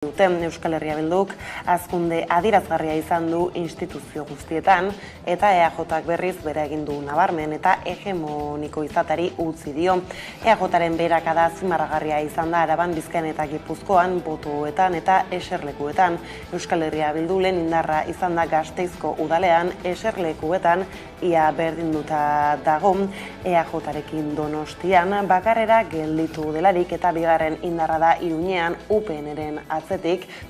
duten Euskal Herria Bilduk hazkunde adierazgarria izan du instituzio guztietan eta EAJak berriz bera egin du nabarmen eta hegemoniko izatari utzi dio. EAJaren beherakada azpimarragarria izan da Araban, Bizkaian eta Gipuzkoan botoetan eta eserlekuetan. Euskal Herria Bildu lehen indarra izan da Gasteizko udalean eserlekuetan ia berdinduta dago EAJarekin Donostian bakarrera gelditu delarik eta bigarren indarra da Iruñean UPNren atzetik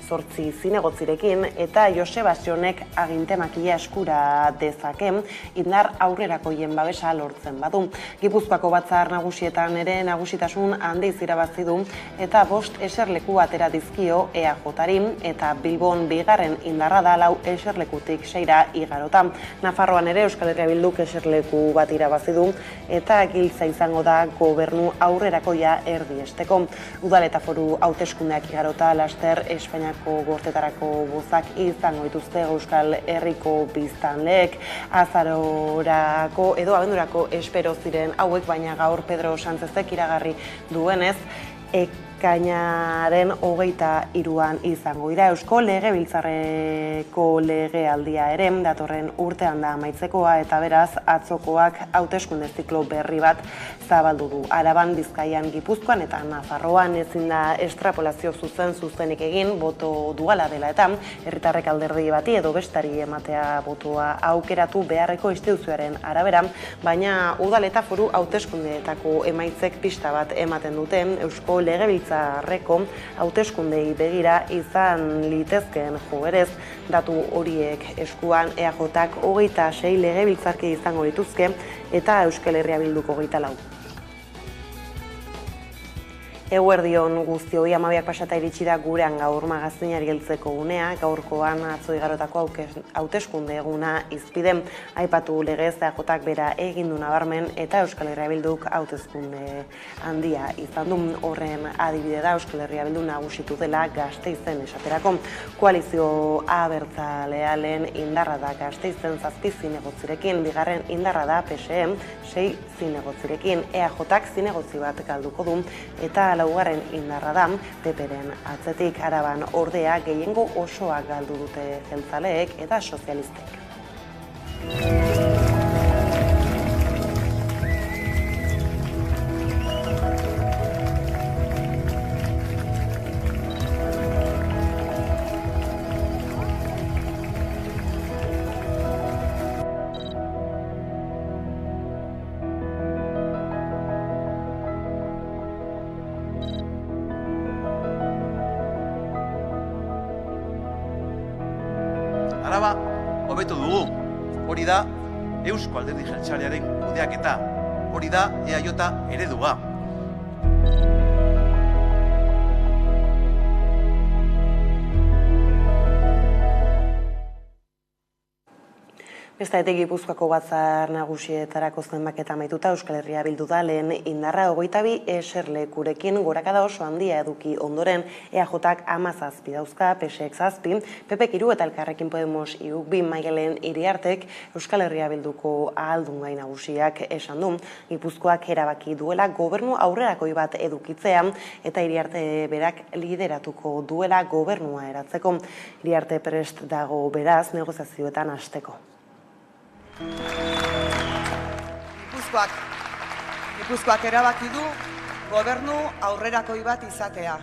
8 zinegotzirekin eta Joseba Sionek agintemakia eskura dezake indar aurrerakoien babesa lortzen badu. Gipuzkoako batzar nagusietan ere nagusitasun handiz irabazi du eta 5 eserleku atera dizkio EAJari eta Bilbon bigarren indarra da 4 eserlekutik 6ra igarota. Nafarroan ere Euskal Herria Bilduk eserleku bat irabazi du eta giltza izango da gobernu aurrerakoia erdiesteko. Udal eta foru hauteskundeak igarota laster Espainiako gortetarako bozak izango dituzte Euskal Herriko biztanleek. Azarorako edo abendurako espero ziren hauek, baina gaur Pedro Sánchezek iragarri duenez ekainaren 23an izango dira. Eusko Legebiltzarreko legealdia ere datorren urtean da amaitzekoa eta beraz atzokoak hauteskunde ziklo berri bat zabaldu du. Araban, Bizkaian, Gipuzkoan eta Nafarroan ezin da estrapolazio zuzenik egin boto duala dela eta herritarrek alderdi bati edo bestari ematea botoa aukeratu beharreko instituzioaren arabera, baina udal eta foru hauteskundeetako emaitzek pista bat ematen dute Eusko Legebiltzarreko hauteskundei begira izan litezkeen joerez datu horiek eskuan EAJak 26 legebiltzarki izango dituzke eta Euskal Herria Bilduk 24. Eguerdion guztioi, 12 pasata iritsi da gurean gaur magazinari heltzeko unea, gaurkoan atzo igarotako hauteskunde eguna izpide. Aipatu legez EAJak bera egin du nabarmen eta Euskal Herria Bilduk hauteskunde handia izan du. Horren adibide da Euskal Herria Bildu nagusitu dela Gasteizen esaterako. Koalizio abertzalea lehen indarra da Gasteizen 7 zinegotzirekin, bigarren indarra da PSE 6 zinegotzirekin. EAJak zinegotzi bat galduko du eta laugarren indarra da PPren atzetik. Araban ordea gehiengo osoa galdu dute jeltzaleek eta sozialistek. Araba hobetu dugu. Hori da Eusko Alderdi Jeltzalearen kudeaketa. Hori da EAJ eredua. Bestetik Gipuzkoako batzar nagusietarako zenbaketa amaituta Euskal Herria Bildu da lehen indarra 22 eserlekurekin gorakada oso handia eduki ondoren EAJak 17 dauzka, PSek 7, PPk 3 eta Elkarrekin Podemos 2, Maddalen Iriartek Euskal Herria Bilduko ahaldungai nagusiak esan du. Gipuzkoak erabaki duela gobernu aurrerakoi bat edukitzea eta Iriarte berak lideratuko duela gobernua eratzeko. Iriarte prest dago beraz negoziazioetan hasteko. Gipuzkoak erabaki du gobernu aurrerakoi bat izatea.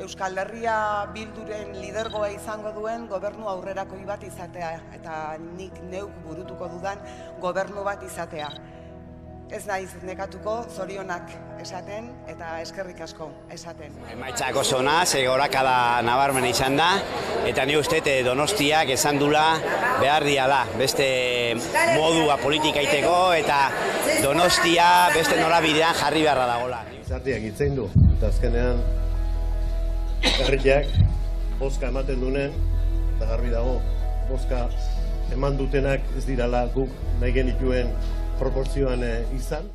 Euskal Herria Bilduren lidergoa izango duen gobernu aurrerakoi bat izatea eta nik neuk burutuko dudan gobernu bat izatea. Ez naiz nekatuko zorionak esaten eta eskerrik asko esaten. Emaitzak oso ona, gorakada nabarmen izan da, eta ni uste Donostiak esan dula behar diala beste modua politika iteko eta Donostia beste norabidean jarri beharra dagoela. Gizarteak hitzein du, eta azkenean herriak bozka ematen dunen, eta garbi dago, bozka eman dutenak ez dirala guk nahi genituen proportzioan izan.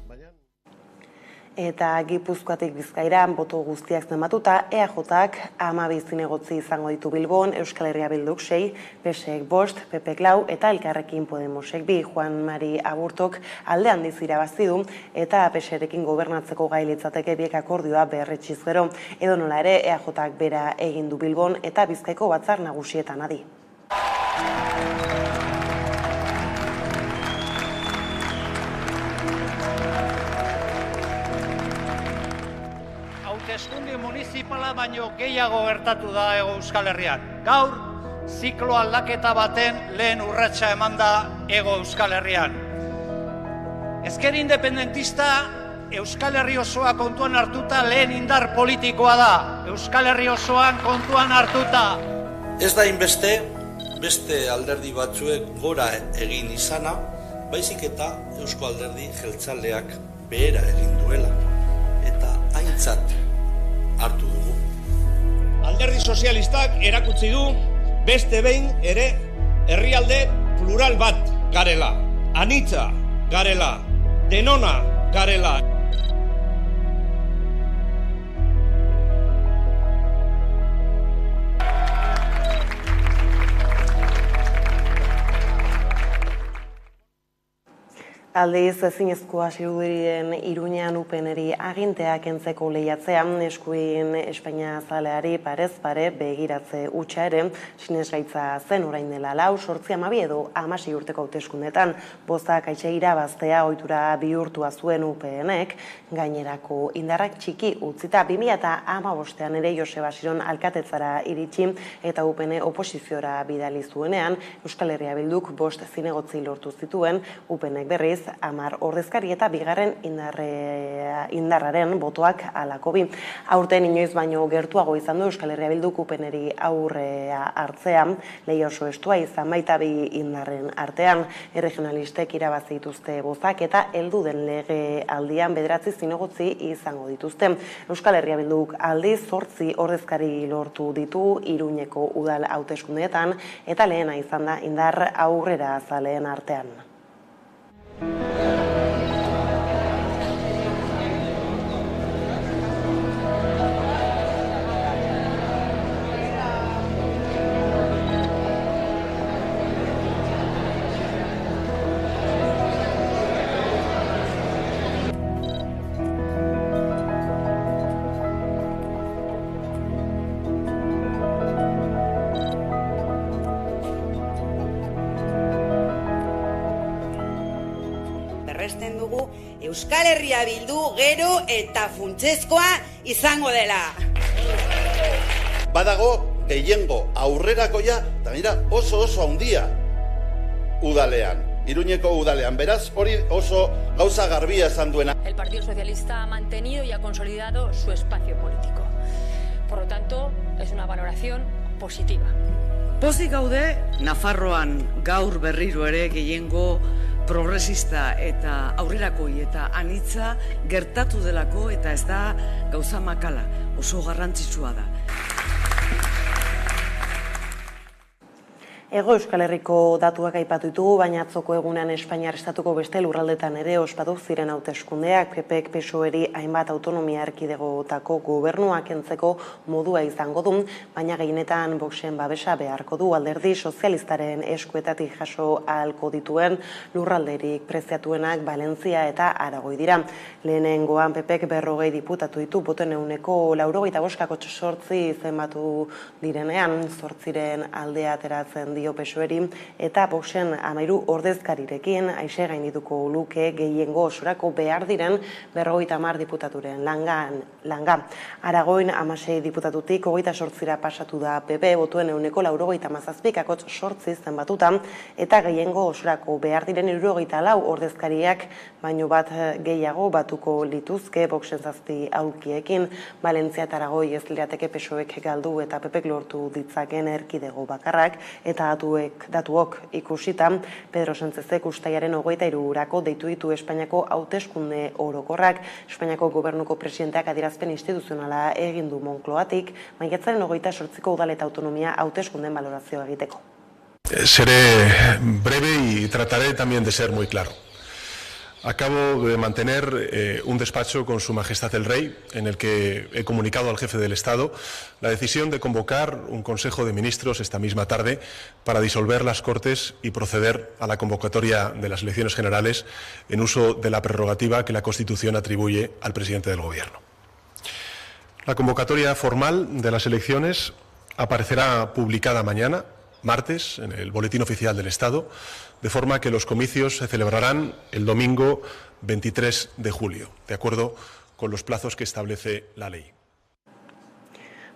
Eta Gipuzkoatik Bizkaira boto guztiak zenbatuta, EAJak 12 zinegotzi izango ditu Bilbon, Euskal Herria Bilduk 6, PSek 5, PPek 4 eta Elkarrekin Podemosek 2. Juan Mari Aburtok alde handiz irabazi du eta PSrekin gobernatzeko gai litzateke biek akordioa berretsiz gero. Edonola ere, EAJak bera egin du Bilbon eta Bizkaiko batzar nagusietan adi. Hauteskunde municipala baino gehiago gertatu da Hego Euskal Herrian. Gaur, ziklo aldaketa baten lehen urratsa eman da Hego Euskal Herrian. Ezker independentista Euskal Herri osoa kontuan hartuta lehen indar politikoa da. Euskal Herri osoan kontuan hartuta. Ez da inbeste, beste alderdi batzuek gora egin izana, baizik eta Eusko Alderdi Jeltzaleak behera egin duela. Eta aintzat hartu dugu. Alderdi sozialistak erakutsi du beste behin ere herrialde plural bat garela, anitza garela, denona garela. Aldiz, ezinezkoa zirudiren Iruñean UPNeri agintea kentzeko lehiatzean, eskuin Espainia zaleari parez pare begiratze hutsa ere, sinesgaitza zen orain dela 4, 8, 12 edo 16 urteko hauteskundetan, bozak aitxe irabaztea ohitura bihurtua zuen UPNek, gainerako indarrak txiki utzita 2015ean ere Joseba Siron alkatetzara iritsi eta UPN oposiziora bidali zuenean, Euskal Herria Bilduk 5 zinegotzi lortu zituen, UPNek berriz 10 ordezkari eta bigarren indarraren botoak halako bi. Aurten inoiz baino gertuago izan du Euskal Herria Bilduk UPNeri aurrea hartzean, lehia oso estua izan baita bi indarren artean, erregionalistek irabazi dituzte bozak eta heldu den lege aldian 9 zinegotzi izango dituzte. Euskal Herria Bilduk aldiz 8 ordezkari lortu ditu Iruñeko udal hauteskundeetan eta lehena izan da indar aurrera zaleen artean. Berresten dugu Euskal Herria Bildu gero eta funtsezkoa izango dela. Badago gehiengo aurrerakoia, eta mira, oso handia udalean, Iruñeko udalean. Beraz, hori oso gauza garbia esan duena. El Partido Socialista ha mantenido y ha consolidado su espacio político. Por lo tanto, es una valoración positiva. Pozik gaude, Nafarroan gaur berriro ere gehiengo progresista eta aurrerakoi eta anitza gertatu delako eta ez da gauza makala, oso garrantzitsua da. Hego Euskal Herriko datuak aipatu ditugu, baina atzoko egunean Espainiar estatuko beste lurraldetan ere ospatu ziren hauteskundeak, PPek PSOEri hainbat autonomia erkidegotako gobernua kentzeko modua izango du, baina gehienetan Voxen babesa beharko du alderdi sozialistaren eskuetatik jaso ahalko dituen lurralderik preziatuenak Valentzia eta Aragoi dira. Lehenengoan PPek 40 diputatu ditu, botoen ehuneko 85,8 zenbatu direnean, 8 aldea ateratzen dio PSOEri eta Voxen 13 ordezkarirekin aixe gaindituko luke gehiengo osorako behar diren 50 diputaturen langa. Aragoin 16 diputatutik 28ra pasatu da PP, botoen ehuneko 97,8 zenbatuta eta gehiengo osorako behar diren 74 ordezkariak baino bat gehiago batuko lituzke Voxen 7 aulkiekin. Valentzia eta Aragoi ez lirateke PSOek galdu eta PPek lortu ditzaken erkidego bakarrak eta datuok ikusita, Pedro Sánchezek ustailaren 23rako deitu ditu Espainiako hauteskunde orokorrak. Espainiako gobernuko presidenteak adierazpen instituzionala egin du Moncloatik, maiatzaren 28ko udal eta autonomia hauteskunden balorazioa egiteko. Seré breve y trataré también de ser muy claro. Acabo de mantener un despacho con Su Majestad el Rey, en el que he comunicado al jefe del Estado la decisión de convocar un Consejo de Ministros esta misma tarde para disolver las Cortes y proceder a la convocatoria de las elecciones generales en uso de la prerrogativa que la Constitución atribuye al presidente del Gobierno. La convocatoria formal de las elecciones aparecerá publicada mañana, martes, en el Boletín Oficial del Estado, de forma que los comicios se celebrarán el domingo 23 de julio, de acuerdo con los plazos que establece la ley.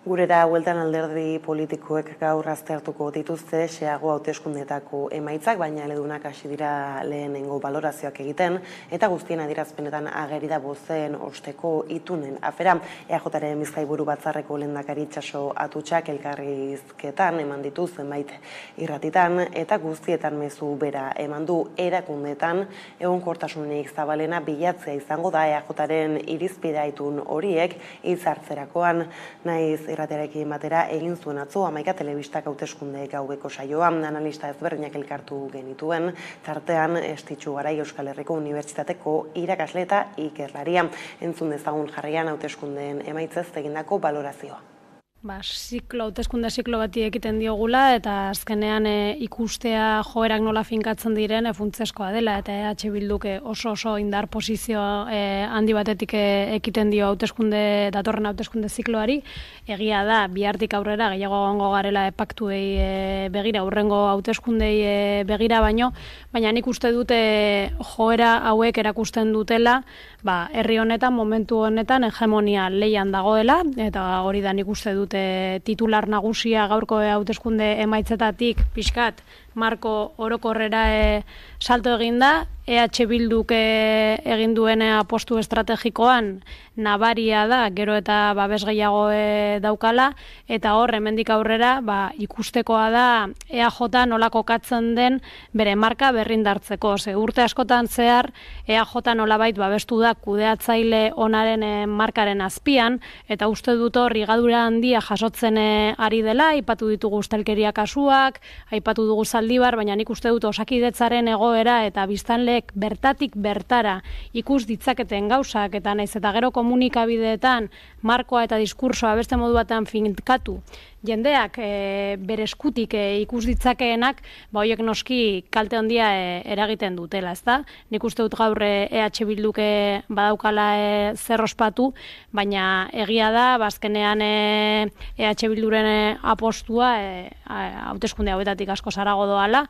Gurera hueltan alderdi politikoek gaur aztertuko dituzte xeago hauteskundetako emaitzak, baina eledunak hasi dira lehenengo balorazioak egiten, eta guztien adierazpenetan ageri da bozen osteko itunen afera. EAJaren Bizkaiburu Batzarreko lehendakari Itxaso Atutxak elkarrizketan eman ditu zenbait irratitan, eta guztietan mezu bera eman du erakundetan egonkortasunik zabalena bilatzea izango da EAJaren irizpidea itun horiek hitzartzerakoan. Naiz irratiarekin batera egin zuen atzo 11 telebistak hauteskunde gaueko saioan, analista ezberdinak elkartu genituen, tartean Estitxu Garai Euskal Herriko Unibertsitateko irakasle eta ikerlaria. Entzun dezagun jarraian hauteskundeen emaitzez egindako balorazioa. Hauteskunde ziklo bati ekiten diogula, eta azkenean ikustea joerak nola finkatzen diren funtsezkoa dela, eta EH Bilduk oso indar posizio handi batetik ekiten dio datorren hauteskunde zikloari. Egia da, bihartik aurrera gehiago egongo garela paktuei begira, hurrengo hauteskundei begira baina nik uste dute joera hauek erakusten dutela, herri honetan, momentu honetan, hegemonia leian dagoela, eta hori da nik uste dute titular nagusia gaurko hauteskunde emaitzetatik pixkat marko orokorrera salto eginda. EH Bilduk egin duen apostu estrategikoan nabaria da, gero eta babes gehiago daukala, eta hor, hemendik aurrera, ikustekoa da EAJ nola kokatzen den bere marka berrindartzeko. Urte askotan zehar, EAJ nolabait babestu da kudeatzaile onaren markaren azpian, eta uste dut hor higadura handia jasotzen ari dela, aipatu ditugu ustelkeria kasuak, aipatu dugu Zaldibar, baina nik uste dut Osakidetzaren egoera eta biztanleek bertatik bertara ikus ditzaketen gauzak, eta naiz eta gero komunikabideetan markoa eta diskursoa beste modu batean finkatu jendeak bere eskutik ikus ditzakeenak, horiek noski kalte handia eragiten dutela, ezta? Nik uste dut gaur EH Bilduk badaukala zer ospatu, baina egia da, azkenean EH Bilduren apostua hauteskunde hauetatik asko zarago doala,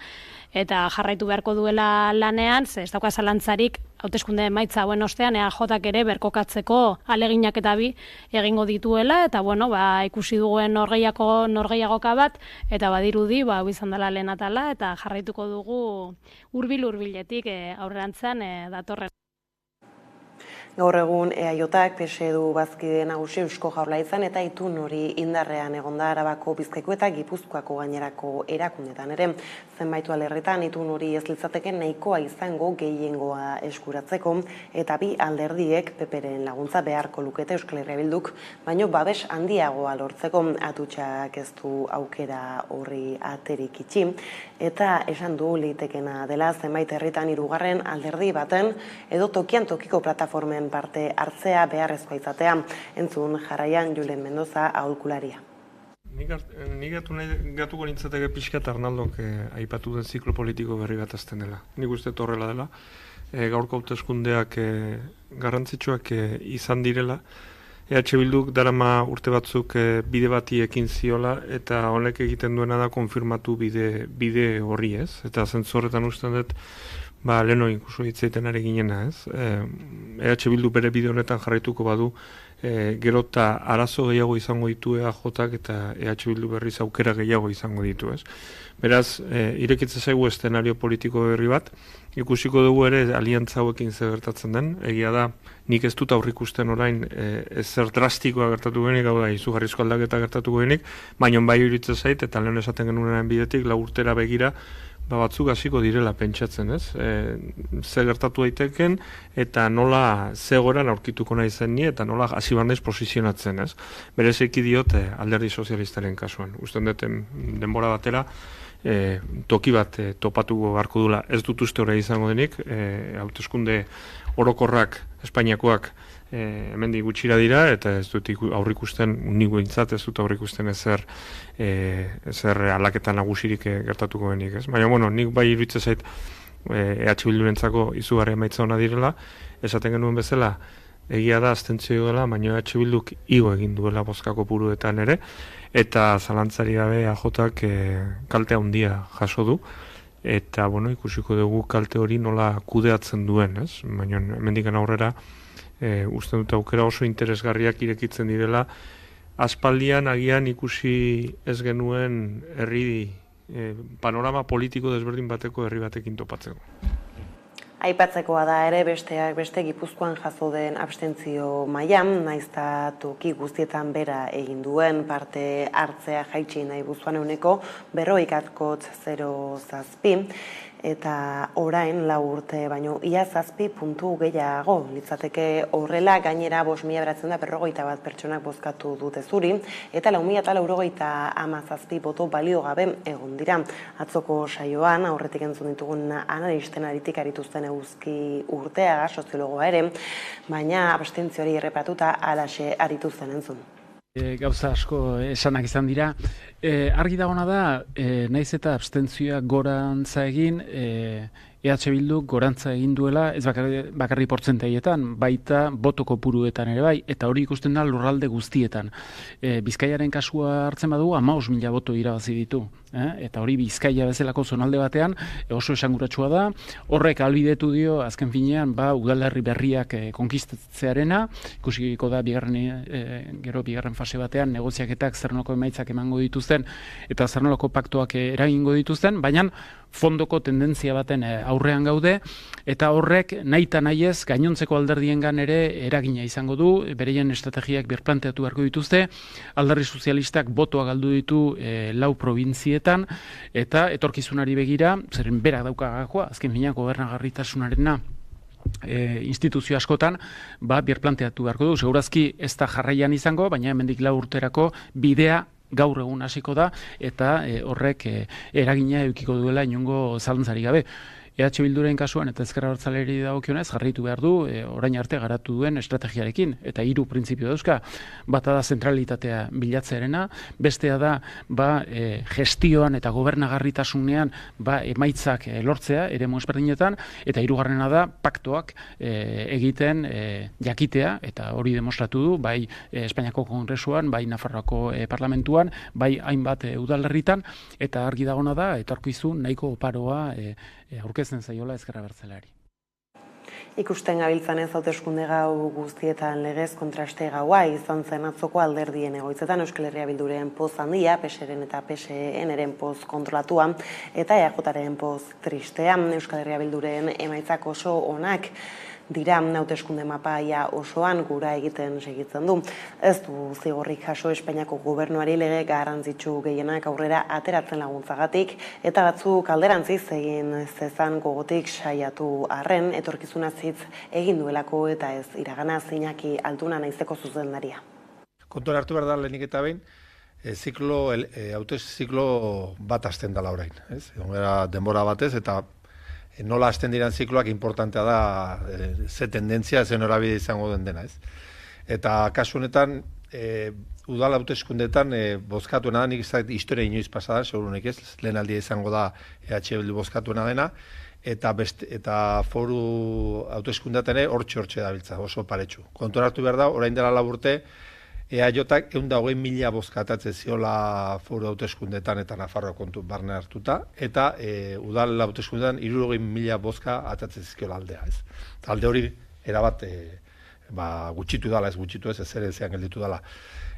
eta jarraitu beharko duela lanean, ez dauka zalantzarik hauteskunde emaitza hauen ostean EAJak ere berkokatzeko aleginak eta bi egingo dituela, eta ikusi duguen norgehiagoka bat, eta badirudi hau izan dela lehen atala, eta jarraituko dugu hurbiletik aurrerantzean datorren. Gaur egun EAJak PSE du bazkide nagusi Eusko Jaurlaritzan, eta itun hori indarrean egonda Arabako, Bizkaiko eta Gipuzkoako gainerako erakundetan ere. Zenbait alerretan itun hori ez litzateke nahikoa izango gehiengoa eskuratzeko, eta bi alderdiek PPren laguntza beharko lukete Euskal Herria Bilduk, baino babes handiagoa lortzeko. Atutxak ez du aukera horri aterik itxi, eta esan du litekena dela zenbait herritan hirugarren alderdi baten edo tokian tokiko plataformen parte hartzea beharrezkoa izatea. Entzun jarraian Julen Mendoza aholkularia. Nik gatuko nintzateke pixkat Arnaldok aipatu den ziklo politiko berri bat azten dela. Nik uste horrela dela. Gaurko hauteskundeak garrantzitsuak izan direla. EH Bilduk darama urte batzuk bide bati ekin ziola, eta honek egiten duena da konfirmatu bide horri, ez? Eta zentzorretan usten dut, leheno inkuso hitzeiten ari ginena, ez? EH Bildu bere bide honetan jarraituko badu, gero eta arazo gehiago izango ditu EAJak, eta EH Bildu berriz aukera gehiago izango ditu, ez? Beraz, irekitzen zaigu eszenario politiko berri bat, ikusiko dugu ere aliantza hauekin zer gertatzen den, egia da, nik ez dut aurrikusten orain ezer drastikoa gertatu genik, hau da, izugarrizko aldaketa gertatu genik, baina bai iruditzen zait, eta lehen esaten genuen bidetik, 4 urtera begira, batzuk hasiko direla pentsatzen, ez? Ze gertatu daiteken eta nola zegoeran aurkituko nahi zen ni eta nola hasi bandaiz posizionatzen, ez? Bereziki diot Alderdi Sozialistaren kasuan. Uste duten denbora batera toki bat topatuko beharko dula. Ez dut uste hori izango denik, hauteskunde orokorrak, Espainiakoak hemendik gutxira dira, eta ez dut aurrikusten, nik behintzat ez dut aurrikusten ezer aldaketa nagusirik gertatuko denik, ez? Baina, bueno, nik bai iruditzen zait EH Bildurentzako izugarri emaitza ona direla, esaten genuen bezala, egia da abstentzio dela, baina EH Bilduk igo egin duela bozka kopuruetan ere, eta zalantzari gabe AJak kalte handia jaso du, eta, bueno, ikusiko dugu kalte hori nola kudeatzen duen, ez? Baina, hemendik aurrera, uste dut aukera oso interesgarriak irekitzen direla, aspaldian agian ikusi ez genuen panorama politiko desberdin bateko herri batekin topatzeko. Aipatzekoa da ere besteak beste Gipuzkoan jaso den abstentzio mailan, naiz eta toki guztietan bera egin duen parte hartzea jaitsi nahi buzuan 40,07, eta orain 4 urte baino ia 7 puntu gehiago litzateke horrela, gainera 5.941 pertsonak bozkatu dute zuri, eta 4.097 boto balio gabe egon dira. Atzoko saioan, aurretik entzun ditugun analisten aritik arituzten Eguzki Urteaga, soziologoa ere, baina abstentzioari errepatuta alaxe arituzten entzun. Gauza asko esanak izan dira. Argi dagona da, naiz eta abstentzioa gorantza egin, EH Bilduk gorantza egin duela, ez bakarri portzentaietan, baita boto kopuruetan ere bai, eta hori ikusten da lurralde guztietan. Bizkaiaren kasua hartzen badu, 15.000 boto irabazi ditu. Eta hori Bizkaia bezalako zonalde batean oso esanguratsua da. Horrek ahalbidetu dio, azken finean, udalerri berriak konkistatzearena, ikusiko da bigarren fase batean negoziaketak zernolako emaitzak emango dituzten, eta zernolako paktuak eragingo dituzten, baina fondoko tendentzia baten aurrean gaude, eta horrek nahita nahiez gainontzeko alderdiengan ere eragina izango du, bereien estrategiak birplanteatu beharko dituzte, Alderdi Sozialistak botoa galdu ditu 4 probintzietan, eta etorkizunari begira, zeren berak daukagakoa, azken finean gobernagarritasunarena instituzio askotan, birplanteatu beharko du, segurazki ez da jarraian izango, baina hemendik 4 urterako bidea gaur egun hasiko da, eta horrek eragina edukiko duela inongo zalantzari gabe. EH Bilduren kasuan eta Ezker Abertzaleari dagokionez jarraitu behar du orain arte garatu duen estrategiarekin, eta 3 printzipio dauzka. Bata da zentralitatea bilatzearena, bestea da gestioan eta gobernagarritasunean emaitzak lortzea eremu ezberdinetan, eta 3. da paktoak egiten jakitea, eta hori demostratu du bai Espainiako Kongresuan, bai Nafarroako parlamentuan, bai hainbat udalerritan, eta argi dagona da etorkizun nahiko oparoa aurkezten zaiola Ezker Abertzaleari. Ikusten gabiltzanez hauteskunde gau guztietan legez kontraste gaua izan zen atzoko alderdien egoitzetan Euskal Herria Bilduren poz handia, PSren eta PSNren poz kontrolatua, eta EAJren poz tristean. Euskal Herria Bilduren emaitzak oso onak dira, hauteskunde mapaia osoan gura egiten segitzen du. Ez du zigorrik jaso Espainiako gobernuari lege garrantzitsu gehienak aurrera ateratzen laguntzagatik, eta batzuk alderantziz egin zezan gogotik saiatu arren, etorkizuna zitz egin duelako eta ez iragana Iñaki Altuna naizeko zuzendaria. Kontuan hartu behar da lehenik eta behin, hautez ziklo bat hasten dela orain. Denbora batez eta nola hasten diren zikloak importantea da ze tendentzia, ze norabide izango den dena. Eta kasu honetan, udal hauteskundetan bozkatuena da, nik izan historia inoiz pasadan, segurunik ez, lehen aldia izango da EH Bildu bozkatuena dena, eta foru hauteskundetan hortxe dabiltza, oso paretsu. Kontuan hartu behar da, orain dela 4 urte, EAJak 120.000 bozkatatzen ziola foru hauteskundetan eta Nafarroa kontu barne hartuta, eta udal hauteskundetan 60.000 bozka atatzen zizkiola aldea. Alde hori erabat gutxitu dala, ez gutxitu ez ere zean gelditu dala.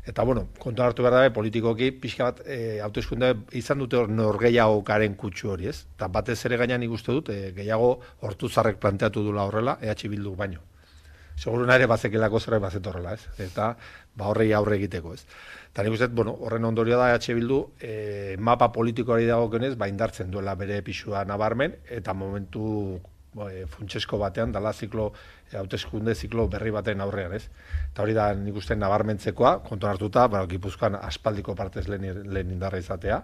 Eta, kontuan hartu behar dabe, politikoki, pixka bat, hauteskunde izan dute norgehiago garen kutsu hori, ez? Eta batez ere gainean ikuste dut, gehiago Ortuzarrek planteatu dula horrela, EH Bildu baino. seguruna ere bazekelako zerbait bazetorrela, ez? Eta horrei aurre egiteko, ez? Eta nik uste, horren ondorio da EH Bildu mapa politikoari dagokionez, indartzen duela bere pisua nabarmen, eta momentu funtsesko batean, dala hauteskunde ziklo berri baten aurrean, ez? Eta hori da nik uste nabarmentzekoa, kontuan hartuta, Gipuzkoan aspaldiko partez lehen indarra izatea,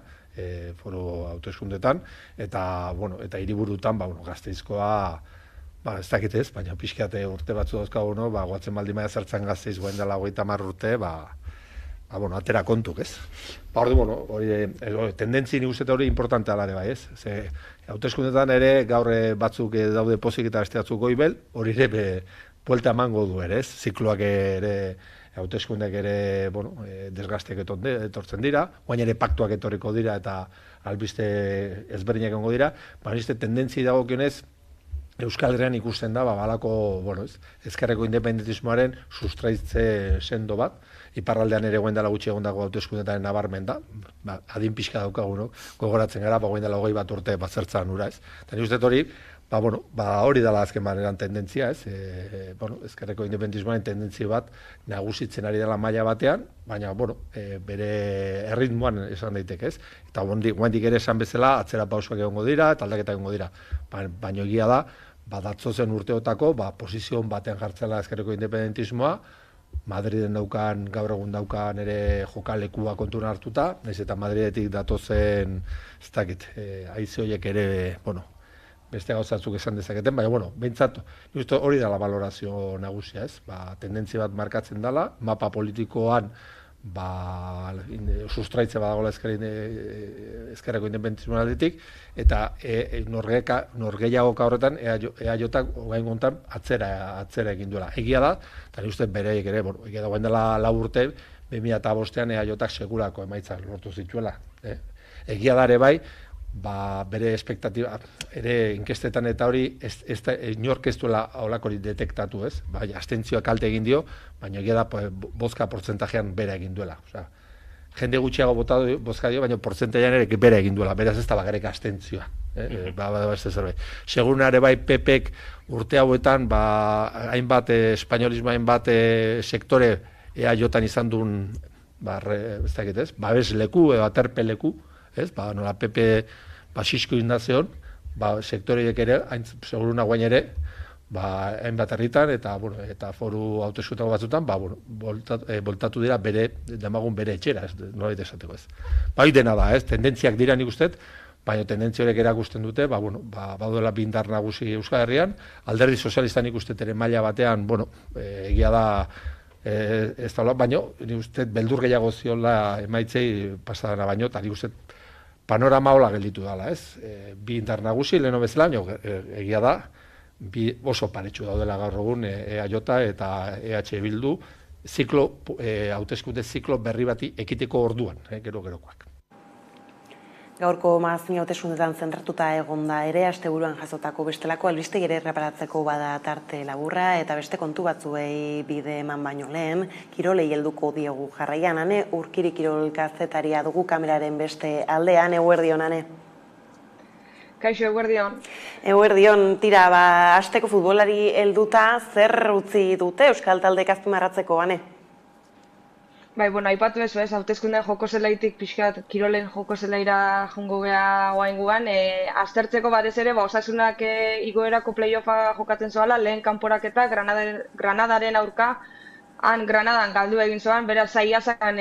foru hauteskundetan, eta hiriburutan, Gasteizkoa, ez dakit ez, baina pixkate urte batzu dauzkagu, guatzen baldin maia zertzen Gasteiz goen dela 30 urte, atera kontuk, ez? Tendentzi nik uste hori importantea dara bai, ez? Hauteskundetan ere gaur batzuk daude pozik eta beste batzuk goibel, hori ere buelta emango du ere, ez? Zikloak ere, hauteskundeak ere, desgasteak etortzen dira, guain ere paktuak etorriko dira eta albiste ezberdinak egongo dira, baina tendentzi dagokionez, Euskal Herrian ikusten da, balako, ezkerreko independentismoaren sustraitze sendo bat, iparraldean ere goen dela gutxi egon dago hauteskundetaren nabarmen da, adin pixka daukagu, gogoratzen gara, goen dela 20 urte bazertzan ura, ez? Eta nik uste hori, hori dela azken baneran tendentzia, ez? Ezkerreko independentismoaren tendentzia bat nagusitzen ari dela maila batean, baina, bere erritmoan esan daiteke, ez? Eta guendik ere esan bezala, atzera pausoak egongo dira, eta aldaketak egongo dira. Baina egia da, datzozen urteotako, posizion batean jartzela ezkerreko independentismoa, Madriden daukan, gaur egun daukan ere jokalekua kontuna hartuta, nahiz eta Madridetik datozen, ez dakit, haize horiek ere, beste gauzatzuk esan dezaketen, baina, behintzat, hori dela valorazio nagusia, ez? Tendentzia bat markatzen dela, mapa politikoan, sustraitze badagoela ezkerreko independentismoaldetik, eta norgehiagoka horretan, EAJak gain gontan atzera egin duela. Egia da, eta nik uste bereiek ere, egia da guen dela 4 urte, 2005an EAJak segurako emaitzak lortu zituela. Egia da ere bai, bere espektatiba, ere inkestetan eta hori inork ez duela holakorik detektatu, ez? Abstentzioa kalte egin dio, baina egia da bozka portzentajean bera egin duela. Jende gutxiago bozka dio, baina portzentaian ere bera egin duela, beraz ez da bakarrik abstentzioa. Seguruna ere bai PPek urte hauetan, hainbat espainolismo, hainbat sektore EAJan izan duen, ez dakit ez, babes leku edo aterpe leku, nola PP Sisko indazioan, sektoreek ere, seguruna guain ere, hainbat herritan eta foru hauteskundetako batzutan, voltatu dira demagun bere etxera, nola esateko ez. Dena da, tendentziak dira nik uste, baina tendentzia horiek erakusten dute, baudela bindar nagusi Euskal Herrian, Alderdi Sozialistan nik uste ere maila batean, egia da, ez da, baina nik uste beldur gehiago ziola emaitzei pasadana baino, eta nik uste panorama hola gelditu dela, ez? Bi indar nagusi, leheno bezala, egia da, oso paretsu daudela gaur egun EAJ eta EH Bildu, hauteskunde ziklo berri bati ekiteko orduan, gero-gerokoak. Gaurko magazin hauteskundetan zentratuta egonda ere, asteburuan jasotako bestelako albistegi ere erreparatzeko bada tarte laburra, eta beste kontu batzuei bide eman baino lehen, kirolei helduko diegu jarraian, Urkiri kirol kazetaria dugu kameraren beste aldean, eguerdion, Kaixo, eguerdion. Eguerdion, tira, asteko futbolari helduta, zer utzi dute Euskal Taldek azpimarratzeko, Aipatu ez, hauteskundean joko zelaitik pixkat kirolen joko zelaira jongo geha oainguan, aztertzeko batez ere, osasunak igoerako playoffa jokatzen zoala, lehen kanporaketa Granadaren aurka, Granadan galdu egin zoan, beraz zaiazakan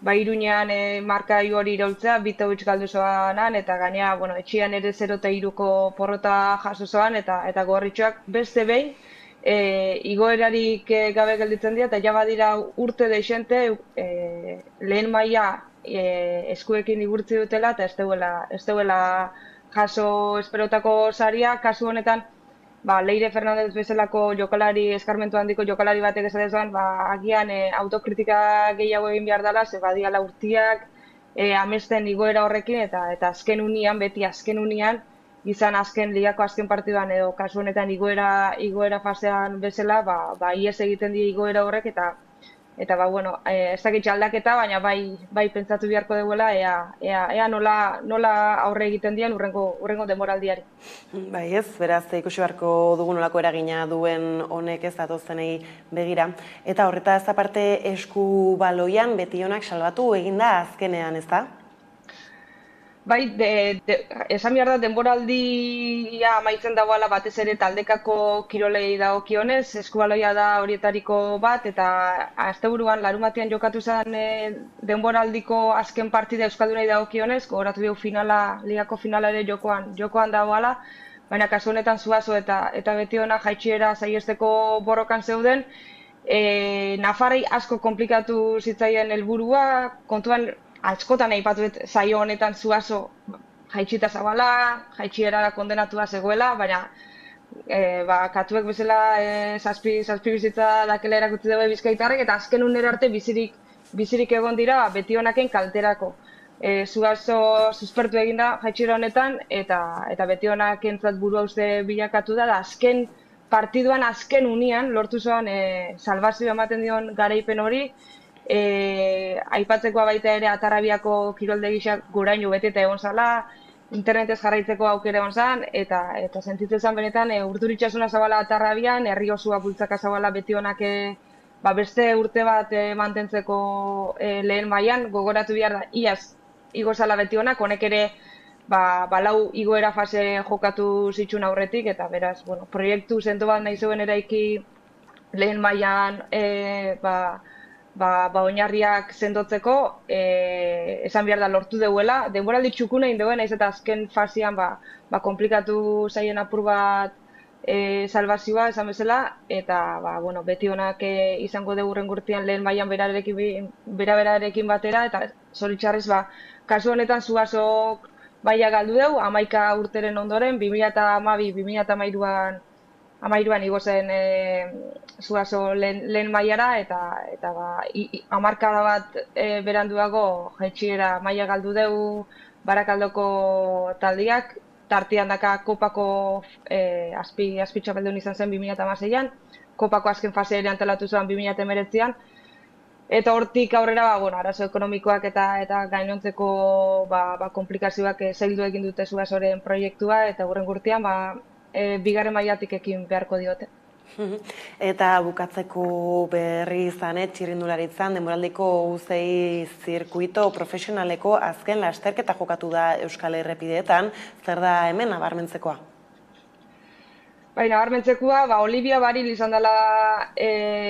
Iruñean marka hori iraultzea, 2-0 galdu zoanan, eta gainea, etxian ere 0-3ko porrota jaso zoan, eta gorritxoak beste behin, igoerarik gabe gelditzen dira, eta ja badira urte deixente lehen maila eskuekin igurtzi dutela, eta ez deuela jaso esperotako saria, kasu honetan, Leire Fernandez bezalako jokalari, eskarmentu handiko jokalari batek esatezuan, agian autokritika gehiago egin behar dela, ze badiala urtiak amesten igoera horrekin, eta azken unian, beti azken unian, izan ligako azken partiduan edo kasu honetan igoera fasean bezala, ies egiten die igoera horrek, eta Eta bueno, ez dakit aldaketa, baina bai pentsatu beharko duela ea nola aurre egiten dian urrengo denboraldiari. Bai ez, beraz ikusi beharko dugu nolako eragina duen honek ez datozenei begira. Eta horretaz aparte eskubaloian betionak salbatu eginda azkenean, ez da? Bai, esan behar da denboraldia amaitzen dagoela batez ere taldekako kirolei dagokionez, eskubaloia da horietariko bat, eta asteburuan larumatean jokatu zen denboraldiko azken partida euskaldunei dagokionez, gogoratu dugu ligako finala ere jokoan dagoela, baina kasu honetan Zuazo eta Betiona jaitsiera saihesteko borrokan zeuden, Nafarrei asko konplikatu zitzaien helburua, kontuan askotan aipatuet saio honetan Zuazo jaitsita zabala, jaitsiera kondenatua zegoela, baina katuek bezala zazpi bizitza dakela erakutsi dugu bizkaitarrek, eta azken unera arte bizirik egon dira Betionaken kalterako. Zuazo suspertu eginda jaitsiera honetan, eta Betionakentzat burua uste bilakatu da azken partiduan, azken unian, lortu zoan salbazio ematen dion garaipen hori, aipatzekoa baita ere Atarrabiako kiroldegiak goraino beteta egon zala, internetez jarraitzeko aukera egon zan, eta sentitzen zen benetan urduritxasuna zabala Atarrabian, herri osua bultzaka zabala Betionak beste urte bat mantentzeko lehen mailan, gogoratu behar da, iaz igo zala Betionak, honek ere lau igoera fase jokatu zitsun aurretik, eta beraz, proiektu zento bat nahi zuen eraiki lehen mailan oinarriak sendotzeko, esan behar da lortu deuela, denboraldi txukuna egin deuen, naiz eta azken fasean komplikatu zaien apur bat salbazioa, esan bezala, eta Betionak izango dugu urrengurtean lehen mailan berarekin batera, eta zoritxarrez kasu honetan Zuazok baia galdu dugu, 11 urteren ondoren, 2012-2013an igo zen Zuazo lehen mailara, eta hamarkada bat beranduago jaitsiera maila galdu dugu Barakaldoko taldeak, tartean daka Kopako azpitxapeldun izan zen 2016an, Kopako azken fase ere antelatu zuen 2019an, eta hortik aurrera arazo ekonomikoak eta gainontzeko komplikazioak zaildu egin dute Zuazoren proiektua, eta urrengurtean bigarren mailatik ekin beharko diote. Eta bukatzeko berri izan, txirrindularitzan, denboraldiko uzei zirkuito profesionaleko azken lasterketa jokatu da Euskal Errepideetan, zer da hemen nabarmentzekoa? Nabarmentzekoa, Olivia Baril izan dela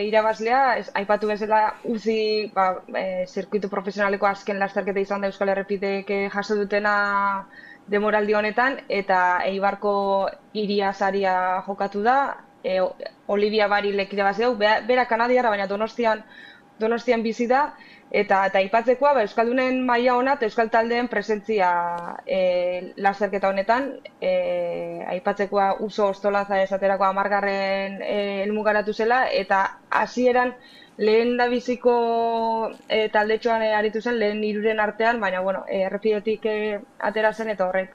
irabazlea, aipatu bezala uzi zirkuito profesionaleko azken lasterketa izan da Euskal Errepideek jaso dutena denboraldi honetan, eta Eibarko Iria saria jokatu da, Olivia Barilek irabazi du, bera kanadiarra, baina Donostian bizi da, eta aipatzekoa Euskaldunen maila ona eta Euskal taldeen presentzia lasterketa honetan, aipatzekoa Uso Ostolaza esaterakoa 10. helmugaratu zela, eta hasieran lehen da biziko taldetxoan aritu zen, lehen 3 artean, baina errepidetik atera zen, eta horrek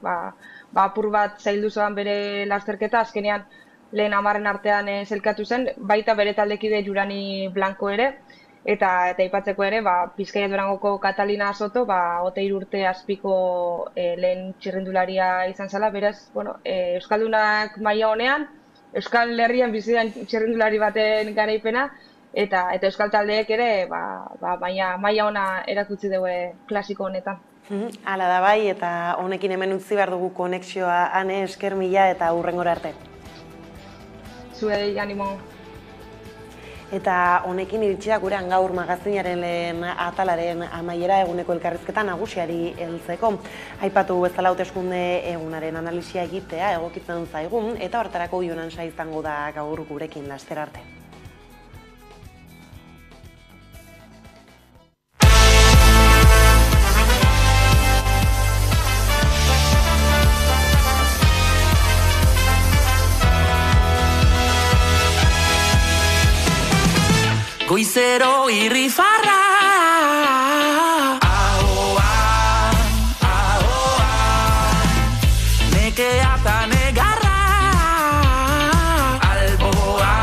apur bat zaildu zoan bere lasterketa, azkenean lehen 10 artean zelkatu zen, baita bere taldekide Jurani Blanco ere, eta aipatzeko ere, Bizkaia Durangoko Catalina Soto, 23 urte azpiko lehen txirrindularia izan zela, beraz, Euskaldunak maila honean, Euskal Herrian bizidan txirrindulari baten garaipena, eta Euskal taldeek ere maila ona erakutsi dugu klasiko honetan. Hala da bai, eta honekin hemen utzi behar dugu konexioa, Ane, esker mila eta hurrengora arte. Zuei, animo. Eta honekin iritsi da gurean gaur magazinaren lehen atalaren amaiera eguneko elkarrizketa nagusiari heltzeko. Aipatu bezala hauteskunde egunaren analisia egitea egokitzen zaigun, eta horretarako Jonan Sa izango da gaur gurekin laster arte. Goizero irrifarra ahoa, nekea eta negarra alboa,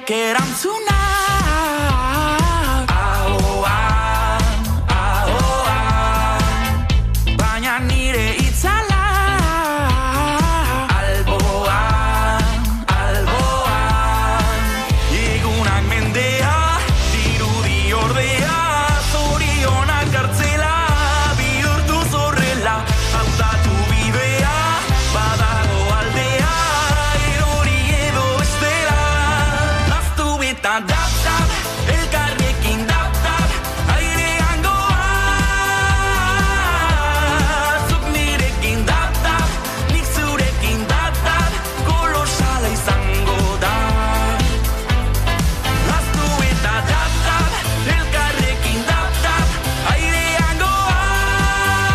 horiek erantzuna. Ahoan, ahoan, baina nire itzala. Alboan, alboan, egunak mendea, dirudi ordea, zorionak kartzela, bihurtu zorrela, hautatu bidea, badago aldea, erori edo bestela. Naztu eta dap-dap, elkarrekin dap-dap, airean goaz. Zuk nirekin dap-dap, nik zurekin dap-dap, kolosala izango da. Naztu eta dap-dap, elkarrekin dap-dap, airean goaz.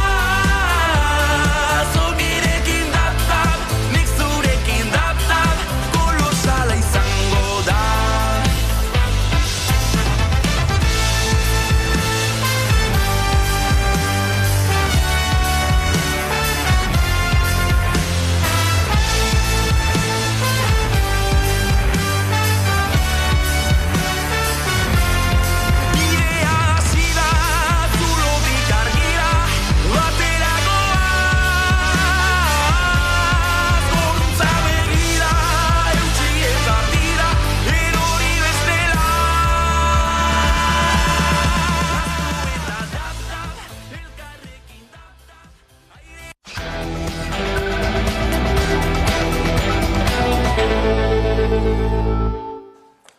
Zuk nirekin dap-dap, nik zurekin dap-dap, kolosala izango da. Bidea hasi da, zulotik argira, batera goaz. Goruntza begira, eutsi eta tira, erori bestela.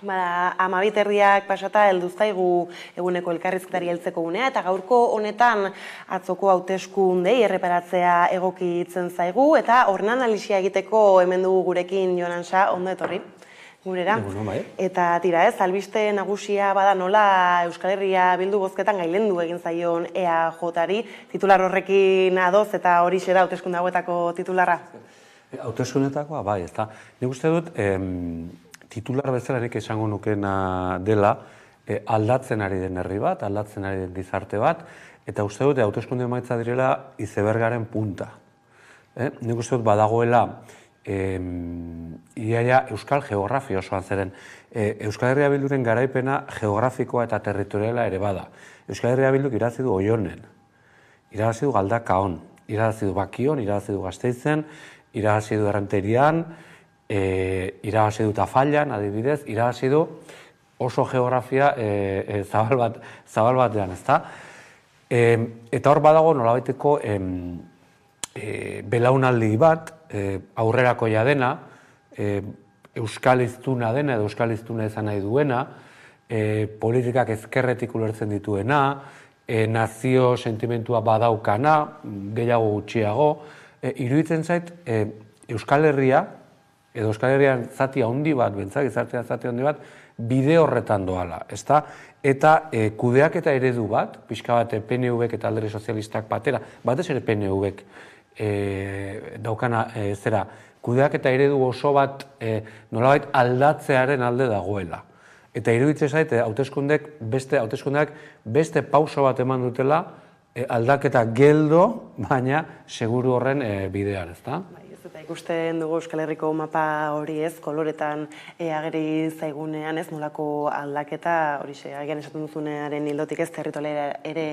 Bada, 12:00 pasata heldu zaigu eguneko elkarrizketari heltzeko unea, eta gaurko honetan atzoko hauteskundei erreparatzea egokitzen zaigu, eta horren analisia egiteko hemen dugu gurekin Jon Ansa, ondo etorri gurera. Eta tira ez, albiste nagusia bada nola Euskal Herria Bildu bozketan gailendu egin zaion EAJ-ari, titular horrekin adoz eta horixe da hauteskunde hauetako titularra. Hauteskundetakoa, bai, ez da. Nik uste dut, titular bezala nik esango nukena dela, aldatzen ari den herri bat, aldatzen ari den gizarte bat, eta uste dut, hauteskunde emaitza direla izebergaren punta. Nik uste dut badagoela, iaia euskal geografia osoan zeren. Euskal Herria Bilduren garaipena geografikoa eta territoriala ere bada. Euskal Herria Bilduk irabazi du Oionen, irabazi du Galdakaon, irabazi du Bakion, irabazi du Gasteizen, irabazi du Errenterian, irabazi du Tafallan, adibidez, irabazi du oso geografia zabal batean, ezta? Eta hor badago nolabaiteko belaunaldi bat, aurrerakoia dena, euskal hiztuna dena edo euskal hiztuna izan nahi duena, politikak ezkerretik ulertzen dituena, nazio sentimentua badaukana, gehiago gutxiago, iruditzen zait Euskal Herria, edo Euskal Herrian zati handi bat, bentzak gizartean zati handi bat, bide horretan doala, ezta? Eta kudeaketa eredu bat, pixka bat PNV-ek eta Alderdi Sozialistak batera, batez ere PNV-ek daukana zera, kudeaketa eredu oso bat nolabait aldatzearen alde dagoela. Eta iruditzen zait, hauteskundeak beste pauso bat eman dutela, aldaketa geldo, baina seguru horren bidean, ezta? Eta ikusten dugu Euskal Herriko mapa hori ez, koloretan ageri zaigunean ez, nolako aldaketa, horixe, agian esaten duzunearen hildotik ez, territoriala ere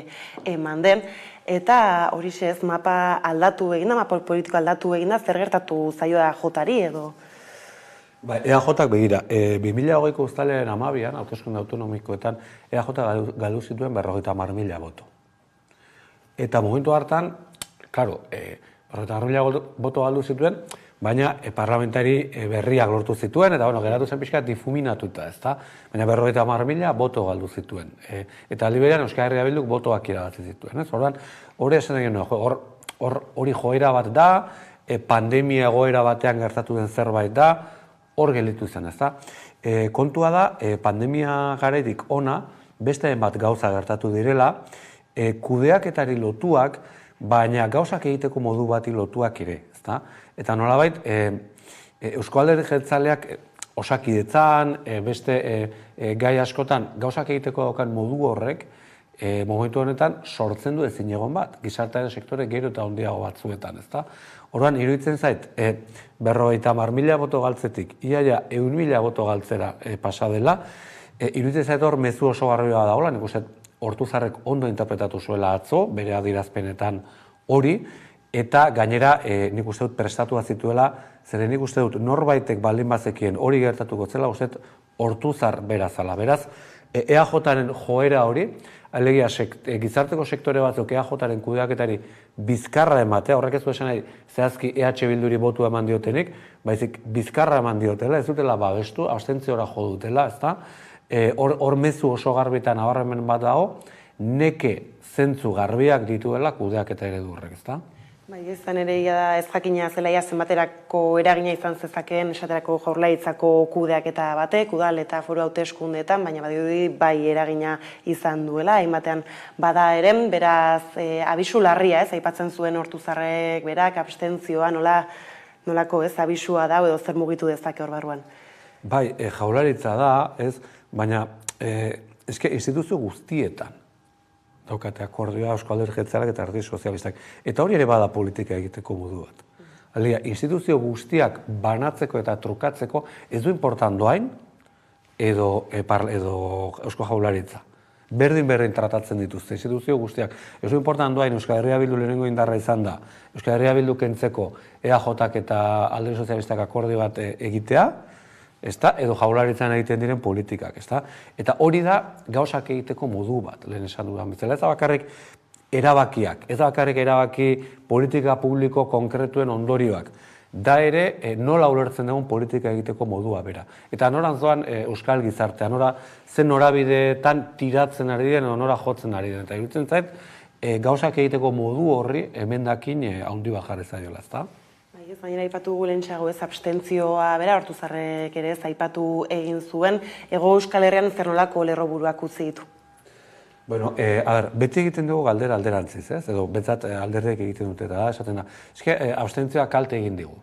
eman den, eta horixe ez, mapa aldatu eginda, mapa politiko aldatu eginda, zer gertatu zaioa EAJ-ari edo? EAJ-ak begira, 2020ko uztailaren 12an, hauteskunde autonomikoetan, EAJ galdu zituen 50.000 boto. Eta momentu hartan, klaro, 50.000 boto galdu zituen, baina parlamentari berriak lortu zituen, eta geratu zen pixka difuminatuta, ezta? Baina 50.000 boto galdu zituen. Eta aldi berean Euskal Herria Bilduk botoak irabazi zituen. Orduan, hori esan egin hori joera bat da, pandemia egoera batean gertatu den zerbait da, hor gelditu zen, ezta? Kontua da, pandemia garaitik ona, beste bat gauza gertatu direla, kudeaketari lotuak, baina gauzak egiteko modu bati lotuak ere, ezta? Eta nolabait, Eusko Alderdi Jeltzaleak osakidetzan, beste gai askotan gauzak egiteko daukan modu horrek, momentu honetan sortzen du ezin egon bat, gizartearen sektore gero eta handiago batzuetan, ezta? Orduan, iruditzen zait, 50.000 boto galtzetik, iaia 100.000 boto galtzera pasa dela, iruditzen zait hor mezu oso garria dagoela, nik uste Ortuzarrek ondo interpretatu zuela atzo, bere adierazpenetan hori, eta gainera nik uste dut prestatua zituela, zeren nik uste dut norbaitek baldin bazekien hori gertatuko zela, uste dut Ortuzar berazala. Beraz, EAJaren joera hori, alegia gizarteko sektore batzuk EAJaren kudeaketari bizkarra ematea, horrek ez du esan nahi zehazki EH Bilduri botu eman diotenik, baizik bizkarra eman diotela, ez dutela babestu, abstentziora jo dutela, ezta? Hor mezu oso garbitan nabarmen bat dago, neke zentzu garbiak dituela kudeaketa eredu horrek, ezta? Bai, izan ere da ez jakina zela zenbaterako eragina izan zezakeen esaterako Jaurlaritzako kudeaketa batek, udal eta foru hauteskundeetan, baina badirudi bai eragina izan duela, hainbatean bada ere, beraz abisu larria, aipatzen zuen Ortuzarrek berak abstentzioa nolako abisua da edo zer mugitu dezake hor barruan. Bai, Jaurlaritza da, baina instituzio guztietan daukate akordioa Eusko Alderdi Jeltzaleak eta Alderdi Sozialistak. Eta hori ere bada politika egiteko modu bat. Alegia, instituzio guztiak banatzeko eta trukatzeko ez du inportan doain edo Eusko Jaurlaritza. Berdin tratatzen dituzte instituzio guztiak. Ez du inportan doain Euskal Herria Bildu lehenengo indarra izan da. Euskal Herria Bildu kentzeko EAJak eta Alderdi Sozialistak akordio bat egitea, edo Jaurlaritzan egiten diren politikak, ezta? Eta hori da gauzak egiteko modu bat, lehen esan dudan bezala. Ez da bakarrik erabakiak, ez da bakarrik erabaki politika publiko konkretuen ondorioak. Da ere, nola ulertzen dugun politika egiteko modua bera. Eta noran zoan euskal gizartea, zen norabideetan tiratzen ari den, nora jotzen ari den. Eta iruditzen zait, gauzak egiteko modu horri emendakin handi bat jarri zaiola, ezta? Baina aipatu lehentxeago abstentzioa bera, Ortuzarrek ere aipatu egin zuen, Hego Euskal Herrian zer nolako lerroburuak utzi ditu? Bueno, beti egiten dugu galdera alderantziz, edo betzat alderdiek egiten dute, eta esaten da, abstentzioa kalte egin digu.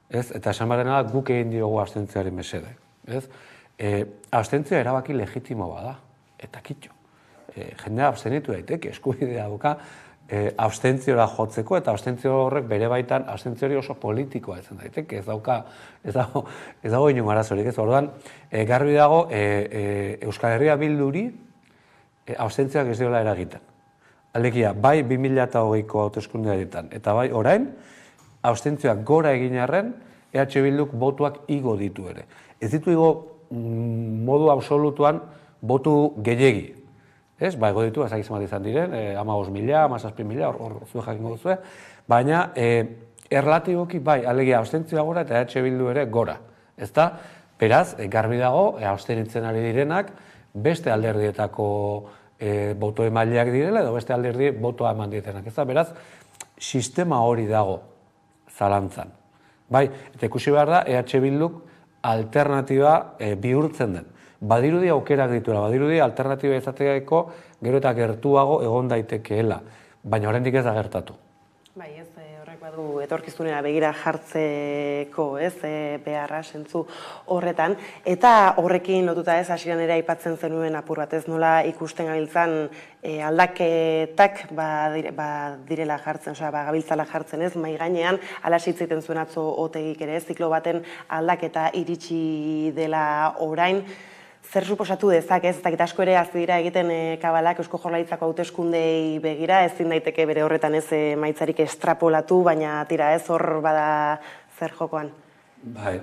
Eta esan barena guk egin diogu abstentzioari mesede. Abstentzioa erabaki legitimo bada, eta kitxo. Jendea abstenitu daiteke, eskubidea duka, abstentziora jotzeko, eta abstentzio horrek bere baitan abstentziori oso politikoa izan daiteke, ez dago inon arazorik, ez orduan, garbi dago Euskal Herria Bilduri abstentzioak ez diola eragiten. Alegia, bai 2020ko hauteskundeetan, eta bai orain, abstentzioak gora egin arren, EH Bilduk botuak igo ditu ere. Ez ditu igo modu absolutuan botu gehiegi. Ez, ba, ego ditu, ezagiz bat izan diren, 15.000, 17.000, hor zuen jakingo duzue, baina erlatiboki bai, alegia abstentzioa gora eta EH Bildu ere gora. Ez da, beraz, garbi dago, abstenitzen ari direnak, beste alderdietako boto emaileak direla, edo beste alderdi botoa eman dietenak. Ez da, beraz, sistema hori dago zalantzan. Bai, eta ikusi behar da, EH Bilduk alternatiba bihurtzen den. Badirudi aukerak dituela, badirudi alternatiba izateko gero eta gertuago egon daitekeela, baina oraindik ez da gertatu. Bai, horrek badu etorkizunera begira jartzeko, beharra sentzu horretan, eta horrekin lotuta hasieran ere aipatzen zenuen apur bat, nola ikusten gabiltzan aldaketak direla jartzen, gabiltzala jartzen ez, mai gainean, ala hitzeiten zuen atzo Otegik ere, ziklo baten aldaketa iritsi dela orain. Zer suposatu dezak, ez dakit asko ere hasi dira egiten kabalak Eusko Jaurlaritzako hauteskundei begira, ezin daiteke bere horretan ez maitzarik estrapolatu, baina tira ez hor bada zer jokoan. Bai,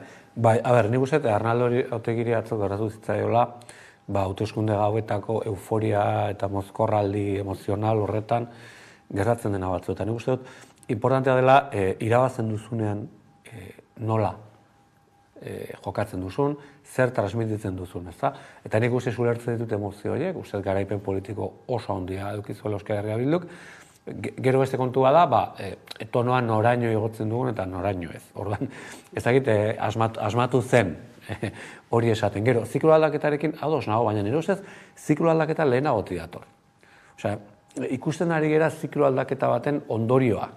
nik uste, Arnaldo Otegiri atzo gertatu zitzaiola, hauteskunde gauetako euforia eta mozkorraldi emozional horretan gertatzen dena batzuetan. Nik uste dut, importantea dela irabazen duzunean nola jokatzen duzun, zer transmititzen duzun, ezta? Eta nik uste ulertzen ditut emozio horiek, uste garaipen politiko oso handia edukizuela Euskal Herria Bilduk. Gero beste kontua da, tonoa noraino igotzen dugun eta noraino ez. Orduan, ez dakit asmatu zen hori esaten. Gero, ziklo aldaketarekin ados nago, baina nire ustez ziklo aldaketa lehenagotik dator. Osea, ikusten ari gera ziklo aldaketa baten ondorioa.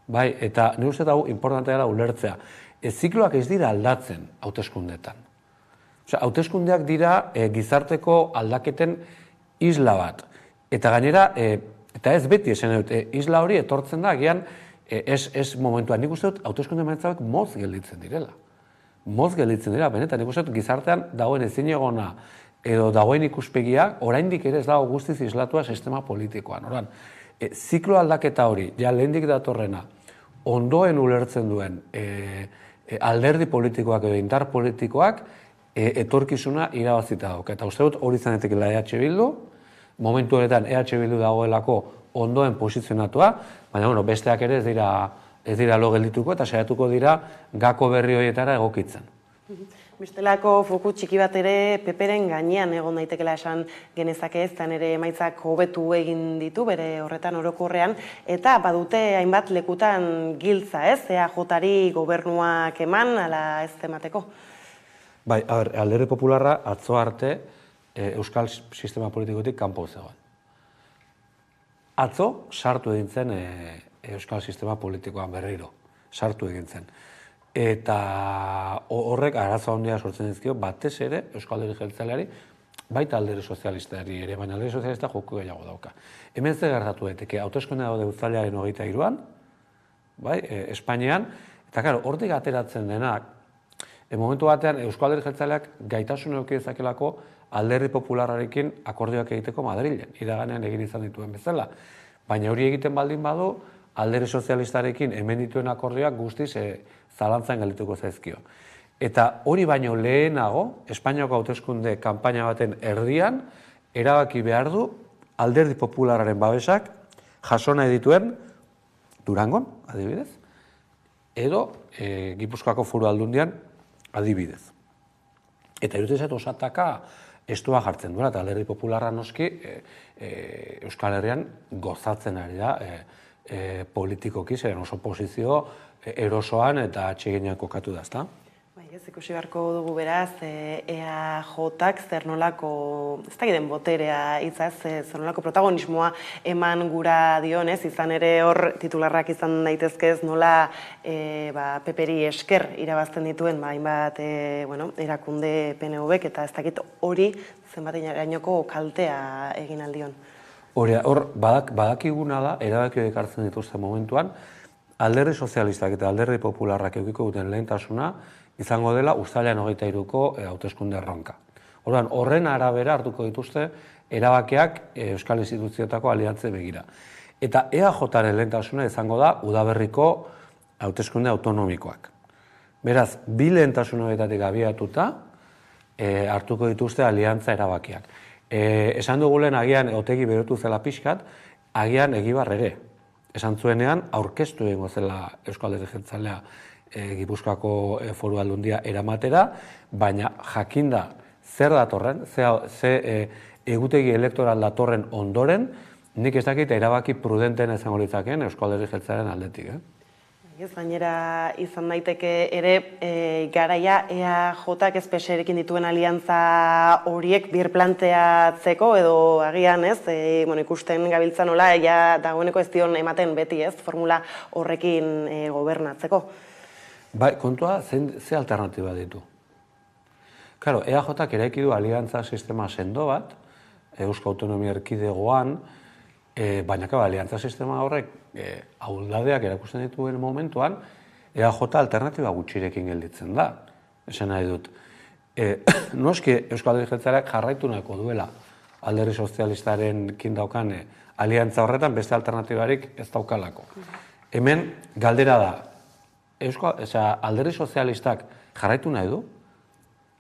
Bai, eta nire ustez hau importantea da ulertzea. Zikloak ez dira aldatzen hauteskundeetan. Hauteskundeak dira gizarteko aldaketen isla bat. Eta gainera, eta ez beti esan dut, isla hori etortzen da, agian ez momentuan. Nik uste dut, hauteskunde emaitza moz gelditzen direla. Moz gelditzen dira, benetan, nik uste dut gizartean dagoen ezinegona edo dagoen ikuspegia, oraindik ere ez dago guztiz islatua sistema politikoan. Oran, ziklo aldaketa hori, ja lehendik datorrena, ondoen ulertzen duen alderdi politikoak edo indar politikoak etorkizuna irabazita dauka. Eta uste dut hori zanetekela EH Bildu, momentu horretan EH Bildu dagoelako ondoen posizionatua, baina besteak ere ez dira lo geldituko eta saiatuko dira gako berri horietara egokitzen. Bestelako foku txiki bat ere PPren gainean egon daitekela esan genezake ez, eta nire emaitzak hobetu egin ditu bere horretan orokorrean, eta badute hainbat lekutan giltza ez, EAJ-ari gobernuak eman, ala ez temateko? Bai, Alderdi Popularra atzo arte euskal sistema politikotik kanpo zegoen. Atzo sartu egin zen euskal sistema politikoan berriro, sartu egin zen. Eta horrek arazo handia sortzen dizkio batez ere Euskal Alderdi Jeltzaleari, baita Alderdi Sozialistari ere, baina Alderdi Sozialista joko gehiago dauka. Hemen ze gertatu daiteke, hauteskunde daude uztailaren 23an, bai, Espainian, eta claro, hortik ateratzen denak, momentu batean Euskal Alderdi Jeltzaleak gaitasun eduki dezakelako Alderdi Popularrarekin akordioak egiteko Madrilen, iraganean egin izan dituen bezala. Baina hori egiten baldin badu, Alderdi Sozialistarekin hemen dituen akordioak guztiz zalantzan geldituko zaizkio. Eta hori baino lehenago, Espainiako hauteskunde kanpaina baten erdian, erabaki behar du Alderdi Popularraren babesak jaso nahi dituen Durangon, adibidez, edo Gipuzkoako Foru Aldundian adibidez. Eta iruditzen zait osataka estua jartzen duela, eta Alderdi Popularra noski Euskal Herrian gozatzen ari da politikoki, zeren oso posizio erosoan eta atseginean kokatu da, ezta? Bai, ez ikusi beharko dugu beraz, EAJak zer nolako, ez da giden boterea itzaz, zer nolako protagonismoa eman gura dionez, izan ere hor titularrak izan daitezkez nola PPri esker irabazten dituen, hainbat erakunde PNV-ek eta ez dakit hori zenbat erainoko kaltea egin aldion. Hor, badakiguna da, erabaki ekartzen dituzten momentuan, Alderdi Sozialistak eta Alderdi Popularrak edukiko duten lehentasuna izango dela uztailean 23ko hauteskunde erronka. Orduan, horren arabera hartuko dituzte erabakiak euskal instituzioetako aliantze begira. Eta EAJaren lehentasuna izango da udaberriko hauteskunde autonomikoak. Beraz, bi lehentasun horietatik abiatuta hartuko dituzte aliantza erabakiak. Esan dugu lehen agian Otegi berotu zela pixkat, agian Egibar ere. Esan zuenean, aurkeztu egingo zela Euskal Alderdi Jeltzalea Gipuzkoako Foru Aldundia eramatera, baina jakinda zer datorren, ze egutegi elektoral datorren ondoren, nik ez dakit erabaki prudenten izango litzaken Euskal Alderdi Jeltzalearen aldetik. Ez gainera izan daiteke ere garaia EAJak espeserekin dituen aliantza horiek birplanteatzeko edo agian ez, ikusten gabiltza nola, dagoeneko ez dion ematen beti ez, formula horrekin gobernatzeko. Bai, kontua ze alternatiba ditu. Claro, EAJak eraiki du aliantza sistema sendo bat, Eusko Autonomia Erkidegoan, baina aliantza sistema horrek ahuldadeak erakusten dituen momentuan, EAJ alternatiba gutxirekin gelditzen da. Esan nahi dut. Noski Euskal Alderdi Jeltzaleak jarraitu nahiko duela Alderdi Sozialistaren kindaukan aliantza horretan beste alternatibarik ez daukalako. Hemen galdera da, Alderdi Sozialistak jarraitu nahi du,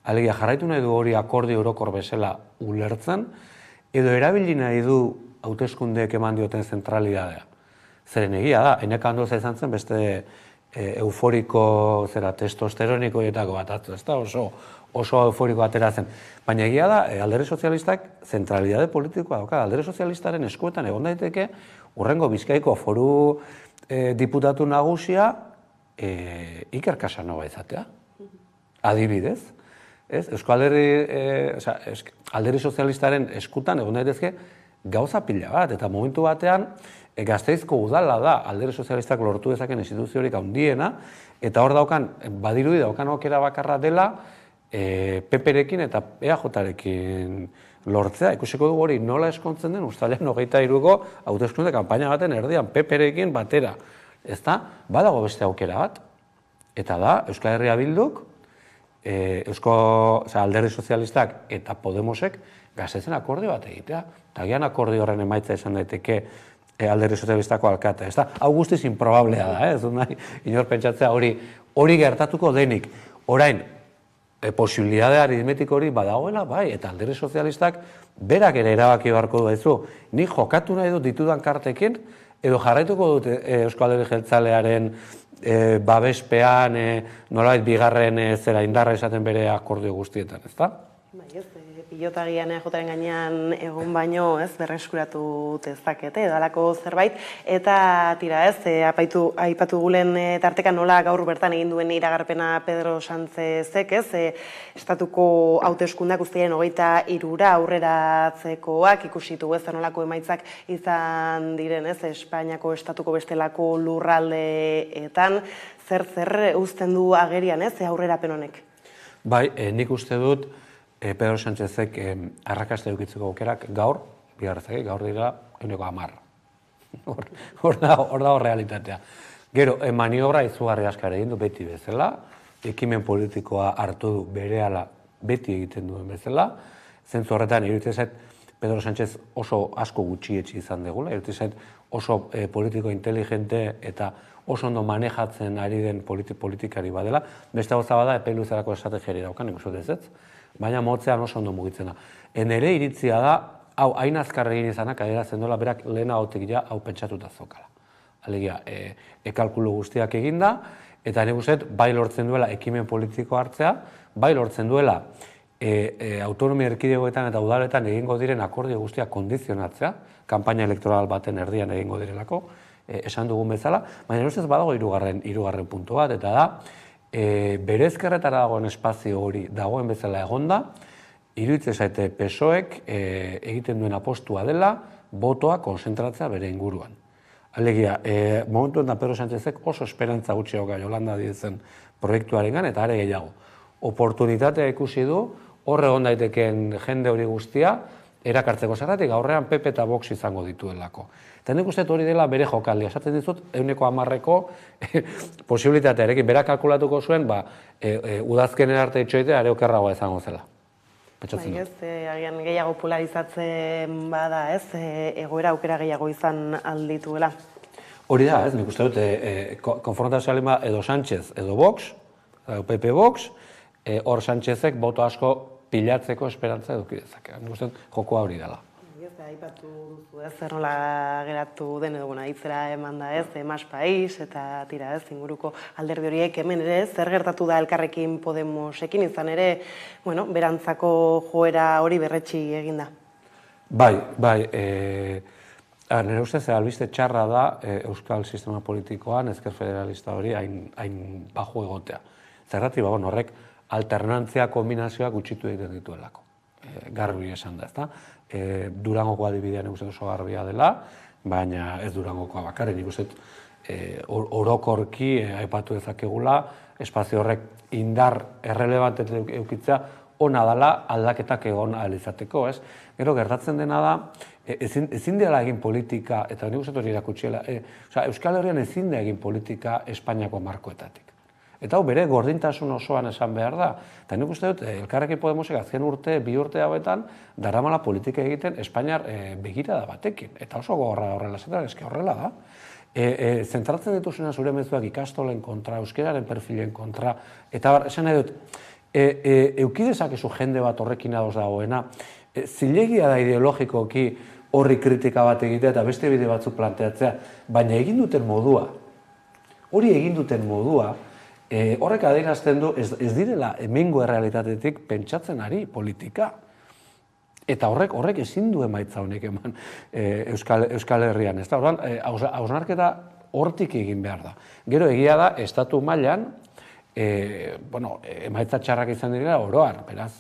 alegia jarraitu nahi du hori akordio orokor bezala ulertzen, edo erabili nahi du hauteskundeek eman dioten zentralidadea. Zeren egia da, Eneka Andueza izan zen beste euforiko, testosteronikoietako bat atzu, ez da, oso euforiko atera zen. Baina egia da, Alderdi Sozialistak zentralidade politikoa dauka. Alderdi Sozialistaren eskuetan egon daiteke, urrengo Bizkaiko Foru diputatu nagusia Iker Casanova izatea. Adibidez. Euskal Alderdi Sozialistaren eskutan egon daitezke gauza pila bat, eta momentu batean Gasteizko udala da Alderdi Sozialistak lortu dezaken instituziorik handiena, eta hor daukan, badirudi daukan aukera bakarra dela PPrekin eta EAJarekin lortzea, ikusiko dugu hori nola eskontzen den uztailaren 23ko hauteskunde kanpaina baten erdian, PP-rekin batera. Ez da, badago beste aukera bat, eta da, Euskal Herria Bilduk, Alderdi Sozialistak eta Podemosek gazetzen akordio bat egitea. Eta gian akordio horren emaitza izan daiteke Alderdi Sozialistako alkatea. Ez da, hau guztiz improbablea da, ez dut nahi, inor pentsatzea hori gertatuko denik. Orain, posibilidadea aritmetiko hori badagoela, bai, eta Alderdi Sozialistak berak ere erabaki beharko du ezu. Ni jokatu nahi dut ditudan kartekin, edo jarraituko dut Euskal Alderdi Jeltzalearen babespean, nolabait bigarren zera indarra esaten bere akordio guztietan, ez da? Bai, ez, pilotagian EAJaren gainean egon baino, ez, berreskuratu dezakete, edalako zerbait, eta tira, ez, aipatu gulen tarteka nola gaur bertan egin duen iragarpena Pedro Sánchezek, ez, estatuko hauteskundak uztailaren 23ra aurreratzekoak ikusitu, ez, nolako emaitzak izan diren, ez, Espainiako estatuko bestelako lurraldeetan, zer uzten du agerian, ez, aurrerapen honek? Bai, nik uste dut, Pedro Sánchezek arrakasta edukitzeko aukerak gaur dira 10%. Hor dago realitatea. Gero, maniobra izugarri askar egin du beti bezala, ekimen politikoa hartu du berehala beti egiten duen bezala, zentzu horretan, iruditzen zait, Pedro Sánchez oso asko gutxietsi izan degula, iruditzen zait oso politiko inteligente eta oso ondo manejatzen ari den politikari badela, beste gauza bada epe luzerako estrategiari daukan, nik uste dut ez, baina motzean oso ondo mugitzen da. Nere iritzia da, hau hain azkar egin izanak adierazten dola berak lehenagotik ja hau pentsatuta zokala. Alegia, kalkulu guztiak eginda, eta nik uste bai lortzen duela ekimen politiko hartzea, bai lortzen duela autonomia erkidegoetan eta udaletan egingo diren akordio guztiak kondizionatzea, kanpaina elektoral baten erdian egingo direlako, esan dugun bezala, baina ustez badago hirugarren puntu bat, eta da, bere ezkerretara dagoen espazio hori dagoen bezala egonda, iruditzen zaite PSOEk egiten duen apostua dela, botoa konzentratzea bere inguruan. Alegia, momentu enten Pedro Sánchezek oso esperantza gutxi dauka Yolanda Díezen proiektuarengan eta are gehiago. Oportunitatea ikusi du, hor egon daiteken jende hori guztia, erakartzeko zergatik aurrean PP eta Vox izango dituelako. Eta nik uste hori dela bere jokaldia. Esaten dizut, 110ko posibilitatearekin berak kalkulatuko zuen, udazkenen arte itxoitea are okerragoa izango zela. Bai, ez, agian gehiago polarizatzen bada, ez, egoera aukera gehiago izan aldituela. Hori da, ez, nik uste dut, konfrontazioa lima edo Sánchez edo Vox, PP Vox, hor Sánchezek boto asko pilatzeko esperantza eduki dezake. Nik uste dut, jokoa hori dela. Aipatu duzu, ez, zer nola geratu den edo, hitzera eman da, ez, Mas País, eta tira, ez, inguruko alderdi horiek hemen ere, zer gertatu da Elkarrekin Podemosekin, izan ere, berantzako joera hori berretsi eginda. Bai, nire ustez, albiste txarra da Euskal Sistema Politikoan, ezker federalista hori, hain bajo egotea. Zergatik, horrek alternantzia kombinazioak gutxitu egiten dituelako. Garbi esan da, ezta? Durangoko adibidean ikusten oso garbia dela, baina ez Durangokoa bakarrik, ikusten orokorki aipatu dezakegula, espazio horrek indar errelevante eukitzea, ona dela aldaketak egon ahal izateko, ez? Gero gertatzen dena da, ezin dela egin politika, eta nik uste hori irakutsiela, Euskal Herrian ezin da egin politika Espainiako markoetatik. Eta hau bere gordintasun osoan esan behar da. Eta nik uste dut, Elkarrekin Podemosek azken bi urte hauetan, daramala politika egiten Espainiar begirada batekin. Eta oso gogorra horrela, zetan eske horrela da. Zentratzen dituzena zure mezuak ikastolen kontra, euskeraren perfilen kontra, eta esan nahi dut, eukidezakezu jende bat horrekin adoz dagoena, zilegia da ideologikoki horri kritika bat egitea eta beste bide batzuk planteatzea, baina egin duten modua, horrek adierazten du ez direla hemengo errealitatetik pentsatzen ari politika. Eta horrek ezin du emaitza honek eman Euskal Herrian. Hausnarketa hortik egin behar da. Gero egia da, estatu mailan, emaitza txarrak izan direla oroar, beraz,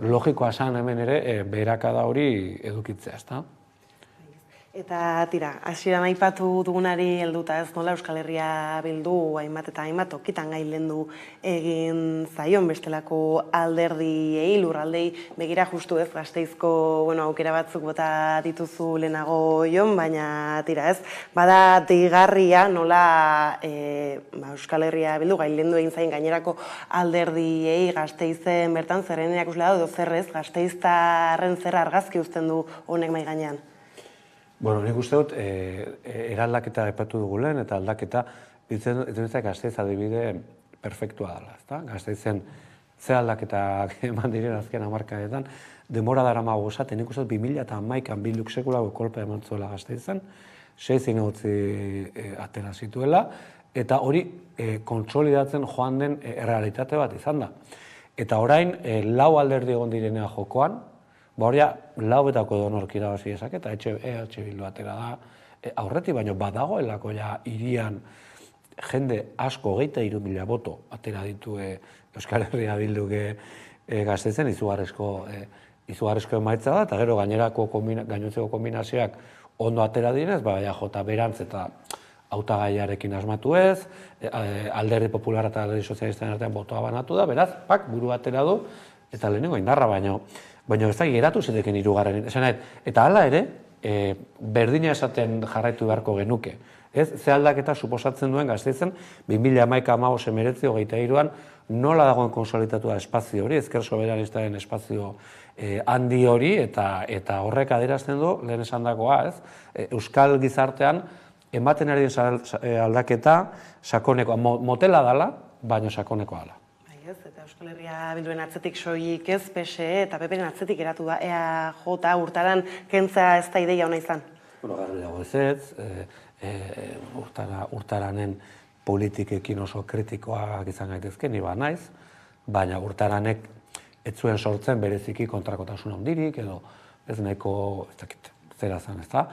logikoa zan hemen ere beherakada hori edukitzea, ezta? Eta tira, hasieran aipatu dugunari helduta ez nola Euskal Herria Bildu hainbat eta hainbat tokitan gailendu egin zaion bestelako alderdiei, lurraldei begira justu ez Gasteizko aukera batzuk bota dituzu lehenago jon, baina tira ez, bada deigarria nola Euskal Herria Bildu gailendu egin zaien gainerako alderdiei Gasteizen bertan zerren erakusle edo zerrez Gasteiztarren zer argazki uzten du honek mai gainean. Bueno, nik uste dut, eraldaketa aipatu dugu lehen, eta aldaketa, ditzen Gasteiz adibide perfektua dela, ezta? Gasteizen ze aldaketak eman diren azken hamarkadetan, denbora daramago esaten, nik uste dut 2011an Bilduk sekulako kolpea eman zuela Gasteizen, 6 zinegotzi atera zituela, eta hori kontsolidatzen joan den errealitate bat izan da. Eta orain, lau alderdi egon direnea jokoan, hori laubetako edonork irabazi dezake, eta EH Bildu atera da aurretik, baino badagoelako ja hirian jende asko 23.000 boto atera ditu Euskal Herria Bilduk Gasteizen izugarrizko emaitza da, eta gero gainontzeko kombinazioak ondo atera direz, jota berantz eta hautagaiarekin asmatu ez, alderdi popular eta alderdi sozialisten artean botoa banatu da, beraz, buru atera du, eta lehenengo indarra baina ez da geratu ziteken hirugarren. Eta hala ere, berdina esaten jarraitu beharko genuke. Ze aldaketa suposatzen duen Gasteizen 2011-2012-2023an nola dagoen konsolidatu da espazio hori, ezker soberanistaren espazio handi hori, eta horrek adierazten du, lehen esandakoa, Euskal gizartean ematen ari aldaketa sakoneko, motela dala, baina sakoneko dala. Eta Euskal Herria Bilduen atzetik soilik ez, PSE eta PPren atzetik eratu da EAJ urtaran kentzea ez da ideia ona izan? Garbi dago ez, urtaranen politikekin oso kritikoak izan gaitezke, ni ba naiz, baina urtaranek ez zuen sortzen bereziki kontrakotasun handirik, edo ez nahiko, ez dakit, zera zan ez da,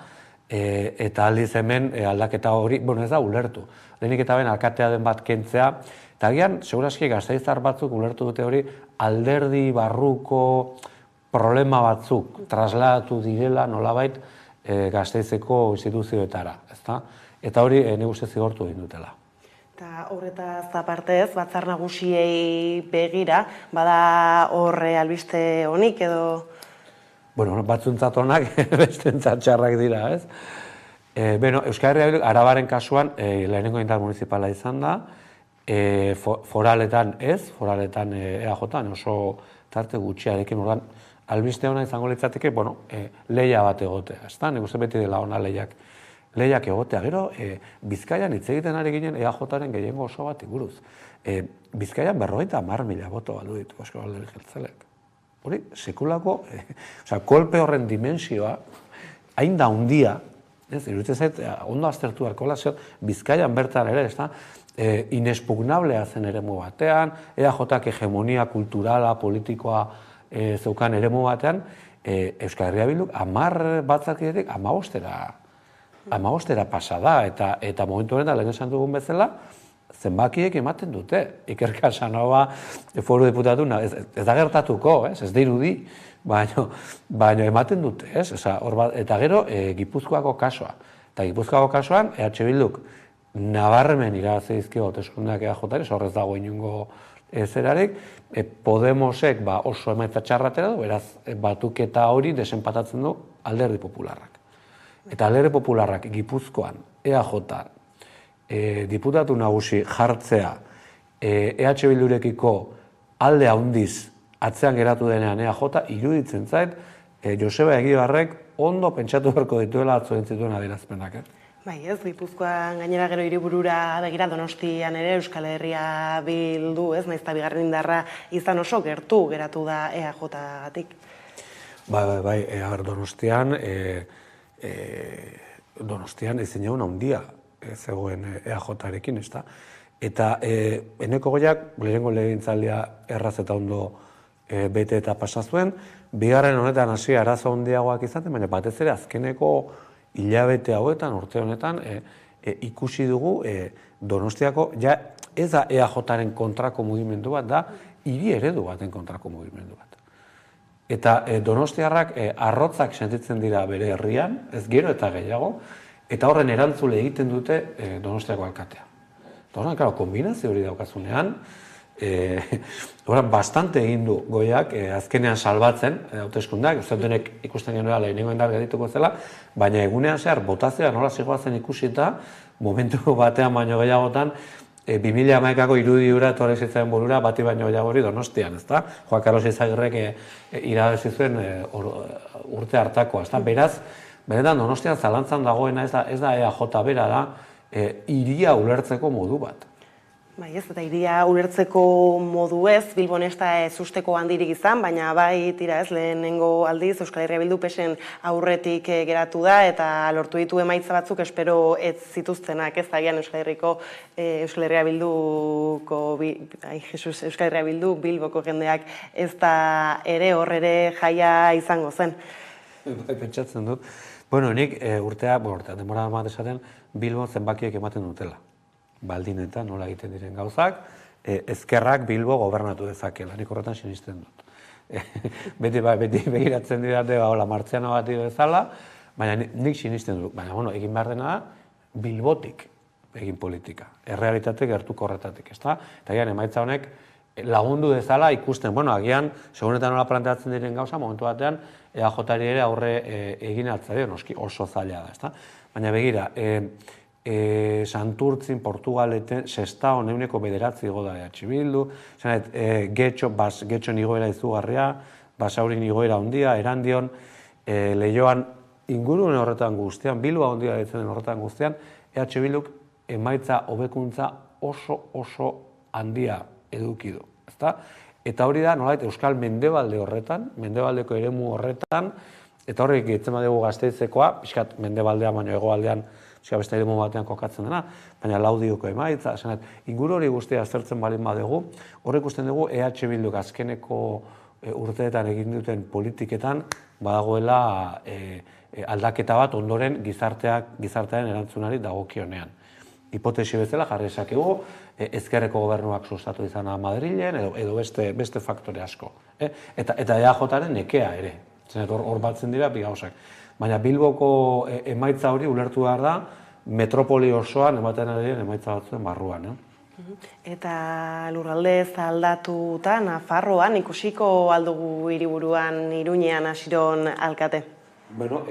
eta aldiz hemen aldaketa hori, ez da ulertu. Lehenik eta ben alkatea den bat kentzea, eta agian, segurazki Gasteiztar batzuk ulertu dute hori alderdi barruko problema batzuk trasladatu direla nolabait Gasteizeko instituzioetara, ezta? Eta hori nik uste zigortu egin dutela. Eta horretaz aparte ez, Batzar Nagusiei begira, bada horre albiste honik edo... Bueno, batzuntzat honak bestentzat txarrak dira, ez? Euskal Herria Bilduk Arabaren kasuan lehenengo indar municipala izan da, foraletan ez, foraletan EAJan oso tarte gutxiarekin, ordan albiste hona izango litzateke, lehia bat egotea, ezta? Nik uste beti dela ona lehiak egotea. Gero, Bizkaian hitz egiten ari ginen EAJaren gehiengo oso bat iguruz. Bizkaian 50.000 boto baldu ditu Euskal Alderdi Jeltzaleak. Hori, sekulako, kolpe horren dimensioa, hain da hundia, iruditzen zait, ondo aztertu beharko Bizkaian bertan ere, ezta? Inexpugnablea zen eremu batean, EAJak hegemonia kulturala, politikoa zeukan eremu batean, Euskal Herria Bilduk 10 batzakidetik 15 pasa da, eta momentu honetan lehen esan dugun bezala, zenbakiek ematen dute. Iker Casanova foru diputatu, ez da gertatuko, ez dirudi, baina ematen dute, eta gero Gipuzkoako kasua. Eta Gipuzkoako kasuan, EH Bilduk nabarmen irabazi dizkio hauteskundeak EAJari, horrez dago inongo zerarik, Podemosek oso emaitza txarra atera du, beraz batuketa hori desenpatatzen du Alderdi Popularrak. Eta Alderdi Popularrak Gipuzkoan, EAJ, diputatu nagusi jartzea EH Bildurekiko alde handiz atzean geratu denean EAJ, iruditzen zait, Joseba Egibarrek ondo pentsatu beharko dituela atzo entzituen adierazpenak. Bai ez, Gipuzkoan gainera gero hiriburura begira Donostian ere Euskal Herria Bildu, ez, nahiz eta bigarren indarra izan oso gertu geratu da EAJ-gatik. Bai, Donostian ezin egun handia zegoen EAJ-arekin, ez da. Eta Eneko Goiak, lehenengo legegintzaldia erraz eta ondo bete eta pasa zuen, bigarren honetan hasi arazo handiagoak izaten, baina batez ere azkeneko hilabete hauetan, urte honetan, ikusi dugu Donostiako, ez da EAJ-aren kontrako mugimendu bat, da hiri eredu baten kontrako mugimendu bat. Eta donostiarrak arrotzak sentitzen dira bere herrian, ez gero eta gehiago, eta horren erantzule egiten dute Donostiako alkatea. Eta horren, claro, kombinazio hori daukazunean, bastante egin du Goiak azkenean salbatzen hauteskundeak, uste denek ikusten genuela lehenengo indar geldituko zela, baina egunean zehar botazioa nola zigoazen ikusita, momentu batean baino gehiagotan, 2011ko irudiura etorri zitzaion burura bati baino gehiago hori Donostian, ezta? Joan Carlos Izagirrek irabazi zuen urte hartakoa, ezta? Beraz, benetan Donostian zalantzan dagoena ez da EAJ bera da, hiria ulertzeko modu bat. Bai ez, eta hiria ulertzeko modu ez, Bilbon ez da ezusteko handirik izan, baina bai tira ez, lehenengo aldiz Euskal Herria Bildu pesen aurretik geratu da, eta lortu ditu emaitza batzuk espero ez zituztenak, ez dagian Euskal Herria Bildu Bilboko jendeak ez da ere hor ere jaia izango zen. Pentsatzen dut. Bueno, nik urtea, denbora bat esaten, Bilbon zenbakiek ematen dutela. Baldin eta nola egiten diren gauzak, ezkerrak Bilbo gobernatu dezakela, nik horretan sinisten dut. Beti begiratzen didate, martziano bat bezala, baina nik sinisten dut. Baina, egin behar dena da, Bilbotik egin politika, errealitate gertuko horretatik, ezta? Eta agian, emaitza honek lagundu dezala ikusten, agian, segunetan nola planteatzen diren gauza, momentu batean, EAJ-ari ere aurre egin altzari, noski oso zaila da, ezta? Baina begira, Santurtzin, Portugaleten, Sestaon euneko 9 igo da EH Bildu, Getxon igoera izugarria, Basaurin igoera handia, Erandion, Leioan ingurune horretan guztian, Bilboa handia ditzen horretan guztian, EH Bilduk emaitza hobekuntza oso handia eduki du, ezta? Eta hori da, nolait, Euskal Mendebalde horretan, Mendebaldeko eremu horretan, eta horrek egitzen badugu Gasteitzekoa, pixkat Mendebaldea baino hegoaldean beste eremu batean kokatzen dena, baina Laudioko emaitza, inguru hori guztia aztertzen balin badugu, horrek ikusten dugu EH Bilduk azkeneko urteetan egin duten politiketan badagoela aldaketa bat ondoren gizartearen erantzunari dagokionean. Hipotesi bezala jarri dezakegu, ezkerreko gobernuak sustatu izana Madrilen edo beste faktore asko. Eta EAJ-aren nekea ere, hor batzen dira bi gauzak. Baina Bilboko emaitza hori ulertu behar da, metropoli osoan ematen ari emaitza batzuen barruan. Eta lurraldez aldatuta, Nafarroan ikusiko aldugu hiriburuan Iruñean Asiron alkate? Bueno,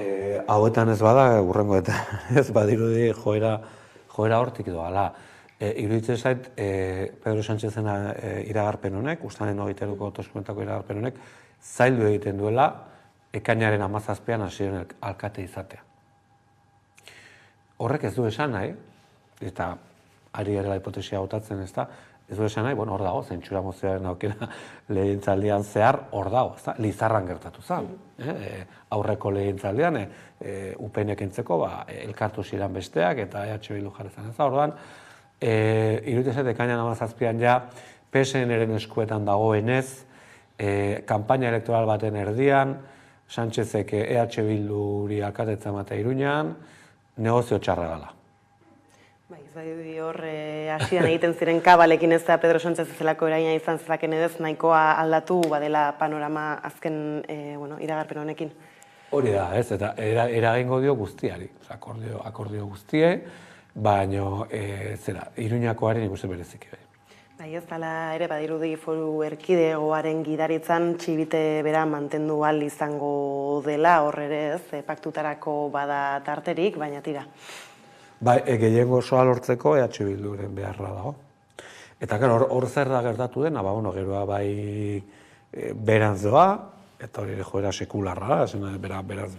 hauetan ez bada, urrengo eta ez badirudi joera hortik doala. Iruditzen zait, Pedro Sánchezen iragarpen honek, ustanen 23ko hauteskundeetako iragarpen honek, zaildu egiten duela, ekainaren 17an Asiron alkate izatea. Horrek ez du esan nahi, eta ari garela hipotesia hautatzen ez da, ez du esan nahi, hor dago, zentsura mozioaren aukera legegintzaldian zehar, hor dago, ez da, Lizarran gertatu zen. Aurreko legegintzaldian, UPN-ek entzeko, elkartu ziren besteak, eta EH Bildu jarri zen ez da, orduan, iruditzen zait, ekainan 17an ja, PSN-eren eskuetan dagoenez, kanpaina elektoral baten erdian, Sánchezek EH Bilduri alkatetza ematea Iruñan, negozio txarra gala. Bai, ez bai hor, hasian egiten ziren kabalekin ez da Pedro Sánchez zelako eraina izan zelaken edez, nahikoa aldatu badela panorama azken iragarpen honekin. Hori da, ez, eta eragingo dio guztiari, akordio guztie, baino, Iruñakoaren ikusten berezik ere. Bai, ez dala ere badirudi Foru Erkidegoaren gidaritzan txibite bera mantendu ahal izango dela, hor ere ez, paktutarako bada tarterik, baina tira. Bai, gehiengo osoa lortzeko EH Bilduren beharra dago. Eta hor zer da gertatu dena, geroa bai berantz doa, eta hori ere joera sekularra, beraz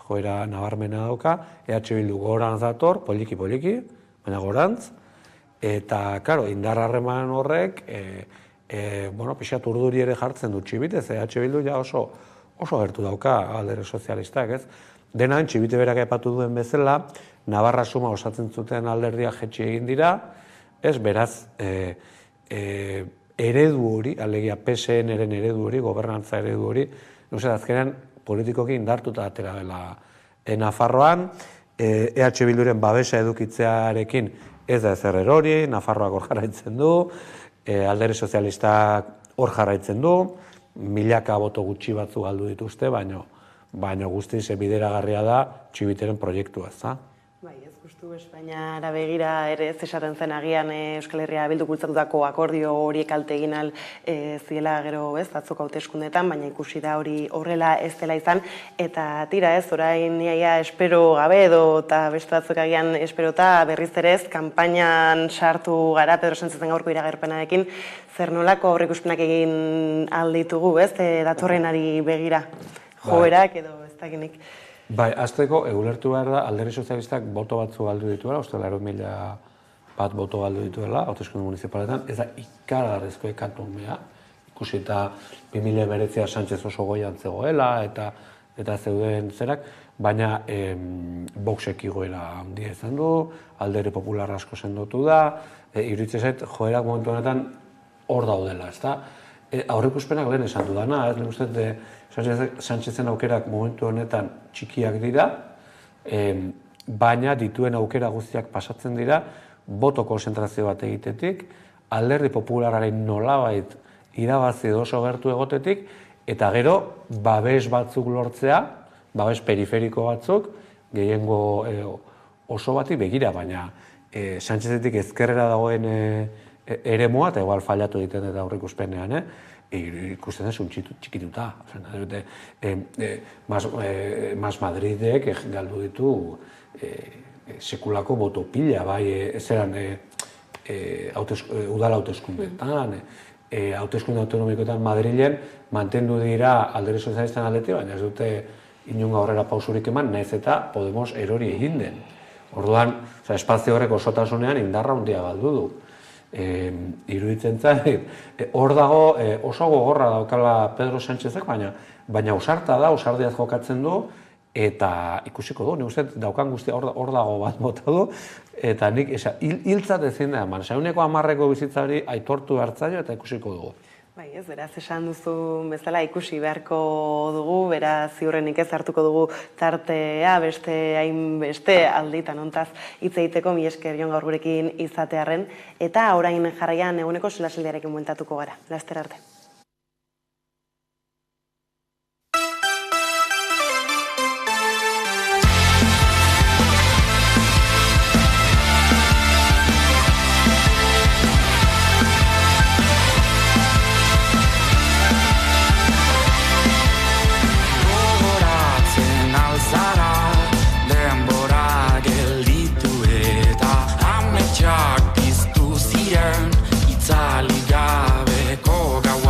joera nabarmena dauka, EH Bildu gorantz dator, poliki, baina gorantz, eta, indar harreman horrek, pixat urduri ere jartzen du txibitez, EH Bildu ja oso gertu dauka Alderdi Sozialistak, ez? Dena, txibite berak aipatu duen bezala, Navarra Suma osatzen zuten alderdiak jetxi egin dira, ez, beraz, eredu hori, alegia PSN-eren eredu hori, gobernantza eredu hori, azkenean politikoki indartuta atera dela Nafarroan, EH Bilduren babesa edukitzearekin ez da ezer erori, Nafarroak hor jarraitzen du, Alderdi Sozialistak hor jarraitzen du, milaka boto gutxi batzu galdu dituzte, baina guztiz bideragarria da Txibiteren proiektua, ez da? Bai, ez justu Espainiara begira ere ez esaten zen agian Euskal Herria Bilduk bultzatutako akordio horiek kalte egin al ziela gero atzoko hauteskundeetan, baina ikusi da hori horrela ez dela izan, eta tira orain iaia espero gabe edo eta beste batzuk agian esperota berriz ere ez, kanpainan sartu gara Pedro Sánchezen gaurko iragarpenarekin, zer nolako aurreikuspenak egin alditugu, datorrenari begira, joerak edo ez dakinik. Bai, azteko, ulertu behar da, Alderdi Sozialistak boto batzu galdu dituela, uste 100.000 bat boto galdu dituela, hauteskunde municipaletan, ez da ikaragarrizko ekatomea, ikusi eta 2009 Sánchez oso goian zegoela, eta zeuden zerak, baina Voxek igoera handia izan du, Alderdi Popular asko sendotu da, iruditzen zait, joerak momentu honetan hor daudela, ez da? Aurreikuspenak lehen esan dudana, ez lehen uste, Sánchezen aukerak momentu honetan txikiak dira, baina dituen aukera guztiak pasatzen dira, boto konzentrazio bat egitetik, Alderdi Popularraren nolabait irabazi oso gertu egotetik, eta gero, babes batzuk lortzea, babes periferiko batzuk, gehiengo oso bati begira, baina Sánchezetik ezkerrera dagoen eremua, eta igual fallatu egiten eta aurreikuspenean, ikusten da txikituta. Mas Madridek galdu ditu sekulako boto pila, bai, ezeran udala hauteskundeetan, hauteskunde autonomikoetan Madrilen mantendu dira Alderdi Sozialistan aldetik, baina ez dute inongo aurrera pausurik eman, nahiz eta Podemos erori egin den. Orduan, espazio horrek osotasunean indarra handia galdu du. Iruditzen zait, hor dago oso gogorra daukala Pedro Sánchezek, baina ausarta da, ausardiaz jokatzen du, eta ikusiko du, nik uste daukan guztia hor dago bat bota du, eta nik hiltzat ezin da eman, sauneko 10-eko bizitzari aitortu hartzaio eta ikusiko dugu. Bai, ez, beraz, esan duzu bezala ikusi beharko dugu, beraz, ziurrenik ez hartuko dugu tartea, beste alditan ontaz hitz egiteko, mi esker Jon gaur gurekin izatearren, eta orain jarraian eguneko solasaldiarekin bueltatuko gara. Laster arte. Piztu ziren, itzali gabeko gaua.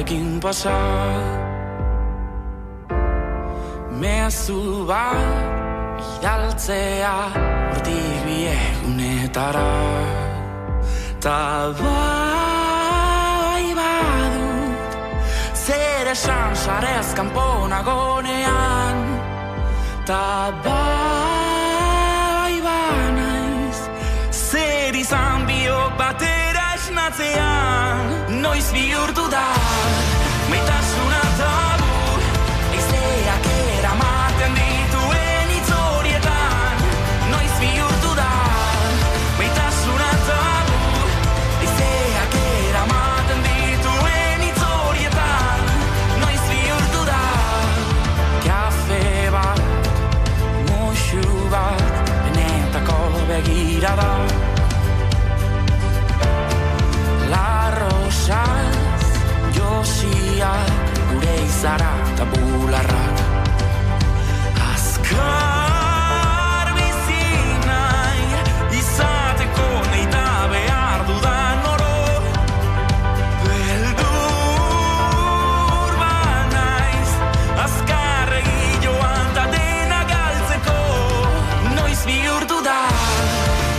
batekin pasa. Mezu bat bidaltzea hortik bi egunetara. Ta bai badut zer esan sarez kanpo nagonean. Ta bai banaiz zer izan biok batera esnatzean. Noiz bihurtu da maitasuna tabu, eizeak eramaten dituen hitz horietan. Noiz bihurtu da maitasuna tabu, eizeak eramaten dituen hitz horietan. Noiz bihurtu da kafe bat, muxu bat, benetako begirada. Larrosaz josiak gure izara eta bularrak. Azkar bizi nahi izateko neita behar dudan oro. Beldur banaiz azkarregi joan ta dena galtzeko. Noiz bihurtu da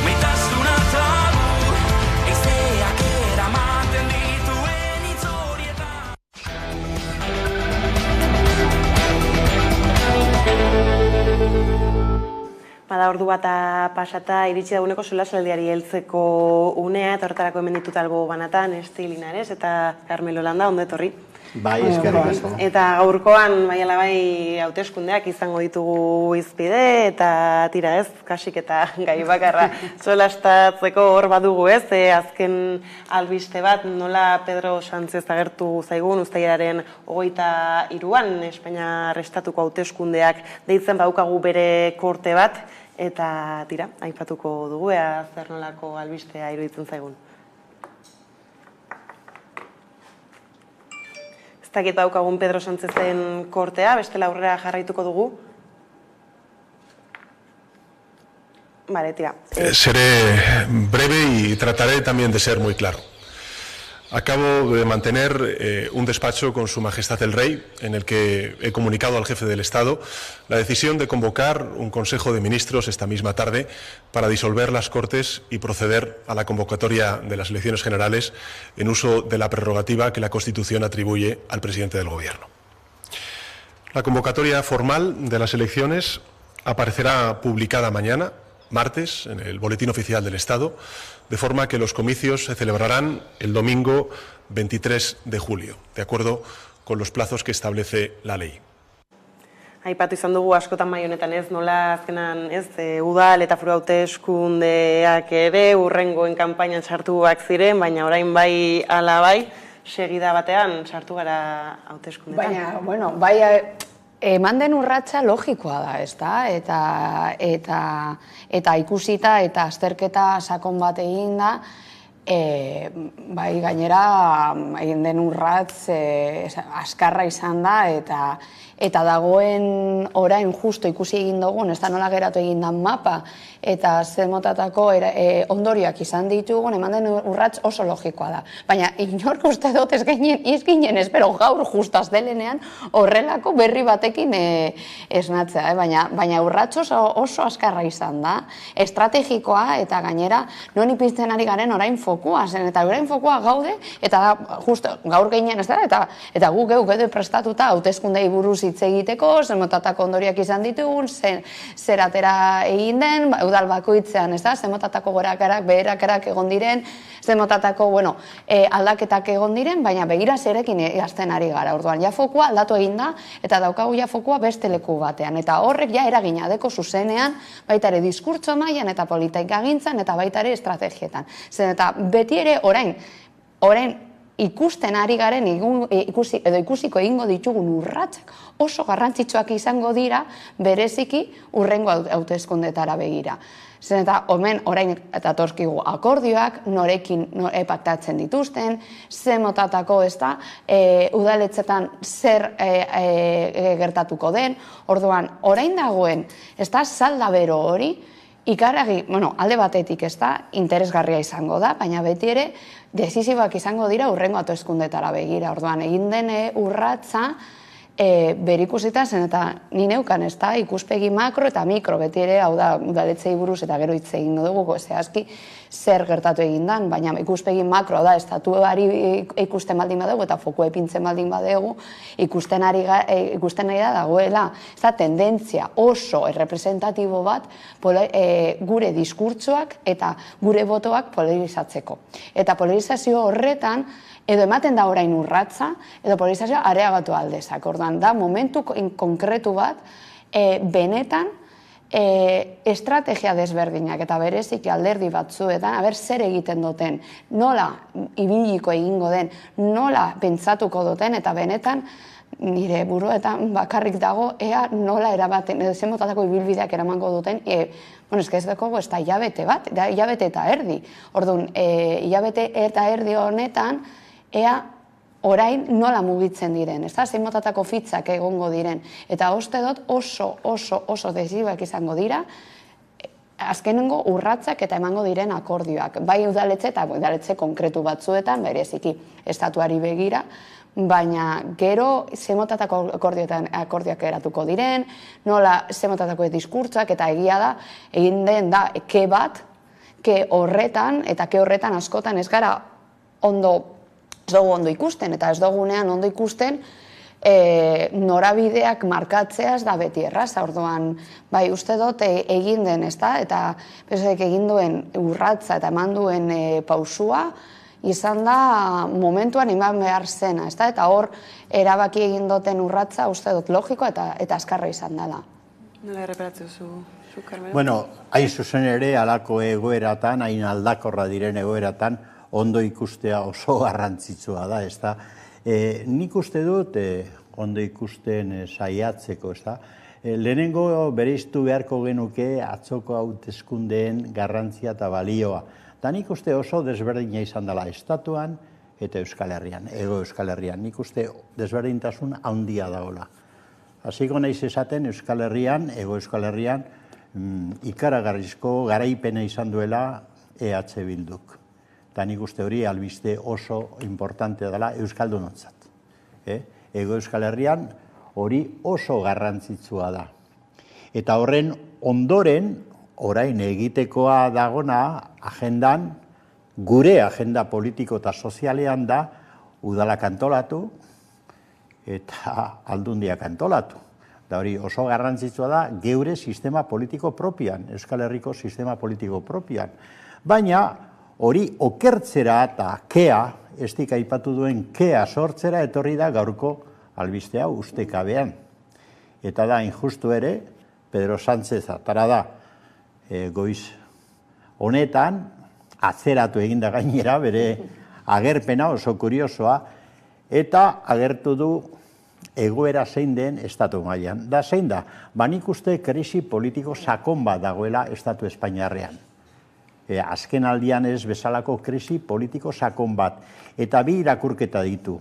maitasuna tabu, eizeak eramaten dituen hitz horietan. Bada ordu bata pasata iritsi daguneko solasaldiari heltzeko unea, eta horretarako hemen ditut albo banatan, Esti Linares eta Carmelo Landa, ondo etorri. Bai, eskerrik asko. Eta gaurkoan, bai ala bai, hauteskundeak izango ditugu izpide, eta tira ez, kasik eta gai bakarra solastatzeko hor badugu ez, azken albiste bat, nola Pedro Sánchez agertu zaigun, uztailaren 23an, Espainiar estatuko hauteskundeak deitzen baukagu bere korte bat, eta tira, aipatuko dugu, zer nolako albistea iruditzen zaigun. Ez dakit daukagun Pedro Sánchezen kortea, bestela aurrera jarraituko dugu. Vale, tira. Seré breve y trataré también de ser muy claro. Acabo de mantener un despacho con Su Majestad el Rey, en el que he comunicado al jefe del Estado la decisión de convocar un Consejo de Ministros esta misma tarde para disolver las Cortes y proceder a la convocatoria de las elecciones generales en uso de la prerrogativa que la Constitución atribuye al presidente del Gobierno. La convocatoria formal de las elecciones aparecerá publicada mañana, martes, en el Boletín Oficial del Estado, de forma que los comicios se celebrarán el domingo 23 de julio, de acuerdo con los plazos que establece la ley. Aipatu izan dugu askotan mai honetan ez, nola azkenan ez, udal eta foru hauteskundeak ere hurrengoen kanpainan sartuak ziren, baina orain bai ala bai, segida batean sartu gara hauteskundetan. Baina, bueno, bai eman den urratsa logikoa da, ezta? Eta ikusita eta azterketa sakon bat egin da, bai gainera egin den urratz askarra izan da, eta dagoen orain justo ikusi egin dugun, ez da nola geratu egin dan mapa, eta zer motatako ondorioak izan ditugun, eman den urratz oso logikoa da. Baina inork uste dut ez ginen, espero gaur justo azdelenean horrelako berri batekin esnatzea, baina urratz oso askarra izan da, estrategikoa eta gainera non ipintzen ari garen orain fokua zen, eta orain fokua gaude, eta justo gaur ginen ez da, eta gu geu gede prestatuta hauteskundei buruz hitz egiteko, zer motatako ondorioak izan ditugun, zer atera egin den, udal bakoitzean, ez da, zer motatako gorakarak, beherakarak egon diren, zer motatako, aldaketak egon diren, baina begira zerekin egazten ari gara. Orduan, ja fokua aldatu egin da, eta daukagu ja fokua beste leku batean. Eta horrek ja eragina deko zuzenean, baita ere diskurtso mailan eta politika gintzan, eta baita ere estrategietan. Zer eta beti ere orain ikusten ari garen, ikusiko egingo ditugun urratsak oso garrantzitsuak izango dira bereziki hurrengo hauteskundetara begira. Zer eta omen orain eta torkigu akordioak, norekin paktatzen dituzten, ze motatako udaletxetan zer gertatuko den, orduan orain dagoen, ez da salda bero hori, Ikaragi, alde batetik ez da, interesgarria izango da, baina beti ere, desizibak izango dira urrengo hauteskundetara begira. Orduan, egin den urratza, berikusita zen eta ni neukan ez da, ikuspegi makro eta mikro, beti ere, hau da, udaletzei buruz eta gero hitz egin dugu, zehazki zer gertatu egin dan, baina ikuspegi makro da, estatuari ikusten baldin badegu eta foku epintzen baldin badegu, ikusten nahi da dagoela, ez da, tendentzia oso errepresentatibo bat gure diskurtsoak eta gure botoak polarizatzeko. Eta polarizazio horretan, edo ematen da orain urratza, edo polarizazioa areagatu aldezak. Orduan, da momentu konkretu bat, benetan, estrategia desberdinak eta bereziki alderdi batzuetan, zer egiten duten, nola ibiliko egingo den, nola pentsatuko duten, eta benetan, nire buruetan bakarrik dago, ea nola erabaten, edo zen motatako ibilbideak eramango duten, ez dago, ez da hilabete bat, hilabete eta erdi. Orduan, hilabete eta erdi honetan, ea orain nola mugitzen diren, ez da, zein motatako fitzak egongo diren. Eta uste dut oso desibak izango dira, azkenengo urratzak eta emango diren akordioak. Bai udaletxe eta udaletxe konkretu batzuetan, bereziki estatuari begira, baina gero zemotatako akordioak eratuko diren, nola zemotatako diskurtsoak eta egia da, egin den da, ke bat, ke horretan, eta ke horretan askotan ez gara ez dugu ondo ikusten, eta ez dugunean ondo ikusten norabideak markatzeaz da beti erraza. Orduan, bai, uste dut egin den, ez da, eta egin duen urratza eta eman duen pausua, izan da momentuan eman behar zena, ez da, eta hor erabaki egin duten urratza uste dut logikoa eta azkarra izan dela. Nola erreparatzu zu, Carmelo? Bueno, hain zuzen ere, alako egoeratan, hain aldakorra diren egoeratan, ondo ikustea oso garrantzitsua da, ez da. Nik uste dut, ondo ikusten saiatzeko, ez da. Lehenengo bereiztu beharko genuke atzoko hauteskundeen garrantzia eta balioa. Da nik uste oso desberdina izan dela estatuan eta Euskal Herrian, Ego Euskal Herrian. Nik uste desberdintasun handia dagoela. Hasiko naiz esaten Euskal Herrian, Ego Euskal Herrian, ikaragarrizko garaipena izan duela EH Bilduk. Eta nik uste hori albiste oso importante dela Euskaldunontzat. Ego Euskal Herrian hori oso garrantzitsua da. Eta horren ondoren, orain egitekoa dagona agendan, gure agenda politiko eta sozialean da, udalak antolatu eta aldundiak antolatu. Da hori oso garrantzitsua da geure sistema politiko propian, Euskal Herriko sistema politiko propian. Baina hori okertzera eta kea, estik aipatu duen kea sortzera etorri da gaurko albistea ustekabean. Eta da, injustu ere, Pedro Sánchez atara da goiz honetan, atzeratu eginda gainera, bere agerpena oso kuriosoa, eta agertu du egoera zein den estatu mailan. Da zein da, nik uste krisi politiko sakon bat dagoela estatu Espainiarrean. Azken aldian ez bezalako krisi politiko sakon bat. Eta bi irakurketa ditu.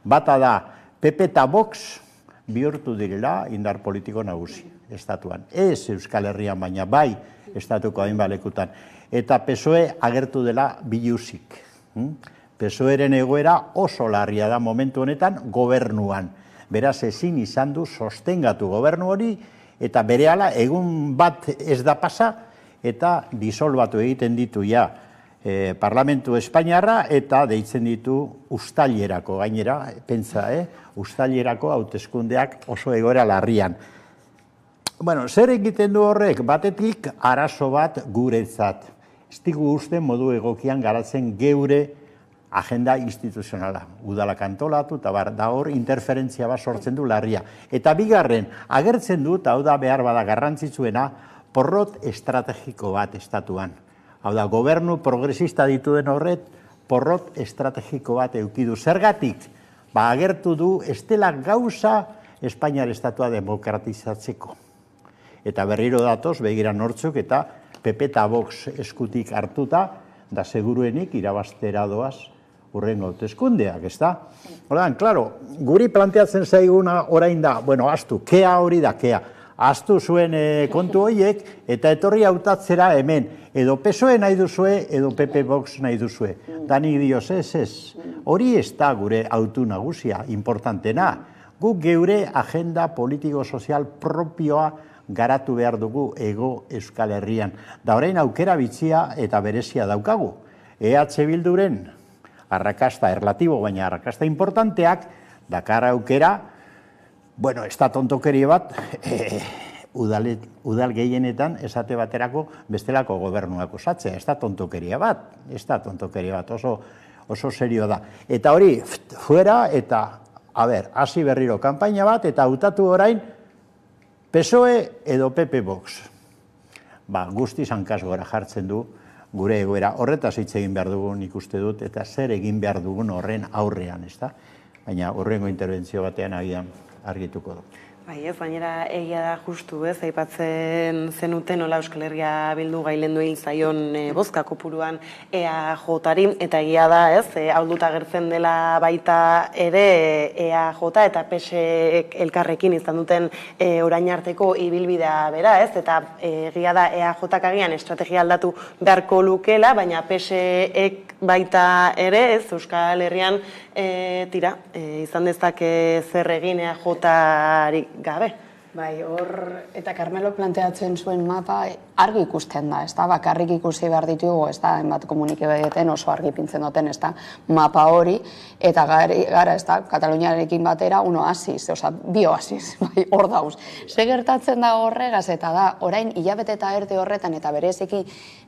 Bata da, PP eta Vox bihurtu direla indar politiko nagusi estatuan. Ez Euskal Herrian, baina bai estatuko hainbat lekutan. Eta PSOE agertu dela biluzik. PSOEren egoera oso larria da momentu honetan gobernuan. Beraz ezin izan du sostengatu gobernu hori, eta berehala egun bat ez da pasa, eta disolbatu egiten ditu ja Parlamentu Espainiarra, eta deitzen ditu uztailerako, gainera, pentsa, uztailerako hauteskundeak oso egoera larrian. Bueno, zer egiten du horrek? Batetik arazo bat guretzat. Ez digu uste modu egokian garatzen geure agenda instituzionala. Udalak antolatu, eta da hor interferentzia bat sortzen du larria. Eta bigarren, agertzen du, eta hau da behar bada garrantzitsuena, porrot estrategiko bat estatuan. Hau da, gobernu progresista dituen horret, porrot estrategiko bat eukidu. Zergatik, agertu du, estela gauza Espainiar estatua demokratizatzeko. Eta berriro datoz, begira nortzuk, eta PP eta Vox eskutik hartuta, da seguruenik irabaztera doaz urrengo hauteskundeak, ez da? Horrean, klaro, guri planteatzen zaiguna orain da, bueno, astu, kea hori da, kea. Aztu zuen kontu horiek, eta etorri hautatzera hemen. Edo PSOE nahi duzue, edo PP Vox nahi duzue. Dani dioz, ez. Hori ez da gure autu nagusia, importantena. Guk geure agenda politiko-sozial propioa garatu behar dugu Hego Euskal Herrian. Da orain aukera bitxia eta berezia daukagu. EH Bilduren arrakasta erlatibo, baina arrakasta importanteak, dakar aukera, bueno, ez da tontokeria bat, udal gehienetan esate baterako bestelako gobernuak osatzea. Ez da tontokeria bat, oso serio da. Eta hori, fuera eta, hasi berriro kanpaina bat, eta hautatu orain PSOE edo PP Vox. Guztiz hankaz gora jartzen du gure egoera. Horretaz hitz egin behar dugun ikuste dut, eta zer egin behar dugun horren aurrean, ez da? Baina horrengo interbentzio batean agian argituko du. Bai, ez, bainera egia da justu, ez, aipatzen zenuten nola Euskal Herria Bildu gailendu egin zaion bozka kopuruan EAJ-ari, eta egia da, ez, ahulduta agertzen dela baita ere EAJ eta PSE elkarrekin izan duten orain arteko ibilbidea bera, ez, eta egia da EAJ-ak agian estrategia aldatu beharko lukela, baina PSE-ek baita ere, ez, Euskal Herrian izan dezake zer egin EAJ-ari gabe. Bai, hor, eta Carmelo planteatzen zuen mapa argi ikusten da, ez da, bakarrik ikusi behar ditugu, ez da, enbat komunikabideetan oso argi pintzen duten, ez da, mapa hori, eta gara, ez da, Kataluniarekin batera, oasis, bioasis, bai, hor dauz. Ze gertatzen da horregaz, eta da, orain, hilabete eta erdi horretan, eta bereziki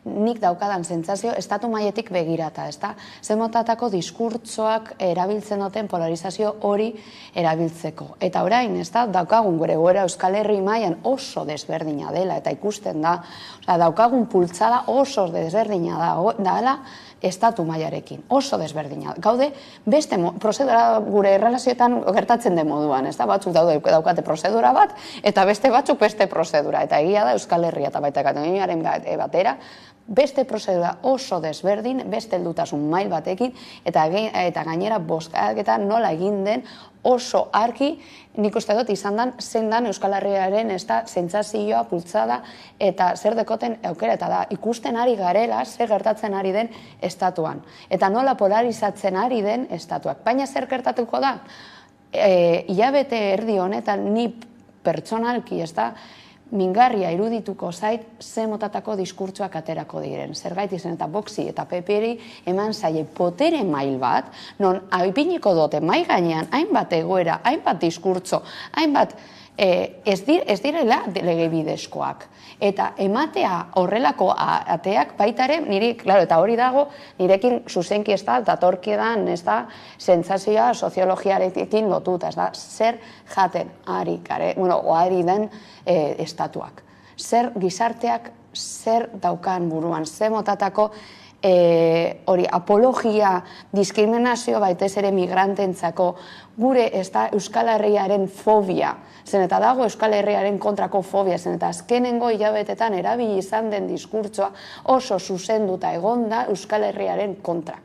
nik daukadan sentsazio, estatu mailetik begirata, ez da, ze motatako diskurtsoak erabiltzen duten polarizazio hori erabiltzeko. Eta orain, ez da, daukagun gure goera Euskal Herri mailan oso desberdina dela, eta ikusten da, daukagun pultzada oso desberdina dela estatu mailarekin, oso desberdina. Gaude, beste prozedura gure erlazioetan gertatzen den moduan, ez da, batzuk daukate prozedura bat, eta beste batzuk beste prozedura, eta egia da Euskal Herria eta baita Kataluniaren batera, beste prozedura oso desberdin, beste heldutasun mail batekin, eta gainera bozkaketa nola egin den oso argi, nik uste dut izan den, zein den Euskal Herriaren sentsazioa, pultzada, eta zer dekoten aukera, eta da, ikusten ari garela, zer gertatzen ari den estatuan. Eta nola polarizatzen ari den estatuak. Baina zer gertatuko da? Hilabete erdi honetan, ni pertsonalki, ez da, mingarria irudituko zait ze motatako diskurtsoak aterako diren. Zergatik zen eta Voxi eta PP-ri eman zaie potere mail bat, non aipiniko dute mai gainean hainbat egoera, hainbat diskurtso, hainbat ez direla legebidezkoak. Eta ematea horrelako ateak baitare, niri, klaro, eta hori dago, nirekin zuzenki ez da, datorkiedan, ez da, sentsazioa soziologiarekin lotuta, ez da, zer jaten ari den estatuak. Zer gizarteak, zer daukan buruan, zer motatako hori apologia, diskriminazio baitez ere migrantentzako, gure ez da Euskal Herriaren fobia, zen eta dago Euskal Herriaren kontrako fobia, zen eta azkenengo hilabetetan erabili izan den diskurtsoa oso zuzenduta egonda Euskal Herriaren kontra.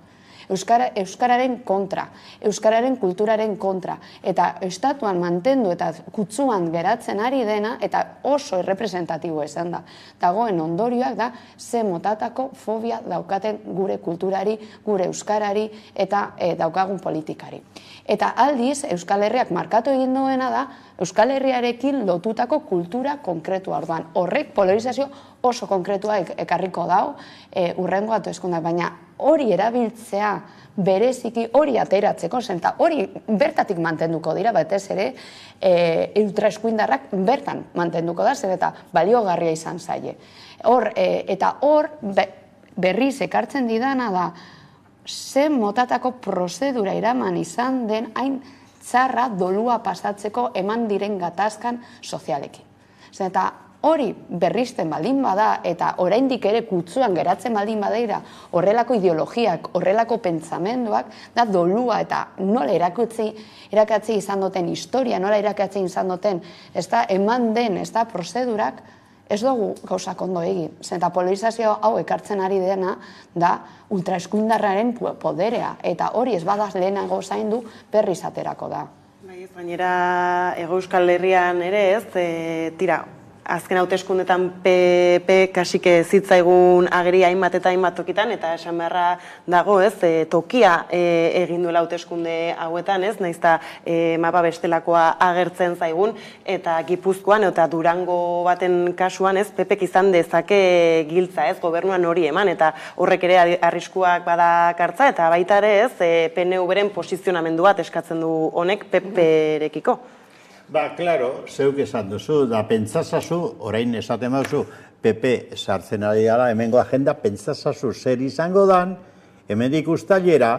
Euskararen kontra, Euskararen kulturaren kontra, eta estatuan mantendu eta kutsuan geratzen ari dena, eta oso errepresentatibo izan da. Dagoen ondorioak da, ze motatako fobia daukaten gure kulturari, gure euskarari, eta daukagun politikari. Eta aldiz, Euskal Herriak markatu egin duena da, Euskal Herriarekin lotutako kultura konkretua orduan. Horrek polarizazio oso konkretua ekarriko dau, urrengo hauteskundeak, baina hori erabiltzea bereziki hori ateratzeko zen, eta hori bertatik mantenduko dira, batez ere ultraeskuindarrak bertan mantenduko da, zen eta baliogarria izan zaie. Eta hor berriz ekartzen didana da, zen motatako prozedura iraman izan den hain txarra dolua pasatzeko eman diren gatazkan sozialekin. Zen eta hori berrizten baldin bada eta oraindik ere kutsuan geratzen baldin badaira horrelako ideologiak, horrelako pentsamenduak, da dolua eta nola irakatzi izan duten historia, nola irakatzi izan duten eman den prozedurak, ez dugu gauzak ondo egin. Eta polarizazio hau ekartzen ari dena da ultraeskuindarraren poderea, eta hori ez badaz lehenago zaindu berriz aterako da. Gainera, Hego Euskal Herrian ere ez, azken hauteskundetan PP kasik zitzaigun ageri hainbat eta hainbat tokitan, eta esan beharra dago, ez, tokia egin duela hauteskunde hauetan, ez, naizta mapa bestelakoa agertzen zaigun, eta Gipuzkoan eta Durango baten kasuan, ez, PPk izan dezake giltza, ez, gobernuan hori eman, eta horrek ere arriskuak badakartza, eta baita ere, ez, PNV-ren posizionamendu bat eskatzen du honek PP-rekiko. Ba, klaro, zeuk esan duzu, da pentsazazu, orain esaten duzu, PP sartzen ari gara, hemengo agenda, pentsazazu zer izango dan, hemendik uztailera,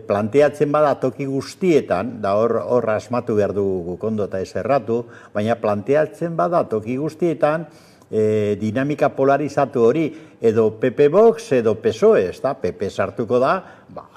planteatzen bada toki guztietan, da hor asmatu behar dugu kondo eta ez erratu, baina planteatzen bada toki guztietan, dinamika polarizatu hori, edo PP Vox, edo PSOE, ez da, PP sartuko da,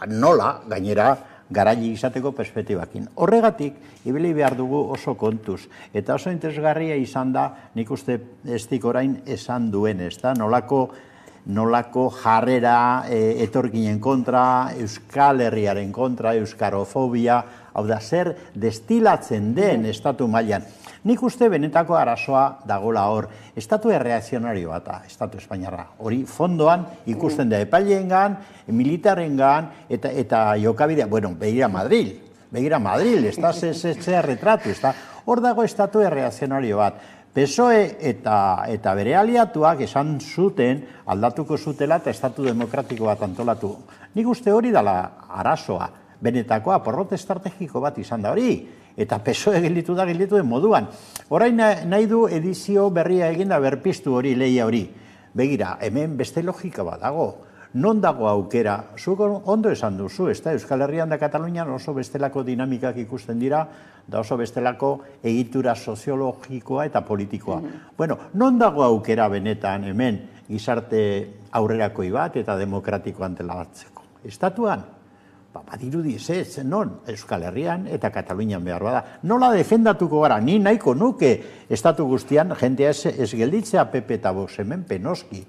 nola, gainera, garaili izateko perspektibakin. Horregatik, ibili behar dugu oso kontuz. Eta oso interesgarria izan da, nik uste estik orain esan duen, ez da, nolako jarrera etorkinen kontra, Euskal Herriaren kontra, euskarofobia, hau da, zer destilatzen den estatu mailan. Nik uste benetako arazoa dagola hor, estatu erreakzionario bata, estatu espainiarra. Hori fondoan ikusten da epaileengan, militarengan, eta jokabidea, bueno, begira Madrid, ez da ze retratu, ez da, hor dago estatu erreakzionario bat. PSOE eta bere aliatuak esan zuten, aldatuko zutela eta estatu demokratiko bat antolatu. Nik uste hori dela arazoa, benetakoa, porrot estrategiko bat izan da hori, eta PSOE gelditu den moduan. Orain nahi du edizio berria eginda berpiztu hori, lehia hori. Begira, hemen beste logika bat dago. Non dago aukera, zuk ondo esan duzu, ez da, Euskal Herrian da Katalunian oso bestelako dinamikak ikusten dira, da oso bestelako egitura soziologikoa eta politikoa. Bueno, non dago aukera benetan hemen gizarte aurrerakoi bat eta demokratiko antolatzeko? Estatuan? Badirudi ez, non, Euskal Herrian eta Katalunian behar bada. Nola defendatuko gara, ni nahiko nuke estatu guztian, jentea ez gelditzea PP eta Vox hemen penoski.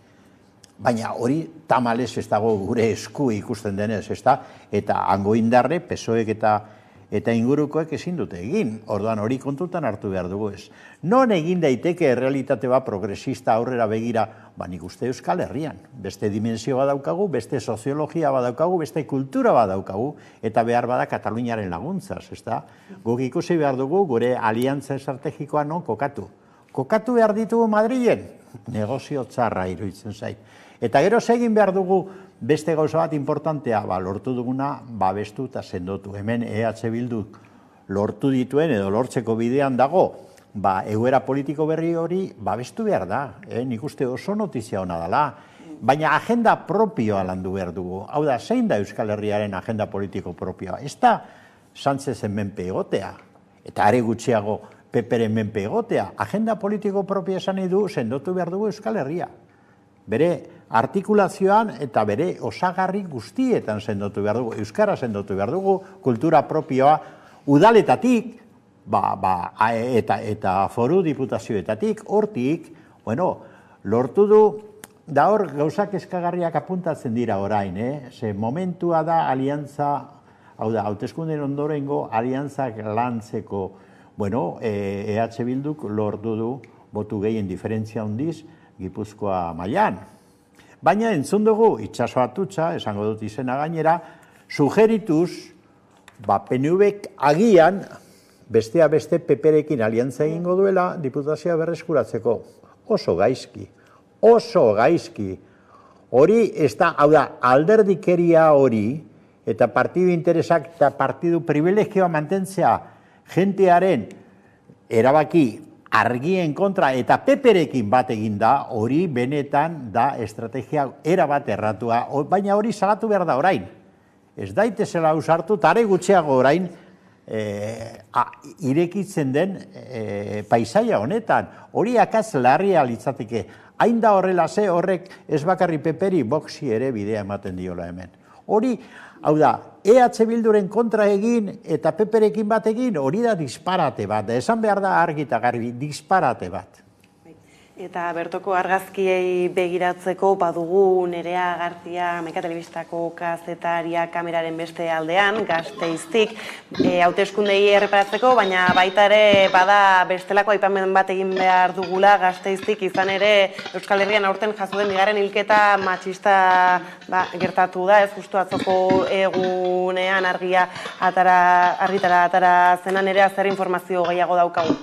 Baina hori tamalez ez dago gure esku ikusten denez, ez da? Eta hango indarre, PSOEk eta ingurukoek ezin dute egin. Orduan hori kontutan hartu behar dugu ez. Non egin daiteke realitate bat progresista aurrera begira, nik uste Euskal Herrian. Beste dimensio badaukagu, beste soziologia badaukagu, beste kultura badaukagu, eta behar bada Kataluniaren laguntzaz, ez da? Guk ikusi behar dugu gure aliantza estrategikoa non kokatu. Kokatu behar ditugu Madrilen? Negozio txarra iruditzen zait. Eta gero egin behar dugu beste gauza bat importantea, lortu duguna babestu eta sendotu. Hemen EH Bilduk lortu dituen edo lortzeko bidean dago, egoera politiko berri hori babestu behar da. Nik uste oso notizia hona dela. Baina agenda propioa landu behar dugu. Hau da, zein da Euskal Herriaren agenda politiko propioa? Ez da Sánchezen menpe egotea, eta are gutxiago PPren menpe egotea. Agenda politiko propioa esan nahi du sendotu behar dugu Euskal Herria. Bere artikulazioan eta bere osagarri guztietan sendotu behar dugu, euskara sendotu behar dugu, kultura propioa udaletatik, eta foru diputazioetatik, hortik, lortu du, da hor gauzak eskagarriak apuntatzen dira orain, ze momentua da aliantza, hau da, hauteskunden ondorengo aliantzak lantzeko, EH Bilduk lortu du, botu gehien diferentzia handiz, Gipuzkoa mailan. Baina entzun dugu, itxaso atutxa, esango dut izena gainera, sugerituz, PNVk agian, bestea beste PPrekin aliantza egingo duela, diputazioa berreskuratzeko. Oso gaizki. Hori, ez da, hau da, alderdikeria hori, eta partidu interesak eta partidu privilegioa mantentzea jentearen erabaki argien kontra eta PPrekin bat egin da, hori benetan da estrategia erabat erratua, baina hori salatu behar da orain. Ez daitezela usartu, tare gutxiago orain irekitzen den paisaia honetan. Hori akaz larria litzateke. Hain da horrela ze horrek ez bakarri PPri Voxi ere bidea ematen diola hemen. Hori, hau da, EH Bilduren kontra egin eta PPrekin bat egin, hori da disparate bat. Esan behar da argi eta garbi, disparate bat. Eta bertoko argazkiei begiratzeko badugu Nerea Garzia Hamaika Telebistako kazetaria kameraren beste aldean, Gasteiztik, hauteskundei erreparatzeko, baina baita ere bada bestelako aipamen bat egin behar dugula Gasteiztik, izan ere Euskal Herrian aurten jaso den bigarren hilketa matxista gertatu da, ez justu atzoko egunean argitara atara zenan ere zer informazio gehiago daukagu.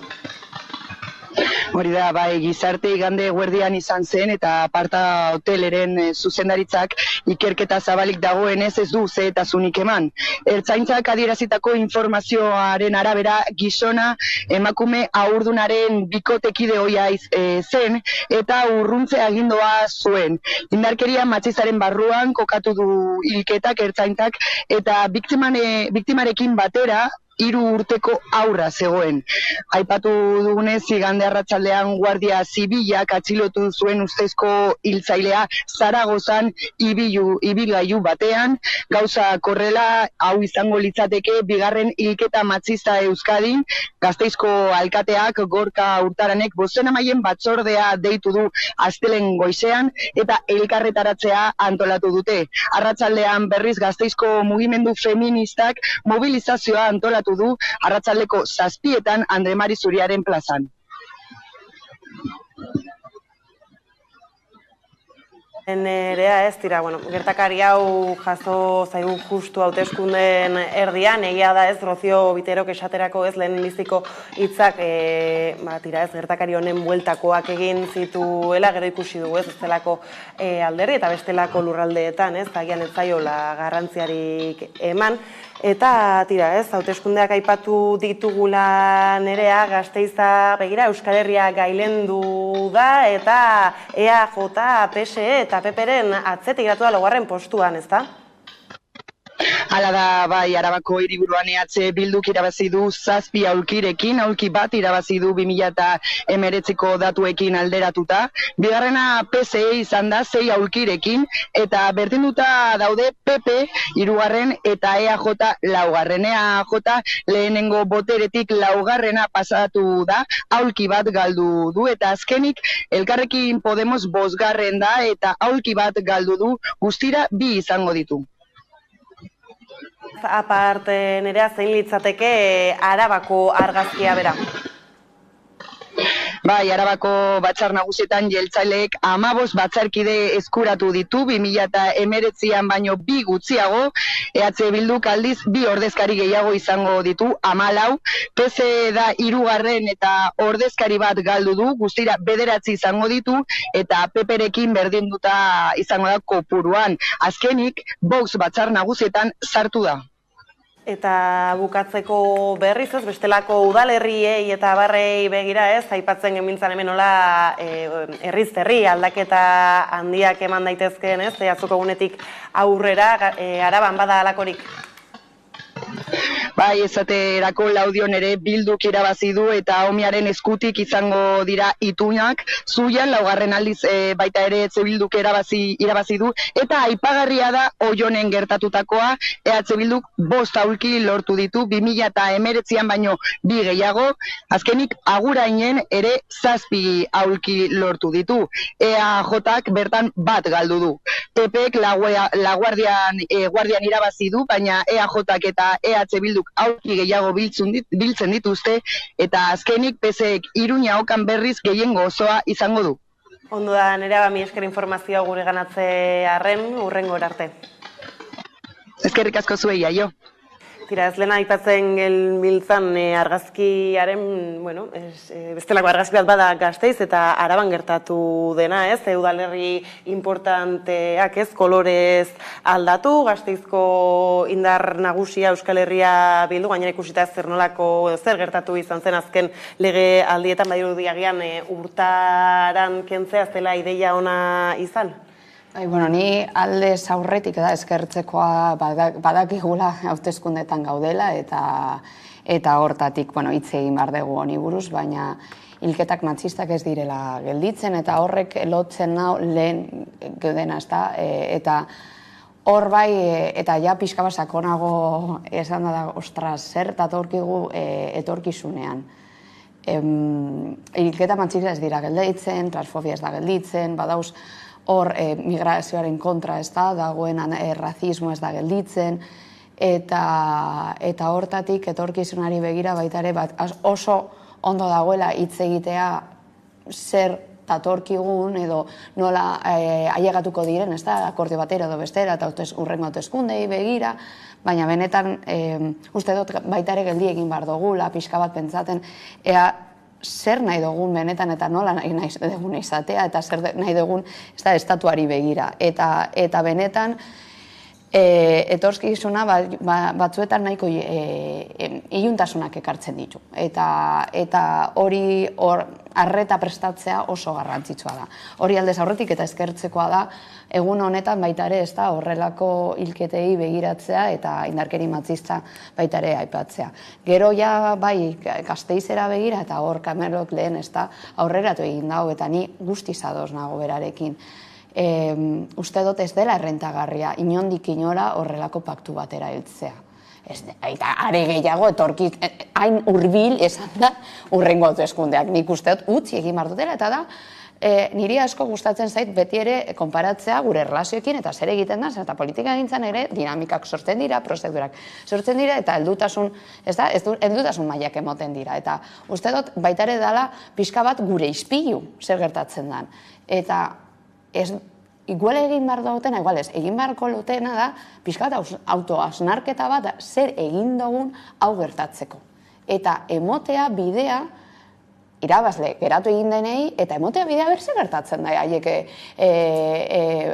Hori da, bai, gizarte igande eguerdian izan zen eta Aparta Hoteleren zuzendaritzak ikerketa zabalik dagoenez ez du zehetasunik eman. Ertzaintzak adierazitako informazioaren arabera gizona emakume haurdunaren bikotekide ohia zen eta urruntze agindoa zuen. Indarkeria matxistaren barruan kokatu du hilketak ertzaintzak eta biktimarekin batera 3 urteko haurra zegoen. Aipatu dugunez, igande arratsaldean Guardia Zibilak atxilotu zuen ustezko hiltzailea Zaragozan ibilgailu batean. Gauza korrela, hau izango litzateke bigarren hilketa matxista Euskadin. Gasteizko alkateak Gorka Urtaranek bozenamaien batzordea deitu du astelehen goizean eta elkarretaratzea antolatu dute. Arratsaldean berriz Gasteizko mugimendu feministak mobilizazioa antolatu du arratsaldeko 7:00 Andre Mari Zuriaren plazan. Nerea ez dira, gertakari hau jaso zaigu justu hauteskunden erdian, egia da ez, Rocio Biterok esaterako ez lehen biziko hitzak, gertakari honen bueltakoak egin zituela, gero ikusi dugu ez, zelako alderri eta bestelako lurraldeetan, ez, agian ez zaiola garrantziarik eman. Eta, hauteskundeak aipatu ditugula Nerea, Gasteiza, begira, Euskal Herria gailendu da, eta EAJ, PSE eta PPren atzetik geratu da 4. postuan, ez da? Hala da, bai, Arabako hiriburuan EH Bilduk irabazi du 7 aulkirekin, aulki bat irabazi du 2019ko datuekin alderatuta. Bigarrena PSE izan da 6 aulkirekin, eta berdinduta daude PP 3. eta EAJ 4. EAJ lehenengo boteretik 4. pasatu da, aulki bat galdu du, eta azkenik Elkarrekin Podemos 5. da, eta aulki bat galdu du, guztira 2 izango ditu. Aparte, Nerea, zein litzateke Arabako argazkia bera? Bai, Arabako batzar nagusietan jeltzaileek 15 batzarkide eskuratu ditu, 2019an baino 2 gutxiago, EH Bilduk aldiz 2 ordezkari gehiago izango ditu, 14, PSE da 3. eta ordezkari bat galdu du, guztira 9 izango ditu, eta PPrekin berdinduta izango da kopuruan. Azkenik, Vox batzar nagusietan sartu da. Eta bukatzeko berriz ez, bestelako udalerriei eta barrei begira ez, aipatzen gemintzan hemen nola herriz herri aldaketa handiak eman daitezkeen ez, atzoko egunetik aurrera, Araban bada halakorik? Bai, esaterako Laudion ere Bilduk irabazi du eta Omiaren eskutik izango dira itunak. Zuian 4. aldiz baita ere EH Bilduk irabazi du eta aipagarria da Oionen gertatutakoa. EH Bilduk 5 aulki lortu ditu 2019an baino 2 gehiago. Azkenik Agurainen ere 7 aulki lortu ditu. EAJak bertan 1 galdu du. PPek Guardian irabazi du, baina EAJak eta EH Bilduk aulki gehiago biltzen dituzte, eta azkenik PSEek Iruña Okan berriz gehiengo osoa izango du. Ondo da, Nerea, mi esker informazioa gure ganatze arren, hurrengo arte. Eskerrik asko zuei, aio. Tira, ez lehena aipatzen gelbiltzan argazkiaren, bestelako argazki bat bada Gasteiz eta Araban gertatu dena, ez? Udalerri importanteak, ez? Kolorez aldatu, Gasteizko indar nagusia Euskal Herria Bildu, gainera ikusita zer nolako zer gertatu izan zen azken lege aldietan, badirudi agian urtaran kentzea zela ideia ona izan? Ni aldez aurretik da eskertzekoa badakigula hauteskundetan gaudela eta hortatik hitz egin behar dugu honi buruz, baina hilketak matxistak ez direla gelditzen eta horrek lotzen nau lehen geudena, eta hor bai, eta ja pixka bat sakonago esan da, ostras, zer datorkigu etorkizunean. hilketa matxista ez dira gelditzen, transfobia ez da gelditzen, badauz hor migrazioaren kontra ez da, dagoen razismo ez da gelditzen, eta hortatik etorkizunari begira baita ere oso ondo dagoela hitz egitea zer datorkigun edo nola ailegatuko diren, ez da, akordio batera edo bestera, eta urrengo hauteskundei begira, baina benetan uste dut baita ere geldi egin behar dugula, pixka bat pentsaten, ea zer nahi dugun benetan eta nola nahi dugun izatea, eta zer nahi dugun estatuari begira. Eta benetan, etorkizuna batzuetan nahiko iluntasunak ekartzen ditu. Eta hori arreta prestatzea oso garrantzitsua da. Hori aldez aurretik eta eskertzekoa da, egun honetan baita ere ez da horrelako hilketei begiratzea eta indarkeri matxista baita ere aipatzea. Gero ja bai Gasteizera begira eta hor Kamerok lehen ez da aurreratu egin dago eta ni guztiz ados nago berarekin. Uste dut ez dela errentagarria inondik inora horrelako paktu batera heltzea. Eta are gehiago etorkit hain hurbil esan da urrengo hauteskundeak. Nik uste dut utzi egin behar dutela eta da niri asko gustatzen zait beti ere konparatzea gure erlazioekin eta zer egiten da, eta politika egintzan ere dinamikak sortzen dira, prozedurak sortzen dira eta heldutasun mailak emoten dira. Eta uste dut baita ere dela pixka bat gure ispilu zer gertatzen den. Eta igual egin behar dutena, igual ez, egin beharko lutena da pixka bat autoasnarketa bat zer egin dugun hau gertatzeko. Eta emotea bidea irabazle geratu egin denei, eta emotea bidea berze gertatzen da, haiek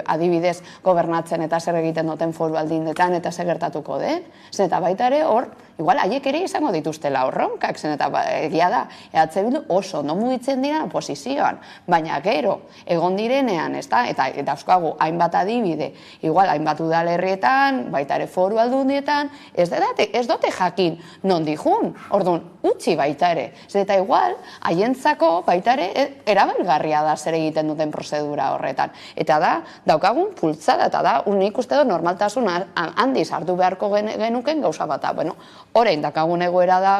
adibidez gobernatzen eta zer egiten duten foru aldindetan eta zer gertatuko den. Zen eta baita ere hor, igual haiek ere izango dituztela horronkak, zen eta egia da, EH Bildu oso ondo mugitzen dira oposizioan, baina gero, egon direnean, eta euskagu hainbat adibide, igual hainbat udalerrietan, baita ere foru aldundietan, ez dute jakin non dijun, orduan, utzi baita ere. Zen eta igual, haientzako baita ere erabilgarria da zer egiten duten prozedura horretan. Eta da, daukagun pultzada, eta da, unik uste dut normaltasun handiz hartu beharko genuken gauza bata. Bueno, orain dakagun egoera da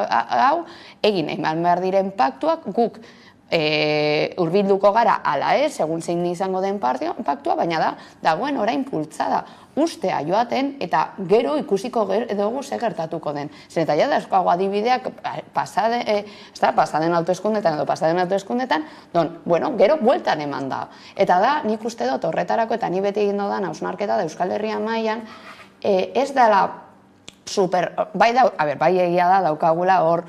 hau, egin eman behar diren paktuak, guk hurbilduko gara ala ez, segun zein izango den paktua, baina da, dagoen orain pultzada. Ustea joaten eta gero ikusiko dugu zer gertatuko den. Zer eta ja da eskoago adibideak pasaden hauteskundetan edo pasaden hauteskundetan, bueno, gero bueltan eman da. Eta da, nik uste dut horretarako eta ni beti egin dodan hausnarketa da Euskal Herria mailan, ez dela super, bai egia da daukagula hor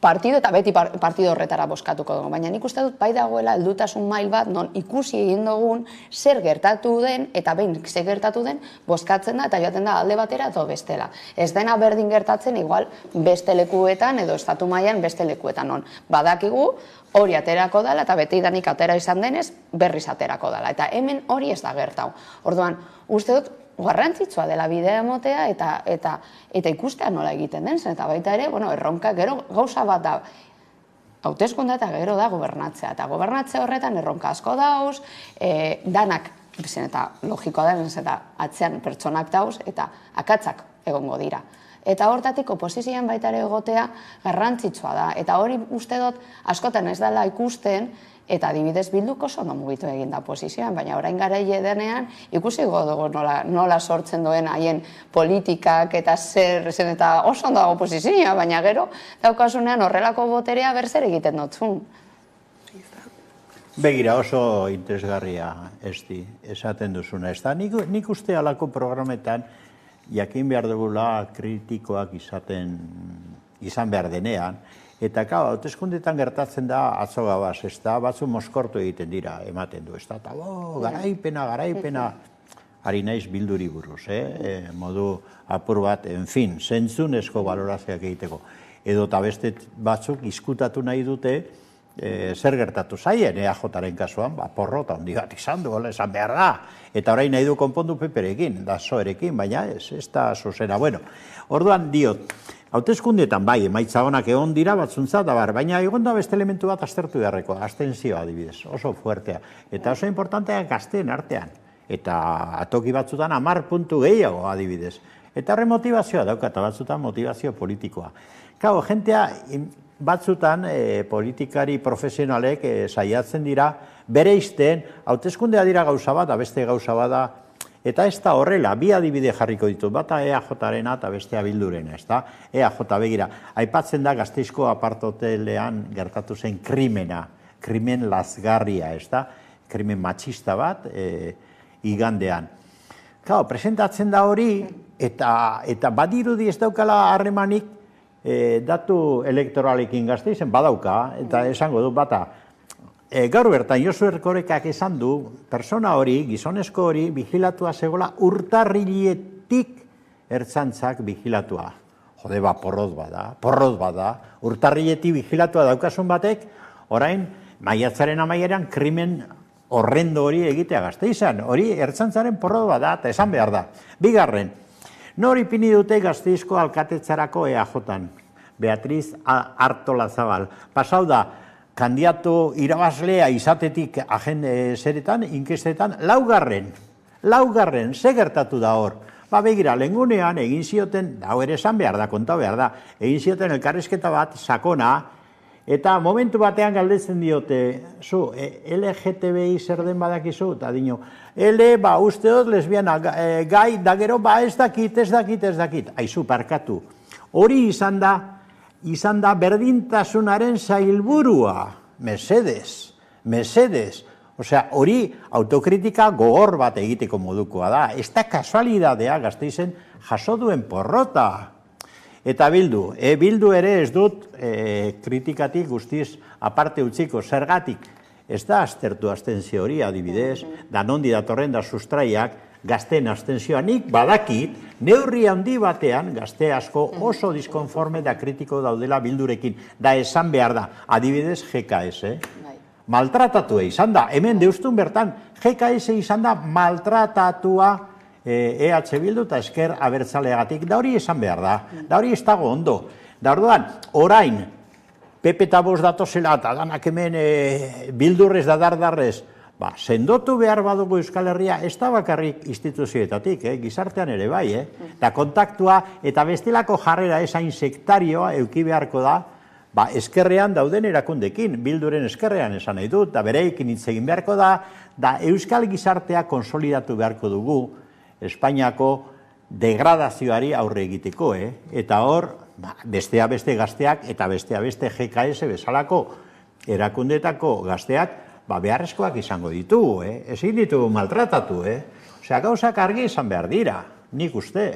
partido eta beti partido horretara boskatuko dugu. Baina nik uste dut bai dagoela heldutasun mail bat non ikusi egin dugun zer gertatu den eta behin zer gertatu den boskatzen da eta joaten da alde batera edo bestela. Ez dena berdin gertatzen igual beste lekuetan edo estatu mailan beste lekuetan non. Badakigu hori aterako dela eta beti danik atera izan denez berriz aterako dela. Eta hemen hori ez da gertau. Orduan, uste dut garrantzitsua dela bidea emotea eta ikustea nola egiten den zen, eta baita ere, erronka gero gauza bat da, hauteskunde eta gero da gobernatzea, eta gobernatzea horretan erronka asko dauz, danak, eta logikoa da, eta atzean pertsonak dauz, eta akatzak egongo dira. Eta hortatik oposizioan baita ere egotea garrantzitsua da, eta hori uste dut askotan ez dela ikusten, eta adibidez Bilduk oso ondo mugitu egin da oposizioan, baina orain garaile denean ikusi dugu nola sortzen duen haien politikak eta zer eta oso ondo dago oposizioa, baina gero daukasunean horrelako boterea berzer egiten dutzun. Begira, oso interesgarria esaten duzuna. Nik uste alako programetan jakin behar dugula kritikoak izan behar denean, eta hauteskundetan gertatzen da atzo gabaz, ez da, batzu moskortu egiten dira, ematen du, ez da, eta garaipena, ari naiz Bilduri buruz, modu apur bat, fin, zentzunezko balorazioak egiteko. Edo eta beste batzuk izkutatu nahi dute, zer gertatu zaien, EAJaren kasuan, porrota handi bat izan du, esan behar da, eta orain nahi du konpondu peperekin, da soerekin, baina ez da zuzena. Bueno, orduan diot, hauteskundetan bai, emaitza honak egon dira batzuntza da bar, baina egon da beste elementu bat aztertu beharreko, abstentzioa adibidez, oso fuertea. Eta oso importantea gazteen artean. Eta atoki batzutan 10 puntu gehiago adibidez. Eta horre motivazioa dauka, eta batzutan motivazio politikoa. Kau, jentea batzutan politikari profesionalek saiatzen dira bere izten, hauteskundea dira gauza bat, da beste gauza bat da, eta ez da horrela, bi adibide jarriko ditut, bata EAJ-arena eta bestea Bildurena, ez da? EAJ begira, aipatzen da Gasteizko apartotelean gertatu zen krimen lazgarria, ez da? Krimen matxista bat, igandean. Claro, presentatzen da hori, eta badirudi ez daukala harremanik datu elektoralekin Gasteizen, badauka, eta esango du bata, gaur bertan Josu Erkorekak esan du, persona hori, gizonezko hori, vigilatua zegoela urtarriletik ertzantzak vigilatua. Jode, porrot bada, urtarriletik vigilatua daukasun batek, orain, maiatzaren amaieran krimen horrendo hori egitea Gasteizen, hori ertzantzaren porrot bada, eta esan behar da. Bigarren, nori ipini dute Gasteizko alkatetzarako EAJ-an, Beatriz Artolazabal. Pasau da, kandidato irabazlea izatetik zeretan, inkestetan, laugarren, ze gertatu da hor. Begira, lehengunean egin zioten, hau ere esan behar da, konta behar da, egin zioten elkarrizketa bat sakona, eta momentu batean galdetzen diote, zu, LGTBI zer den badakizu, eta dino, uste dut lesbiana, gai, da gero, ez dakit, aizu, parkatu. Hori izan da berdintasunaren zailburua, mesedez. Osea, hori autokritika gogor bat egiteko modukoa da. Ez da kasualidadea Gasteizen jaso duen porrota. Eta Bildu ere ez dut kritikatik guztiz aparte utziko, zergatik. Ez da aztertu abstentzio hori adibidez, da nondi datorren da sustraiak, gazteen abstentzioa nik badakit, neurri handi batean gazte asko oso diskonforme da kritiko daudela Bildurekin. Da esan behar da, adibidez GKS, maltratatua izan da, hemen deustun bertan, GKS izan da maltratatua EH Bildu eta Ezker Abertzaleagatik, da hori esan behar da hori ez dago ondo. Da orduan, orain, PP eta Bost datozela eta danak hemen Bildurrez da dardarrez, sendotu behar badugu Euskal Herria, ez da bakarrik instituzioetatik, gizartean ere bai, eta kontaktua eta bestelako jarrera esain sektarioa euki beharko da, eskerrean dauden erakundekin, Bilduren eskerrean esan nahi dut, da bereikin hitz egin beharko da Euskal gizartea konsolidatu beharko dugu Espainiako degradazioari aurre egiteko, eta hor, bestea beste gazteak eta bestea beste GKS bezalako erakundetako gazteak beharrezkoak izango ditugu, ezin ditugu maltratatu, osea, gauzak argi izan behar dira, nik uste.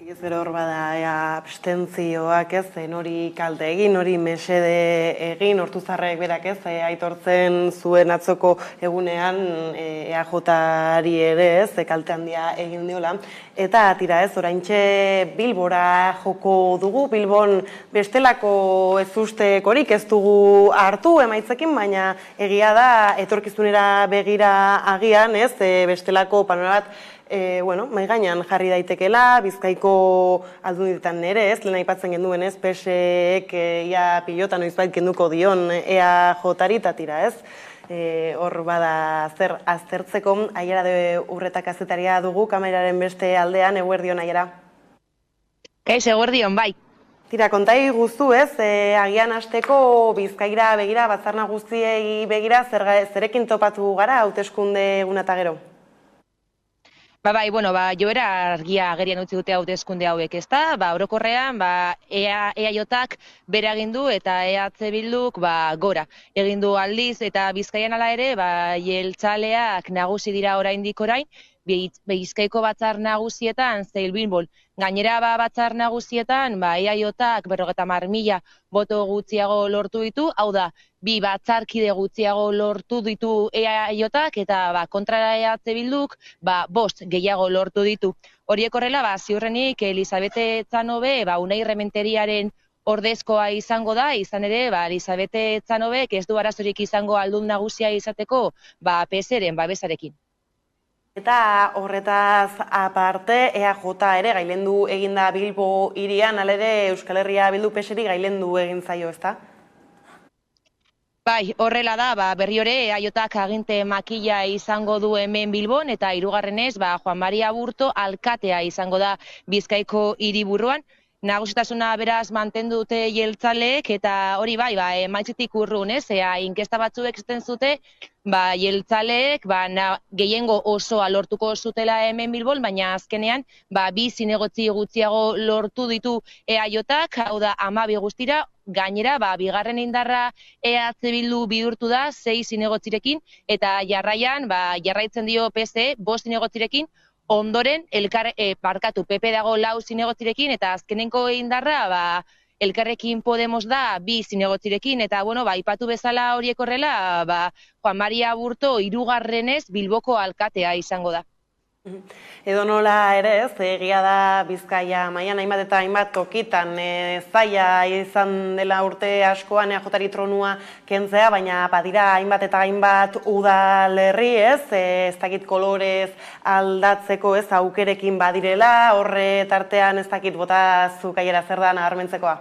Ez gero hor bada abstentzioak nori kalte egin, nori mesede egin, Ortuzarrek berak aitortzen zuen atzoko egunean EAJ-ari ere kalte handia egin diola. Eta tira oraintxe Bilbora joko dugu, Bilbon bestelako ez ustekorik ez dugu hartu emaitzekin, baina egia da etorkizunera begira agian, bestelako panorama bat mai gainean jarri daitekela, Bizkaiko aldunditan ere, lehen aipatzen genduen, PSek ia pilota noizbait kenduko dion EAJ-ari eta tira, hor bada zer aztertzeko. Aiara de Urreta kazetaria dugu, kameraren beste aldean, eguerdion Aiara. Kaixo, eguerdion, bai. Tira, kontai guztu, agian hasteko Bizkaira begira, Batzar Nagusiei begira, zerekin topatu gara hauteskunde eguna eta gero? Bai, joera argia agerian utzi dute hauteskunde hauek, ezta? Orokorrean, EAJ-ak bera egin du eta EH Bilduk gora egin du aldiz, eta Bizkaian hala ere, jeltzaleak nagusi dira oraindik orain, Bizkaiko batzar nagusietan, zein Bilbon. Gainera batzar nagusietan, EAJ-ak 50.000 boto gutxiago lortu ditu, hau da, 2 batzarkide gutxiago lortu ditu EAJ-ak eta kontra EH Bilduk 5 gehiago lortu ditu. Horiek horrela, ziurrenik Elizabete Etxanobe, Unai Rementeriaren ordezkoa izango da, izan ere, Elizabete Etxanobek ez du arazorik izango aldun nagusia izateko PSren babesarekin. Eta horretaz aparte, EAJ ere gailendu eginda Bilbo hirian, alere Euskal Herria Bildu PSri gailendu egin zaio, ezta? Bai, horrela da, berri hori EAJ-ak aginte makila izango du hemen Bilbon, eta hirugarrenez, Juan Maria Aburto alkatea izango da Bizkaiko hiriburuan. nagusitasuna beraz mantendu dute jeltzaleek, eta hori bai, emaitzetik urrun, inkesta batzuek esaten zute, jeltzaleek gehiengo osoa lortuko zutela hemen Bilbon, baina azkenean bi zinegotzi gutxiago lortu ditu EAJak, hau da 12 guztira, gainera, bigarren indarra EH Bildu bihurtu da 6 zinegotzirekin, eta jarraitzen dio PSE 5 zinegotzirekin, ondoren, PP dago 4 zinegotzirekin, eta azkenenko indarra, Elkarrekin Podemos da 2 zinegotzirekin, eta, ipatu bezala horiek horrela, Juan Maria Aburto 3. Bilboko alkatea izango da. Edo nola ere ez, egia da Bizkaia mailan hainbat eta hainbat tokitan zaila izan dela urte askoan EAJari tronua kentzea, baina badira hainbat eta hainbat udalerri ez dakit kolorez aldatzeko ez aukerekin badirela, horre tartean ez dakit bota zukaiera zer da nabarmentzekoa.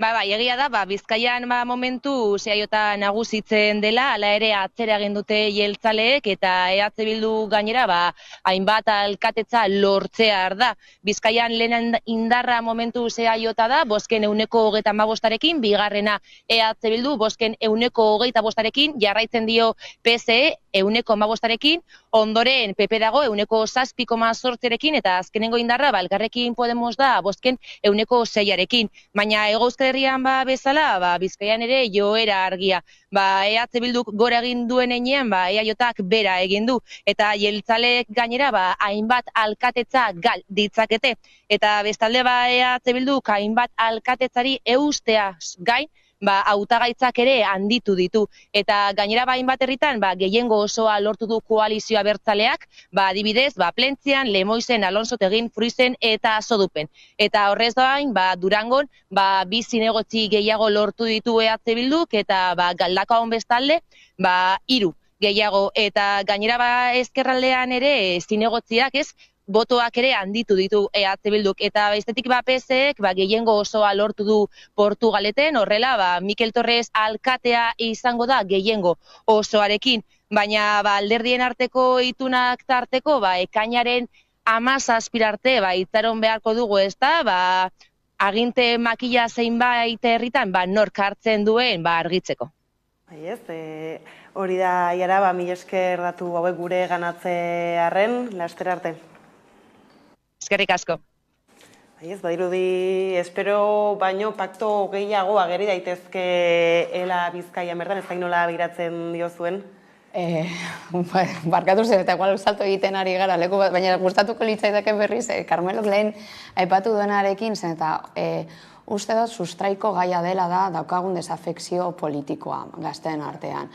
Egia da, Bizkaian momentu EAJ nagusitzen dela, hala ere atzera egin dute jeltzaleek, eta EH Bildu gainera hainbat alkatetza lortzea da. Bizkaian lehen indarra momentu EAJ da, bozken 35%, bigarrena EH Bildu, bozken 25%, jarraitzen dio PSE 15%, ondoren PP dago 7,8%, eta azkenengo indarra Elkarrekin Podemos da bozken 6%. Baina Euskal Herrian bezala, Bizkaian ere joera argia. EH Bilduk gora egin duen heinean, EAJak bera egin du. Eta jeltzaleek gainera, hainbat alkatetza gal ditzakete. Eta bestalde, EH Bilduk hainbat alkatetzari eustea gain, hautagaitzak ere handitu ditu. Eta gainera hainbat herritan, gehiengo osoa lortu du koalizioa abertzaleak, adibidez, Plentzian, Lemoizen, Alonsotegin, Fruizen eta Sodupen. Eta horrez doain, Durangon, 2 zinegotzi gehiago lortu ditu EH Bilduk, eta Galdakaon bestalde, 3 gehiago. Eta gainera ezkerraldean ere zinegotziak ez, botoak ere handitu ditu EH Bilduk. Eta bestetik PSEek gehiengo osoa lortu du Portugaleten, horrela Mikel Torres alkatea izango da gehiengo osoarekin. Baina alderdien arteko itunak tarteko, ekainaren 17 arte itxaron beharko dugu ez da, aginte makila zeinbait herritan nork hartzen duen argitzeko. Hori da, Iara, mila esker datu hauek gure ganatzearren, laster arte. Eskerrik asko. Badirudi, espero baino pakto gehiago ageri daitezke ela Bizkaia bertan, ez nola begiratzen diozuen? Barkatu zen, eta igual salto egiten ari gara, baina gustatuko litzaidake berriz, Carmelok lehen aipatu duenarekin zen, eta uste dut sustraiko gaia dela da daukagun desafekzio politikoa gazteen artean.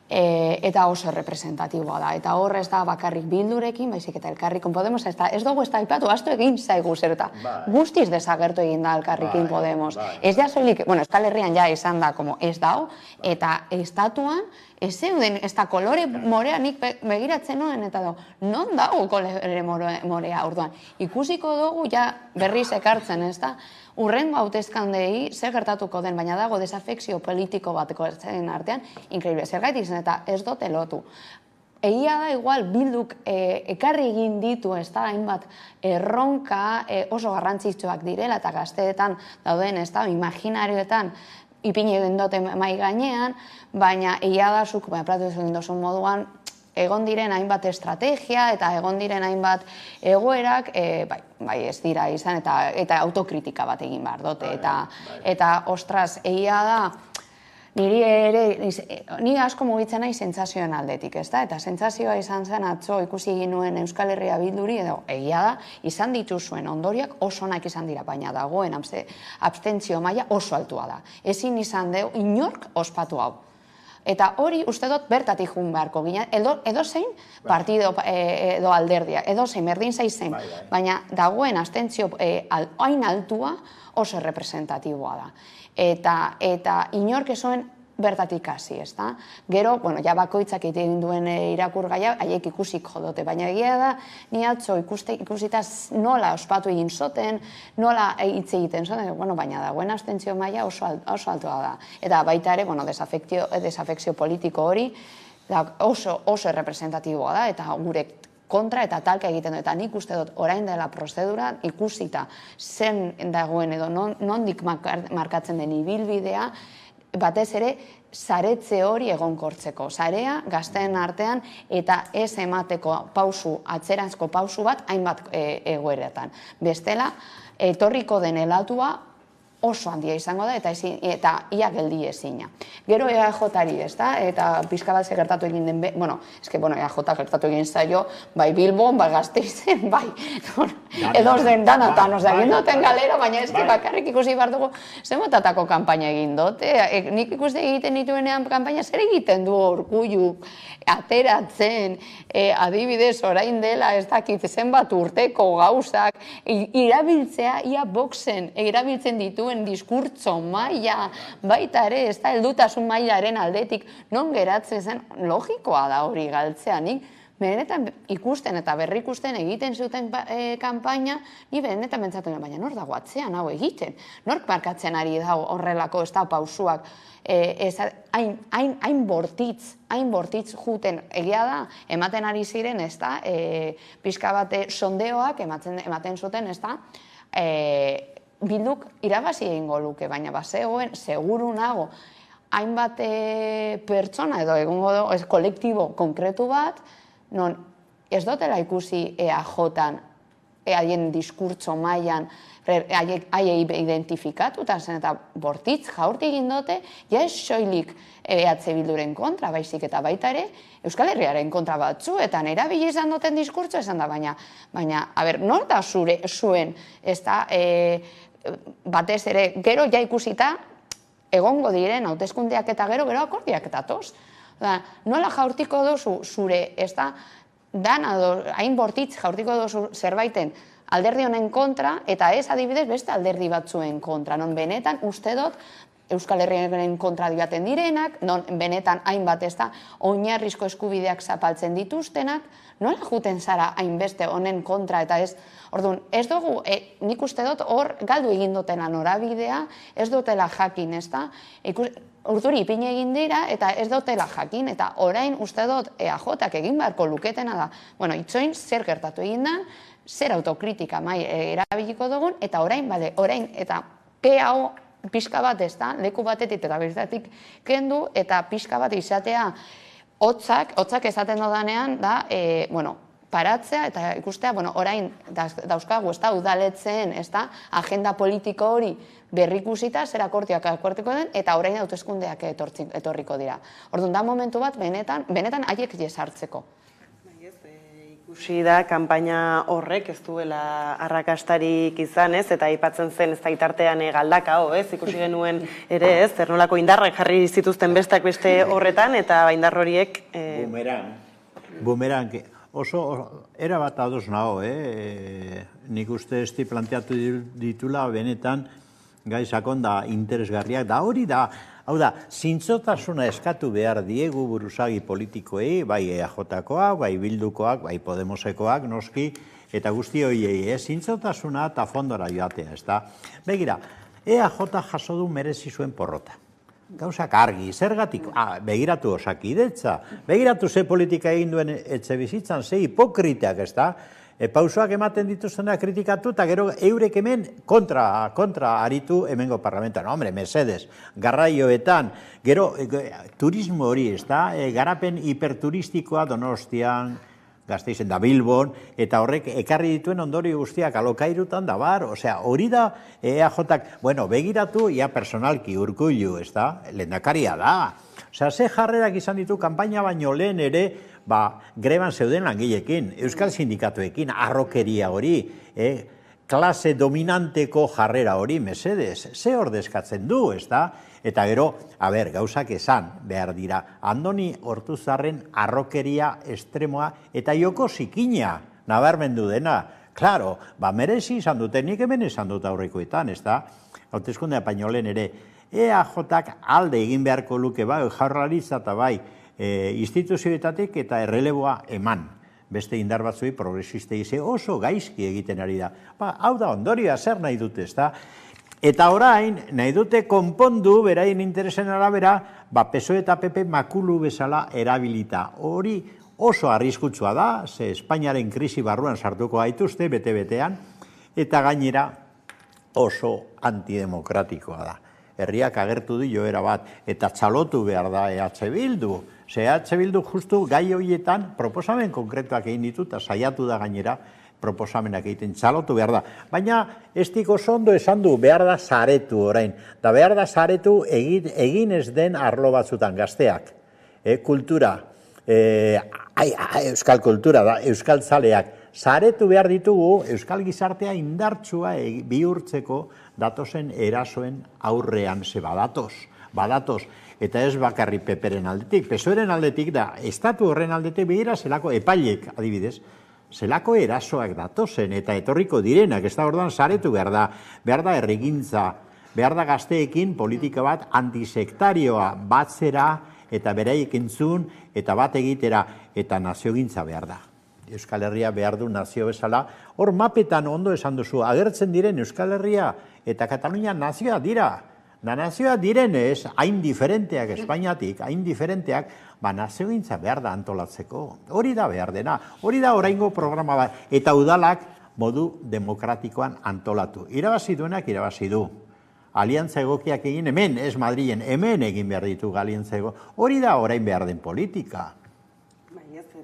Eta oso representatiboa da. Eta hor ez da bakarrik Bildurekin, baizik eta Elkarrekin Podemos, ez dugu ez da aipatu, astu egin zaigu zer, eta guztiz desagertu egin da Elkarrekin Podemos. Ez da soilik, Euskal Herrian ja izan da, ez dau, eta estatuan, ez zeuden, ez da kolore morea nik begiratzen noen, eta non dago kolore morea orduan. Ikusiko dugu ja berriz ekartzen, ez da, urrengo hauteskundei zer gertatuko den, baina dago desafekzio politiko bateko ertzen artean, inkreible, zergaitik zen eta ez dote lotu. Egia da, igual, Bilduk ekarri egin ditu, ez da, hainbat erronka oso garrantzitsuak direla, eta gazteetan dauden, ez da, imaginarioetan, ipini egin dute mai gainean, baina egia da, zuk, platu egin dozun moduan, egon diren hainbat estrategia eta egon diren hainbat egoerak, bai ez dira izan, eta autokritika bat egin behar dute. Eta, ostras, egia da, niri asko mugitzen nahi sentsazioen aldetik, ez da? Eta sentsazioa izan zen atzo ikusi egin nuen Euskal Herria Bilduri, edo egia da, izan dituzuen ondoriak oso onak izan dira, baina dagoen abstentzio maila oso altua da. Ezin izan deu inork ospatu hau. Eta hori uste dut bertatik jun beharko ginen, edo zein partido edo alderdia, edo zein berdin zaizen, baina dagoen abstentzio hain altua oso representatiboa da. Eta inork ezoen bertatik hasi, ez da? Gero, ja bakoitzak egin duen irakurgaia, haiek ikusik jodote, baina egia da, ni atzo ikusita nola ospatu egin zoten, nola hitz egiten zoten, baina dagoen abstentzio maila oso altua da. Eta baita ere, desafekzio politiko hori oso representatiboa da, eta gure kontra eta talka egiten du. Eta nik uste dut orain dela prozedura ikusita zen dagoen edo nondik markatzen den ibilbidea, batez ere saretze hori egonkortzeko. Sarea gazteen artean eta ez emateko pausu, atzeranzko pausu bat hainbat egoeretan. Bestela, etorriko den helatua oso handia izango da eta ia geldi ezina. Gero EAJ-ari, eta pixka bat gertatu egin den, EAJ gertatu egin zaio, bai Bilbon, bai Gasteizen, bai edo zen danatan, egin duten galera, baina bakarrik ikusi behar dugu zemotatako kanpaina egin dut. Nik ikuste egiten dituenean kanpaina zer egiten du Urkulluk ateratzen, adibidez orain dela ez dakit zenbat urteko gauzak, irabiltzea ia boxen, irabiltzen dituen diskurtso maila, baita ere, ez da heldutasun mailaren aldetik, non geratzen zen, logikoa da hori galtzeanik, benetan ikusten eta berrikusten egiten zuten kanpaina, ni benetan bentsatu nuen, baina nor dago atzean hau egiten, nork markatzen ari dago horrelako ez da pausuak, hain bortitz juten egia da, ematen ari ziren, ez da, pixka bate sondeoak ematen zuten, ez da, Bilduk irabazi egingo luke, baina bazegoen, seguru nago, hainbat pertsona edo egongo kolektibo konkretu bat, non ez dutela ikusi EAJ-an, haien diskurtso mailan, haiei identifikatuta zen eta bortitz jaurti egin dute, ja ez soilik EH Bilduren kontra, baizik eta baita ere, Euskal Herriaren kontra batzuetan erabili izan duten diskurtso esan da, baina, nor da zuen, ez da, batez ere, gero ja ikusita, egongo diren hauteskundeak eta gero akordiak eta toz. Nola jaurtiko dozu zure, ez da, hain bortitz jaurtiko dozu zerbaiten alderdi honen kontra, eta ez adibidez beste alderdi batzuen kontra. Non benetan uste dut, Euskal Herriaren kontra dibaten direnak, non benetan hainbat ez da, oinarrizko eskubideak zapaltzen dituztenak, nola juten zara hainbeste honen kontra, eta ez, orduan, ez dugu, nik uste dut hor galdu egin dutena norabidea, ez dutela jakin, ez da, urduri ipine egin dira, eta ez dutela jakin, eta orain uste dut EAJ-ak egin beharko luketena da, itzoin zer gertatu egin da, zer autokritika mai erabiliko dugun, eta orain, eta hau pixka bat ez da, leku batetik eta bestatik kendu, eta pixka bat izatea hotzak esaten dodanean da, paratzea eta ikustea, orain dauzkagu, ez da, udaletzen, ez da, agenda politiko hori berrikusita, zer akortiko den, eta orain hauteskundeak etorriko dira. Orduan, da momentu bat, benetan haiek jesartzeko. Ikusi da, kanpaina horrek ez duela arrakastarik izan, ez, eta aipatzen zen ez da itartean galdakao, ez, ikusi genuen ere, ez, zer nolako indarrak jarri zituzten bestak beste horretan, eta indar horiek... Bumerang, oso erabat ados nago, nik uste esti planteatu ditula benetan gaizakon da interesgarriak, da hori da, hau da, zintzotasuna eskatu behar diegu buruzagi politikoei, bai EAJ-koak, bai Bildukoak, bai Podemosekoak, noski, eta guzti horiei, zintzotasuna eta fondora joatea, ez da. Begira, EAJ jaso du merezi zuen porrota. Gauzak argi, zergatik, begiratu Osakidetza, begiratu ze politika egin duen etxe bizitzan, ze hipokriteak, ez da. Pausoak ematen dituztenak kritikatu eta gero eurek hemen kontra aritu hemengo parlamentoan. Hombre, mesedes, garraioetan, gero turismo hori, ez da, garapen hiperturistikoa Donostian, Gasteizen da Bilbon, eta horrek ekarri dituen ondorio guztiak alokairutan da bar, osea, hori da EAJ-ak, begiratu, ia personalki Urkullu, ez da, lehendakaria da. Osea, ze jarrerak izan ditu kanpaina baino lehen ere, greban zeuden langileekin, euskal sindikatuekin, arrokeria hori, klase dominanteko jarrera hori, mesedes, ze ordezkatzen du, ez da? Eta gero, gauzak esan behar dira, Andoni Ortuzarren arrokeria estremoa eta joko zikina nabarmendu dena. Klaro, merezi izan dute, nik hemen izan dut aurrekoetan, ez da? Hauteskundea baino lehen ere, EAJ-ak alde egin beharko luke bai, Jaurlaritza eta bai, instituzioetatik eta erreleboa eman. Beste indar batzui progresistei oso gaizki egiten ari da. Hau da ondorioa zer nahi dute, ez da? Eta orain, nahi dute konpondu, beraien interesen arabera, PSOE eta PP makulu bezala erabilita. Hori oso arriskutsua da, ze Espainiaren krisi barruan sartuko gaituzte bete-betean, eta gainera oso antidemokratikoa da. Herriak agertu du joera bat, eta txalotu behar da EH Bildu. Ze EH Bildu justu gai horietan proposamen konkretuak egin ditu, eta saiatu da gainera proposamenak egiten txalotu behar da. Baina ez diko ondo esan du, behar da saretu orain. Da behar da saretu egin ez den arlo batzutan gazteak. Kultura, euskal kultura da, euskal zaleak. Saretu behar ditugu euskal gizartea indartsua bihurtzeko datozen erasoen aurrean ze badatoz. Eta ez bakarri peperen aldetik, PSOEren aldetik da, estatu horren aldetik behira zelako epailek, adibidez, zelako erasoak datozen eta etorriko direnak, ez da orduan saretu behar da herrigintza, behar da gazteekin politika bat antisektarioa batzera eta beraiek entzun eta bat egitera eta naziogintza behar da. Euskal Herria behar du nazio bezala, hor mapetan ondo esan duzu, agertzen diren Euskal Herria eta Katalunia nazioa dira. Da nazioa direnez, hain diferenteak Espainiatik, hain diferenteak, naziogintza behar da antolatzeko. Hori da behar dena, hori da oraingo programa bat, eta udalak modu demokratikoan antolatu. Irabazi duenak irabazi du. Aliantza egokiak egin hemen, ez Madrilen, hemen egin behar ditu aliantza egokiak. Hori da orain behar den politika.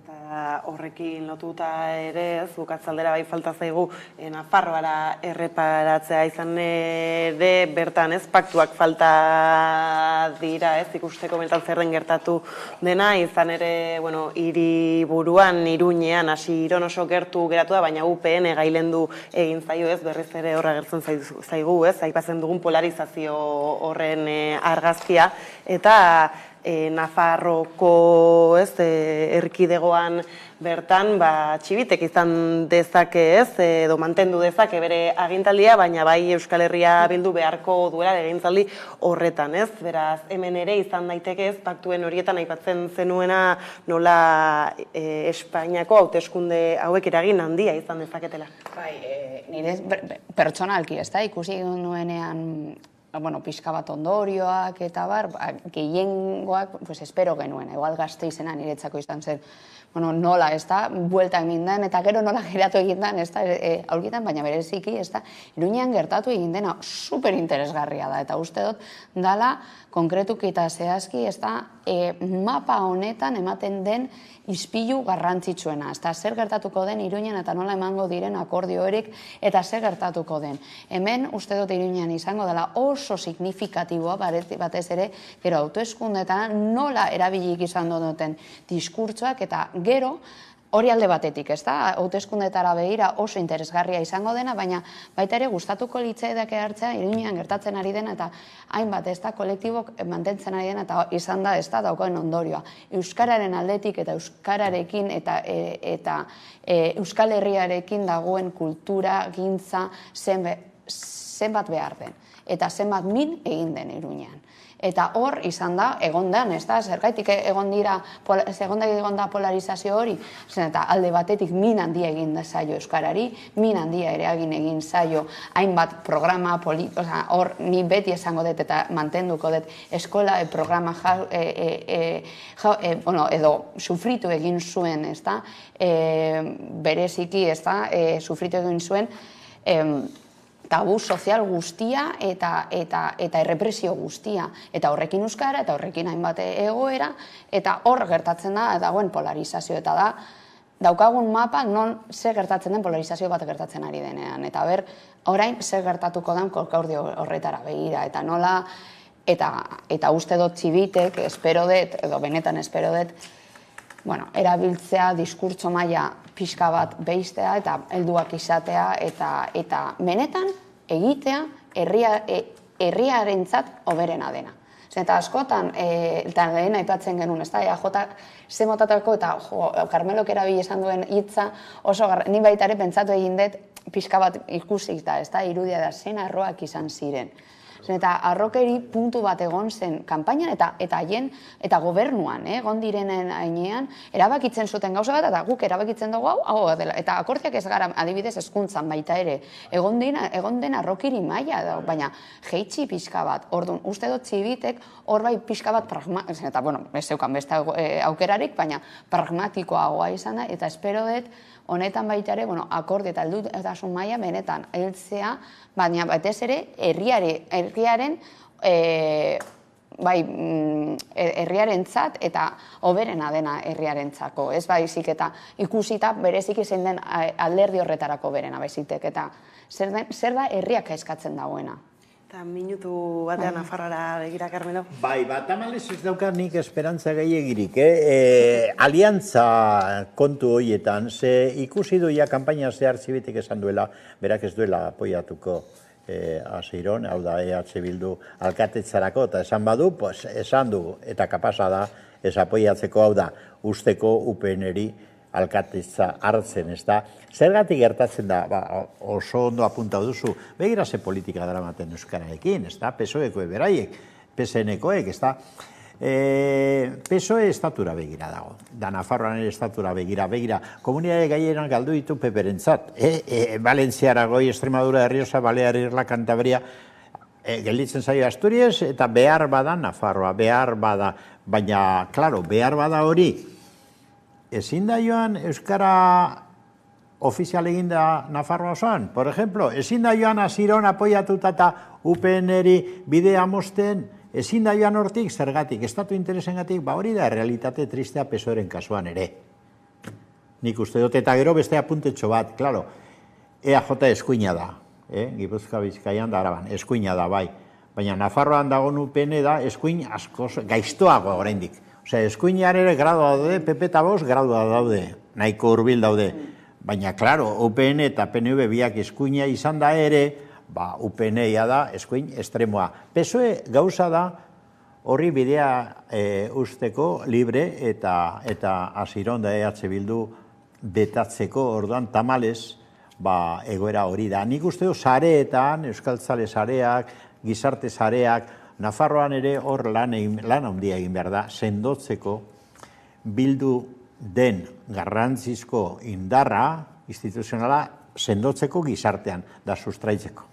Eta horrekin lotuta ere, bukatzaldera bai falta zaigu Nafarroara erreparatzea izan ere bertan ez paktuak falta dira ez ikusteko mental zer den gertatu dena, izan ere hiriburuan, Iruñean, Asiron oso gertu geratu da, baina UPN gailendu egin zaio ez, berriz ere horra gertzen zaigu ez, aipatzen dugun polarizazio horren argazkia, eta Nafarroko erkidegoan bertan txibitek izan dezake ez, edo mantendu dezake bere agintaldia, baina bai Euskal Herria Bildu beharko duela egintzaldi horretan ez. Beraz, hemen ere izan daiteke ez, paktuen horietan aipatzen zenuena nola Espainiako hauteskunde hauek eragin handia izan dezaketela. Bai, nire pertsonalki ez da, ikusi nuenean pixka bat ondorioak eta gehiengoak espero genuen, igual Gasteizena niretzako izan zen, nola, ez da, buelta egin den, eta gero nola geratu egin den, ez da, aurkitan, baina bereziki, ez da, Iruñean gertatu egin dena superinteresgarria da, eta uste dut, dala, konkretuki eta zehazki, ez da, mapa honetan ematen den ispilu garrantzitsuena, ez da, zer gertatuko den Iruñean eta nola emango diren akordio horik, eta zer gertatuko den. Hemen, uste dut Iruñean izango dela oso signifikatiboa, batez ere, gero autoeskundetan nola erabilik izan duten diskurtsoak, eta gero, hori alde batetik, ez da, hauteskundetara begira oso interesgarria izango dena, baina baita ere gustatuko litzaidake hartzea Iruñean gertatzen ari dena, eta hainbat, ez da, kolektibok mantentzen ari dena, eta izan da, ez da, daukoen ondorioa. Euskararen aldetik eta euskararekin eta Euskal Herriarekin dagoen kultura, gintza, zenbat behar den, eta zenbat min egin den Iruñean. Eta hor izan da, egondan, ez da, zergaitik egon da polarizazio hori, eta alde batetik min handia egin da zaio Euskarari, min handia ere egin zaio hainbat programa, hor ni beti esango dut eta mantenduko dut eskola programa edo sufritu egin zuen, ez da, bereziki, ez da, sufritu egin zuen, tabu sozial guztia eta errepresio guztia. Eta horrekin euskara, eta horrekin hainbat egoera, eta hor gertatzen da, dagoen polarizazio, eta da, daukagun mapa non zer gertatzen den polarizazio bat gertatzen ari denean. Eta orain zer gertatuko den kolkaurdio horretara begira, eta nola, eta uste dut txibitek, espero dut, edo benetan espero dut, erabiltzea diskurtso maila pixka bat behistea eta helduak izatea eta benetan egitea herriarentzat hoberena dena. Eta askotan, eta lehen aipatzen genuen, ez da, EAJak ze motatako eta Karmelok erabili esan duen hitza oso ni baita ere pentsatu egin dut pixka bat ikusik da, ez da, irudia da zen arroak izan ziren. Eta arrokeri puntu bat egon zen kanpainan eta haien eta gobernuan, egon direnen ainean, erabakitzen zuten gauza bat, eta guk erabakitzen dugu hau dela. Eta akordiak ez gara, adibidez, hezkuntzan baita ere, egon den arrokiri maila, baina jeitsi pixka bat. Orduan, uste dut Txibitek hor bai pixka bat eta, bueno, ez zeukan beste aukerarik, baina pragmatikoagoa izan da, eta espero dut, honetan baita ere, akordi eta heldutasun maila benetan heltzea, baina batez ere herriaren herriarentzat eta hoberena dena herriarentzako, ez baizik eta ikusita berezik zein den alderdi horretarako berena baizitek, eta zer da herriak eskatzen dagoena. Eta minutu batean Nafarroara begira, Carmelo. Bai, tamalez ez daukat nik esperantza gehiegirik, aliantza kontu horietan, ze ikusi duia kanpaina zehar Txibitek esan duela, berak ez duela apoiatuko Asiron, hau da EH Bildu alkatetzarako, eta esan badu, esan du, eta kapasa da, ez apoiatzeko, hau da, usteko UPN-eri alkatetza hartzen, ez da. Zergatik gertatzen da, oso ondo apuntatu duzu, begira ze politika daramaten euskararekin, ez da, PSOE-ko beraiek, PSN-koek, ez da. PSOE estatura begira dago, da Nafarroan ere estatura begira, komunitate gaieran galdu ditu peperentzat, Valentziara, Goi, Extremadura, Errioxa, Balear, Irla, Cantabria, gelditzen zaio Asturias, eta behar bada Nafarroa, behar bada, baina, klaro, behar bada hori, ezin da joan euskara ofizial eginda Nafarroa osoan, por ejemplo, ezin da joan Asiron apoiatuta eta UPN-eri bidea mosten, ezin da joan hortik, zergatik, estatu interesengatik, hori da realitate tristea PSOE-ren kasuan ere. Nik uste dut, eta gero beste apuntetxo bat, klaro, EAJ eskuina da, Gipuzkoa Bizkaian da Araban, eskuina da, bai, baina Nafarroan dagoen UPN da eskuin askoz gaiztoago oraindik. Osea, eskuinar ere gradua daude, PP eta Vox gradua daude, nahiko hurbil daude. Baina, klaro, UPN eta PNV biak eskuina izan da ere, UPN-ia da eskuin estremoa. PSOE gauza da horri bidea usteko libre eta Asiron da EH Bildu betatzeko orduan tamalez egoera hori da. Nik uste du sareetan, euskaltzale sareak, gizarte sareak, Nafarroan ere hor lan handia egin behar da, sendotzeko bildu den garrantzizko indarra instituzionala sendotzeko gizartean, da sustraitzeko.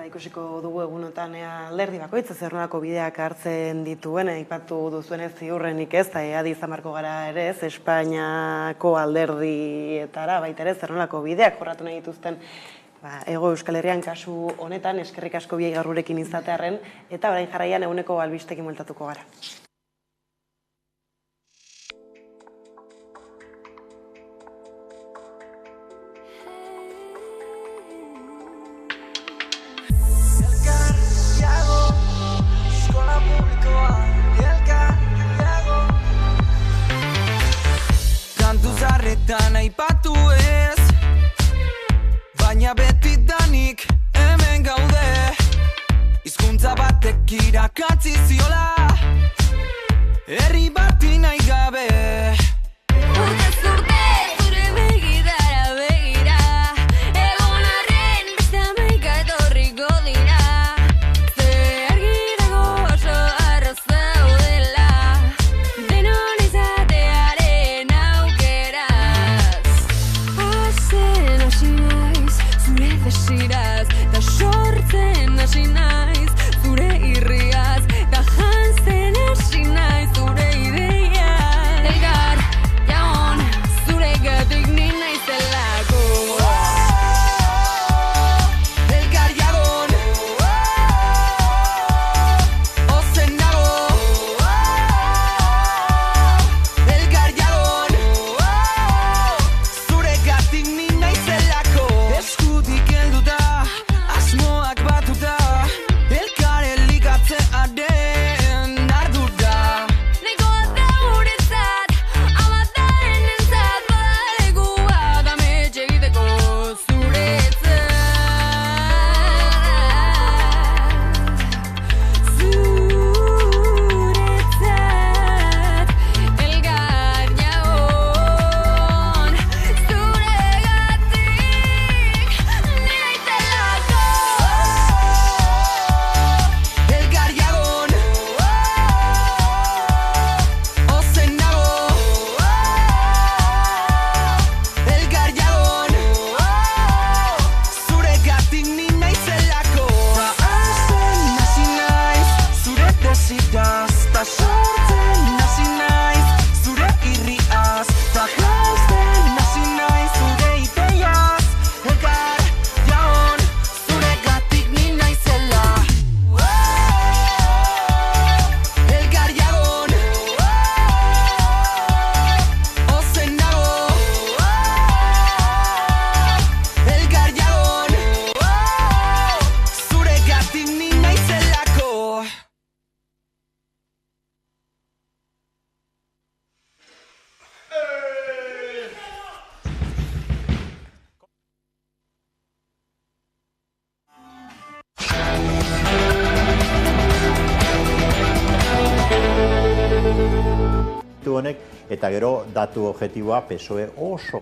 Ikusiko dugu egunotan alderdi bakoitza zer nolako bideak hartzen dituen, aipatu duzuenez ziurrenik ez, eta adi izan beharko gara ere ez, Espainiako alderdietara baita ere zer nolako bideak jorratu nahi dituzten Ego Euskal Herrian kasu honetan, eskerrik asko biei gaurrekin izatearren, eta orain jarraian eguneko albistekin bueltatuko gara. Kantu zarretan aipatu ez, baina betidanik hemen gaude, hizkuntza batek irakatsi ziola, herri bati nahi gabe. Urtez urte zure begidara begira, egon arren beste hamaika etorriko dira, ze argi dago oso arroz daudela, denon izatearen aukeraz. Hazen hasi naiz zure desiraz, ta sortzen hasi naiz zure irriaz, ta jantzen hasi naiz zure ideiaz. Elgar hasiraz, ta sortzen hasi naiz, zure irriaz, ta klauzten hasi naiz, zure ideiaz, elkar jaon, zure gatik ni naizela. Elkar jagon, ozen nago, elkar jagon, zure gatik ni naizelako. Honek, eta gero datu objektiboa PSOE oso